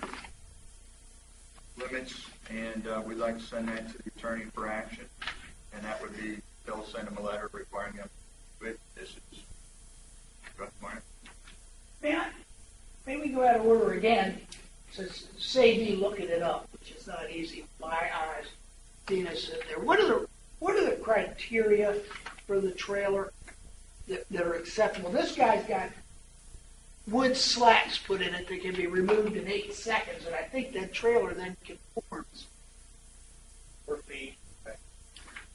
limits, and we'd like to send that to the attorney for action, and that would be, they'll send them a letter requiring them to do it. This is, go ahead, Mark. May we go out of order again, to save me looking it up, which is not easy. My eyes, Dina said there. What are the criteria for the trailer that are acceptable? This guy's got wood slats put in it that can be removed in 8 seconds, and I think that trailer then conforms. 4 feet,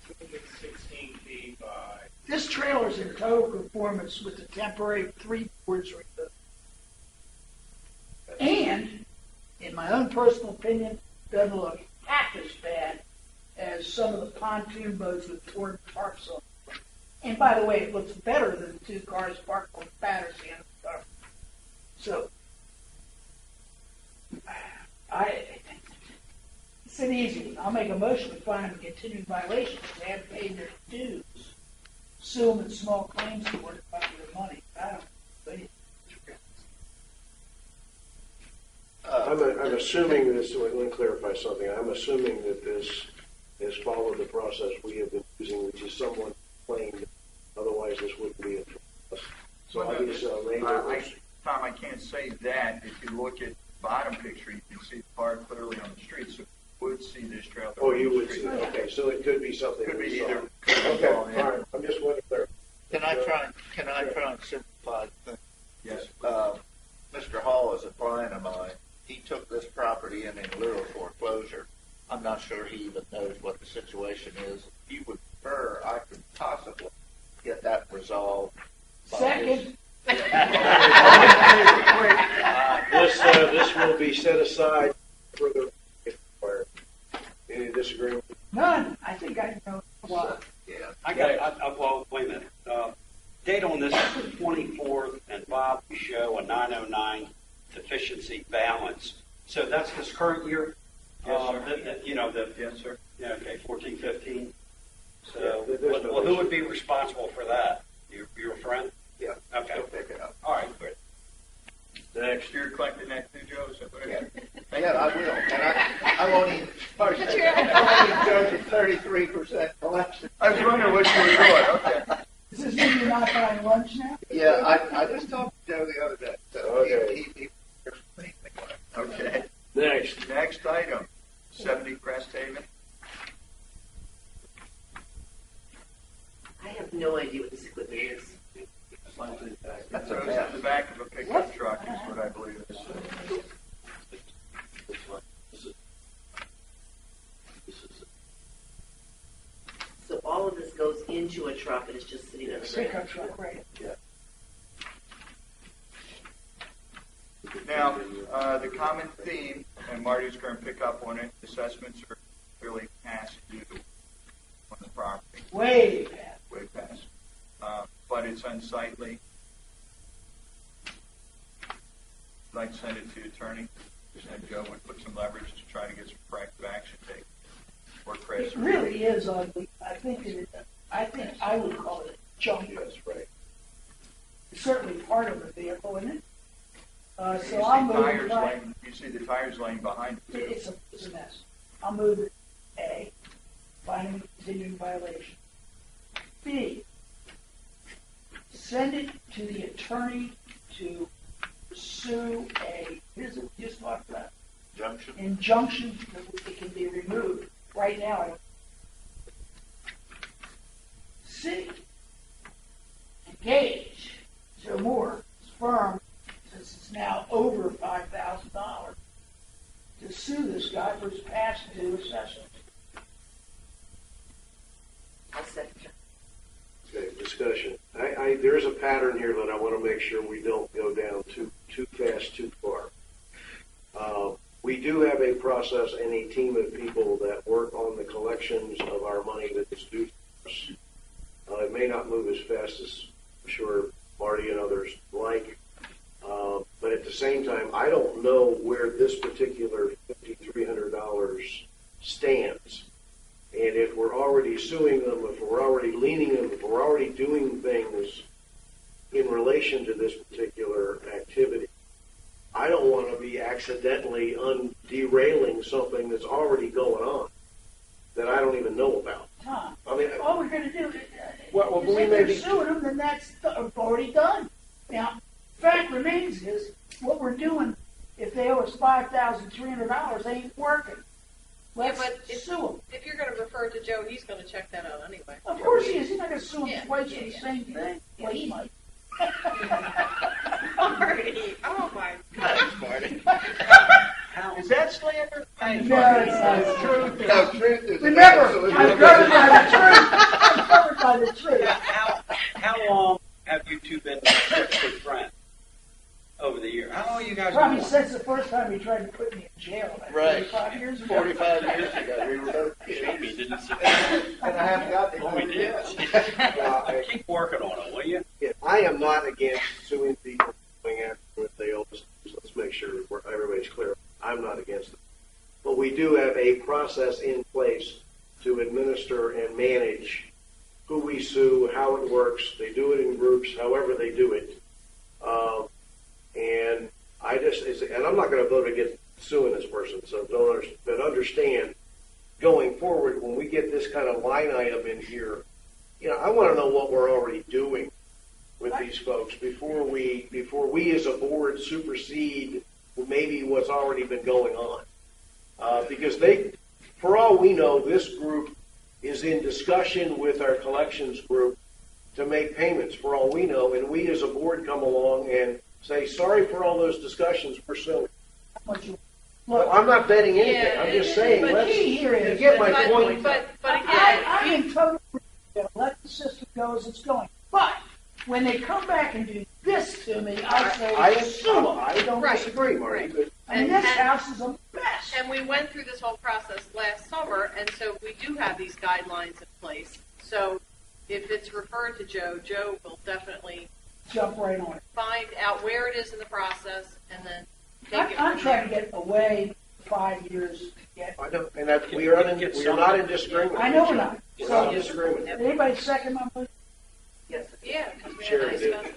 216 feet by. This trailer's in total conformance with the temporary 3 boards removed. And, in my own personal opinion, doesn't look half as bad as some of the pontoon boats with torn tarps on them. And by the way, it looks better than the 2 cars parked on Battersea and stuff. So, it's an easy one. I'll make a motion to find them a continuing violation because they haven't paid their dues. Sue them in small claims court about their money. I don't think. I'm assuming this, let me clarify something. I'm assuming that this has followed the process we have been using, which is someone claimed, otherwise this wouldn't be a trust. So Well, these laborers. Tom, I can't say that. If you look at the bottom picture, you can see the car clearly on the street, so you would see this trailer. Oh, on you the would street. see, okay, so it could be something. Could be we saw. either. Okay, all right, I'm just wondering. Can I try and simplify things? Yes. Mr. Hall is a client of mine. He took this property in lieu of foreclosure. I'm not sure he even knows what the situation is. If you would prefer, I could possibly get that resolved. Second. This will be set aside further if required. Any disagreement? None. I think I know why. Yeah. Well, wait a minute. Date on this is the 24th, and Bob, we show a 909 deficiency balance. So that's this current year? Yes, sir. Yes, sir. Yeah, okay, 14, 15. So, Yeah, there's no who issue. would be responsible for that? Your friend? Yeah. Okay. He'll pick it up. All right, good. Next, you're collecting that too, Joe? Is that what it is? Yeah, I will. And I won't even post it. I won't even go to 33% collection. I was wondering what you were doing. Okay. Does this mean you're not buying lunch now? Yeah, I just talked to Joe the other day. So Okay. he Okay. Next. Next item, 70 Crest Haven. I have no idea what this equipment is. That's Goes a in mess. the back of a pickup truck is what I believe it is. So all of this goes into a truck and it's just sitting on the ground. Pickup truck, right? Now, the common theme, and Marty's going to pick up on it, assessments are really past due on the property, Way past. way past. But it's unsightly. I'd like to send it to the attorney, and Joe would put some leverage to try to get some corrective action taken. Or Chris. It really is ugly. I think I would call it junk. That's right. It's certainly part of the vehicle, isn't it? You So I'll see move tires it. laying, you see the tires laying behind it too. It's a mess. I'll move it. A, finding a continuing violation. B, send it to the attorney to pursue a, here's what we just talked about, injunction that it can be removed. Right now, I don't. C, engage Joe Moore's firm, since it's now over $5,000, to sue this guy for his past due assessment. I'll second that. Okay, discussion. There's a pattern here that I want to make sure we don't go down too fast, too far. We do have a process and a team of people that work on the collections of our money that is due to us. It may not move as fast as I'm sure Marty and others like, but at the same time, I don't know where this particular $5,300 stands. And if we're already suing them, if we're already leaning them, if we're already doing things in relation to this particular activity, I don't want to be accidentally derailing something that's already going on that I don't even know about. Tom, I mean, all we're going to do is well, we if may they're be suing them, then that's already done. Now, fact remains is what we're doing. If they owe us $5,300, they ain't working. Let's sue them. If you're going to refer to Joe, he's going to check that out anyway. Of course he is. He's not going to sue him twice for the same thing. Well, he might. Marty, oh my God. Thanks, Marty. Is that slander? No, it's not. It's true. No, truth is Remember, I'm covered by the truth. I'm covered by the truth. How long have you two been good friends over the years? How long you guys Probably been? since the first time he tried to put me in jail. Like Right. 45 years ago. 45 years ago, we were both kids. Didn't see And I haven't got the Oh, we did. Keep working on it, will you? Yeah, I am not against suing people going after them if they owe us. Let's make sure everybody's clear. I'm not against it. But we do have a process in place to administer and manage who we sue, how it works. They do it in groups, however they do it. And I'm not going to vote against suing this person. So but understand, going forward, when we get this kind of line item in here, I want to know what we're already doing with these folks before we as a board supersede maybe what's already been going on. Because for all we know, this group is in discussion with our collections group to make payments, for all we know, and we as a board come along and say, sorry for all those discussions, we're suing. Look, I'm not betting anything. I'm just saying, But key here is, you get my point. But again, I am totally let the system go as it's going. But when they come back and do this to me, I say sue them. I don't disagree, Marty. But And this house is a mess. And we went through this whole process last summer, and so we do have these guidelines in place. So if it's referred to Joe, Joe will definitely Jump right on it. find out where it is in the process and then take it. I'm trying to get away 5 years to get. I don't, and that we are not in disagreement. I know we're not. We're not in disagreement. Anybody second my motion? Yes. Yeah, because we had Sherry nice did. stuff.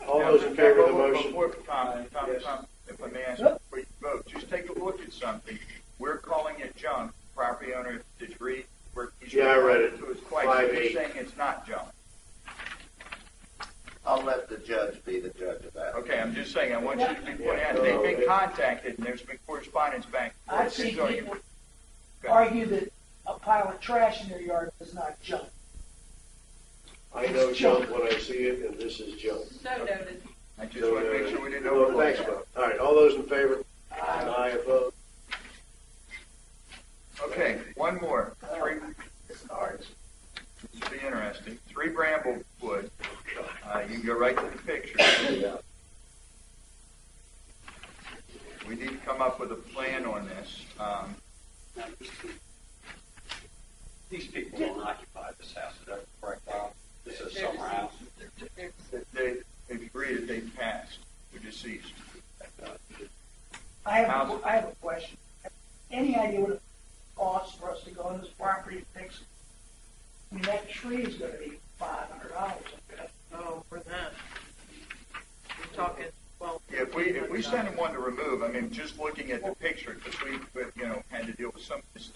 All those in favor of the motion? Before, Tom, if I may ask before you vote, just take a look at something. We're calling it junk. Property owner, did you read? Yeah, I read it. It was quite, 5-8. you're saying it's not junk. I'll let the judge be the judge of that. Okay, I'm just saying, I want you to be pointing out, they've been contacted and there's been correspondence back. I've seen people argue that a pile of trash in their yard is not junk. I know junk when I see it, and this is junk. So noted. I just want to make sure we didn't Well, overlook thanks, that. Bob. All right, all those in favor? Aye, opposed? Okay, one more. This will be interesting. 3 Bramblewood. You can go right to the picture. We need to come up with a plan on this. These people don't occupy this house, is that correct, Bob? This is summer house. They've agreed that they've passed. They're deceased. I have a question. Any idea what it costs for us to go on this property and fix it? I mean, that tree is going to be $500. Oh, for that. We're talking, well. Yeah, if we send them one to remove, I mean, just looking at the picture, because we had to deal with some of this.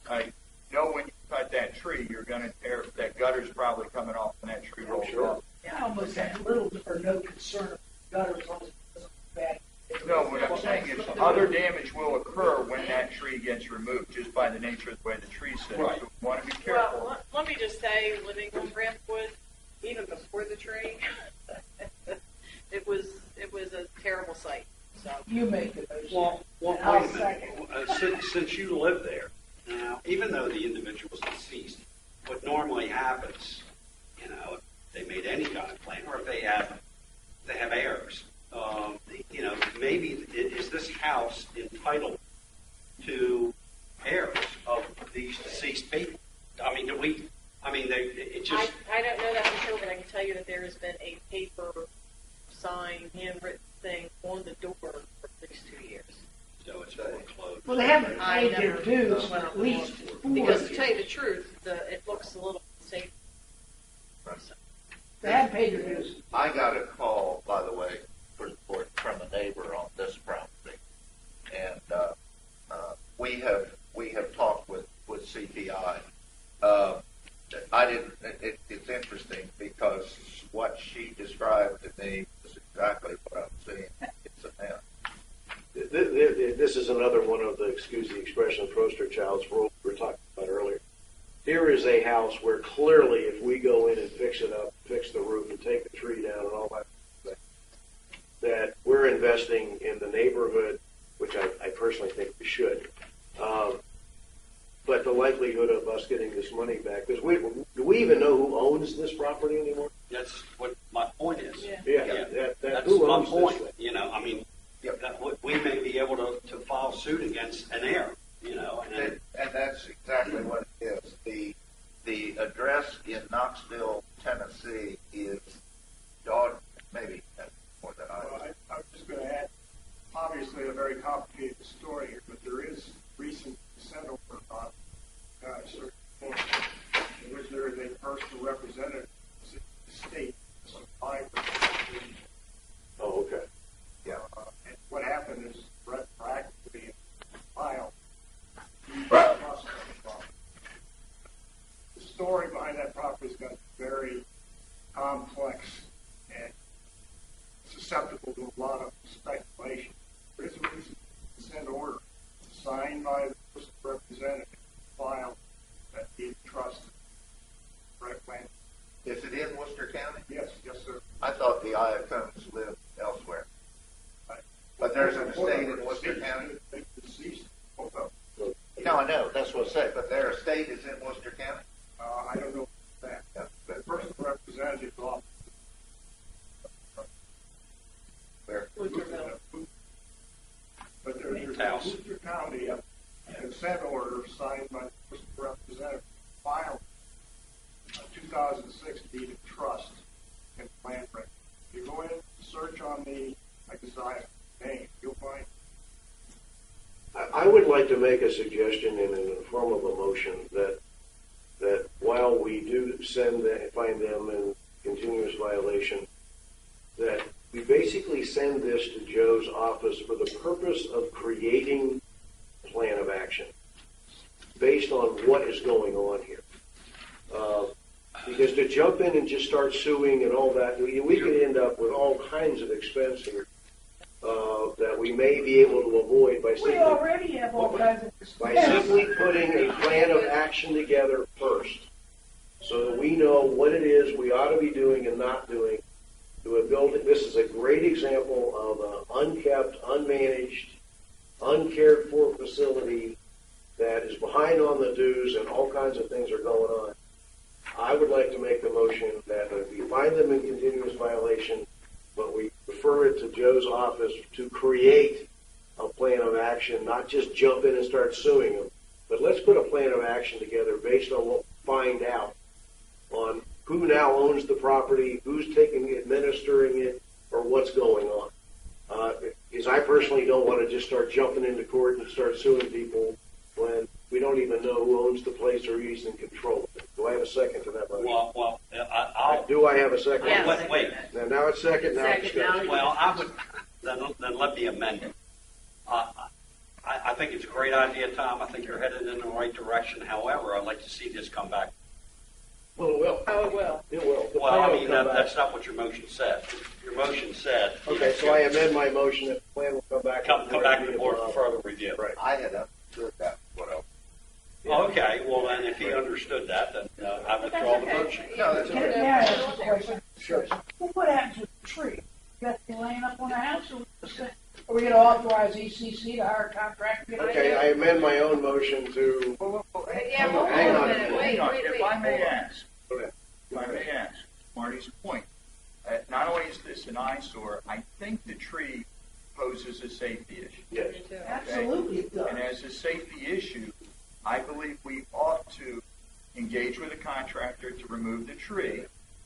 I know when you cut that tree, you're going to tear, that gutter's probably coming off when that tree rolls off. I almost have little or no concern of gutter as long as it doesn't bad. No, what I'm saying is other damage will occur when that tree gets removed, just by the nature of the way the tree's sitting. Right. So we want to be careful. Well, let me just say, living on Brantwood, even before the tree, it was a terrible sight. So You make the motion. Well, I'll wait a minute. Since you live there, now, even though the individual's deceased, what normally happens, if they made any kind of plan, or if they have heirs, maybe is this house entitled to heirs of these deceased people? I mean, it just. I don't know that for sure, but I can tell you that there has been a paper sign, handwritten thing on the door for at least 2 years. So it's foreclosed. Well, they haven't paid their dues for at least 4 Because years. to tell you the truth, it looks a little safety. They hadn't paid their dues. I got a call, by the way, from a neighbor on this property, and we have talked with CPI. It's interesting because what she described to me is exactly what I'm seeing. It's a mess. This is another one of the, excuse the expression, poster child's rule we were talking about earlier. Here is a house where clearly if we go in and fix it up, fix the roof and take the tree down and all that, that we're investing in the neighborhood, which I personally think we should. But the likelihood of us getting this money back, because do we even know who owns this property anymore? That's what my point is. That's who my owns point. this thing? You know, I mean, we may be able to file suit against an heir. You know, and that's exactly what it is. The address in Knoxville, Tennessee, is maybe that's more than I. Well, I was just going to add. Obviously, a very complicated story here, but there is recent consent order on a certain point in which there is a personal representative of the state, some five. Oh, okay. Yeah. And what happened is retroactively filed. The story behind that property has got very complex and susceptible to a lot of speculation. There is a recent consent order signed by the personal representative filed that he trusted. Land. Is it in Worcester County? Yes, sir. I thought the Iacones lived elsewhere. But there's an estate in Worcester County? No, I know. That's what I said. But their estate is in Worcester County? I don't know that. The personal representative's office. Where? But there's a Worcester County consent order signed by the personal representative filed 2006 deed of trust in land record. If you go in and search on the name, you'll find. I would like to make a suggestion in the form of a motion that while we do find them in continuous violation, that we basically send this to Joe's office for the purpose of creating a plan of action based on what is going on here. Because to jump in and just start suing and all that, we could end up with all kinds of expense here that we may be able to avoid by We already have all kinds of simply putting a plan of action together first, so that we know what it is we ought to be doing and not doing to a building. This is a great example of an unkept, unmanaged, uncared for facility that is behind on the dues and all kinds of things are going on. I would like to make the motion that if we find them in continuous violation, but we refer it to Joe's office to create a plan of action, not just jump in and start suing them, but let's put a plan of action together based on what we find out on who now owns the property, who's administering it, or what's going on. Because I personally don't want to just start jumping into court and start suing people when we don't even know who owns the place or who's in control of it. Do I have a second to that motion? Well, do I have a second? Yeah, wait. Now it's second. Now it's discussion. Well, I would then let me amend it. I think it's a great idea, Tom. I think you're headed in the right direction. However, I'd like to see this come back. Well, it will. Oh, it will. It will. The Well, plan I will mean, come back. that's not what your motion said. Your motion said. Okay, so I amend my motion that the plan will come back. Come back to the board for further review. Right. I had understood that. What else? Okay, well then, if he understood that, then I withdraw the motion. No, that's Can okay. I ask a question? Sure. Well, what happens with the tree? You got to laying up on the house? Are we going to authorize ECC to hire a contractor? Okay, I amend my own motion to. Yeah, hold on hang a on. minute. Wait. If I may ask, Go ahead. if I may ask, Marty's point, not only is this an eyesore, I think the tree poses a safety issue. Yes. Absolutely it does. And as a safety issue, I believe we ought to engage with a contractor to remove the tree,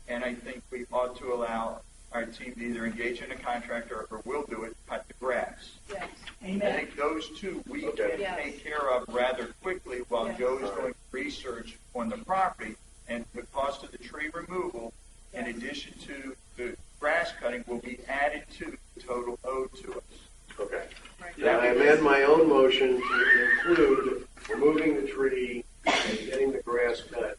and I think we ought to allow our team to either engage in a contractor or will do it, cut the grass. Yes. I Amen. think those two we Okay. can Yes. take care of rather quickly while Yeah. Joe is doing research on the property and total owed to us. Okay. Right. Now, I amend my own motion to include removing the tree and getting the grass cut,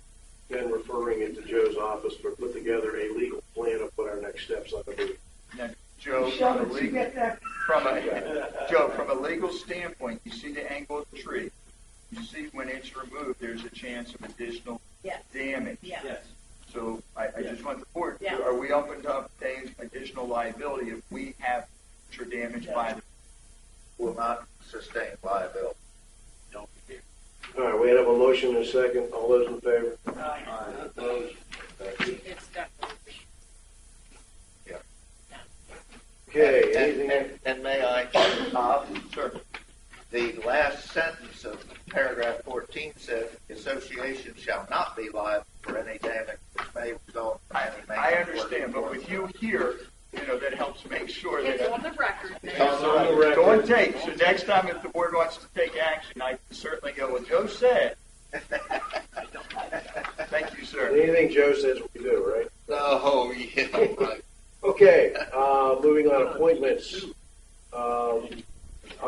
then referring it to Joe's office to put together a legal plan of what our next steps ought to be. Now, Joe, Michelle, did you get that? from a legal standpoint, you see the angle of the tree. You see when it's removed, there's a chance of additional Yes. damage. Yeah. Yes. So I just want the board, Yeah. are we open to paying additional liability if we have future damage by the Will not sustain liability. Don't forget. All right, we have a motion and a second. All those in favor? Opposed? It's definitely. Okay, And- anything? and may I, Sir. the last sentence of paragraph 14 says, the association shall not be liable for any damage which may result from any I maintenance understand, but work with you here, that helps make sure that It's on the record. It's on the record. Go on tape. So next time if the board wants to take action, I can certainly go with Joe said. Thank you, sir. Anything Joe says we do, right? Oh, yeah, right. Okay, moving on, appointments. I'll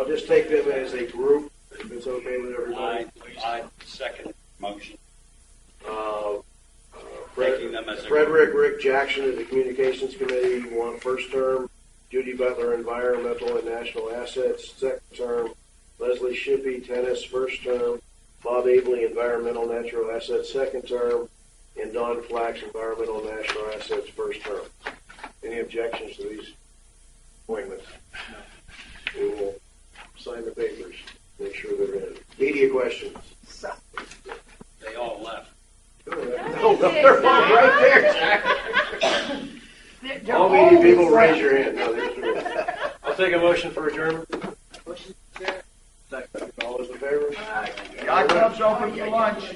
just take them as a group, if it's okay with everybody. I second motion. Taking them as a Frederick Rick Jackson to the Communications Committee, one first term. Judy Butler, Environmental and National Assets, second term. Leslie Shippey, Tennis, first term. Bob Abley, Environmental Natural Assets, second term. And Don Flax, Environmental and National Assets, first term. Any objections to these appointments? We will sign the papers, make sure they're in. Media questions? They all left. No, they're all right there. All media people, raise your hand. No, there's three. I'll take a motion for adjournment. Motion. Second. All those in favor? The club's open for lunch.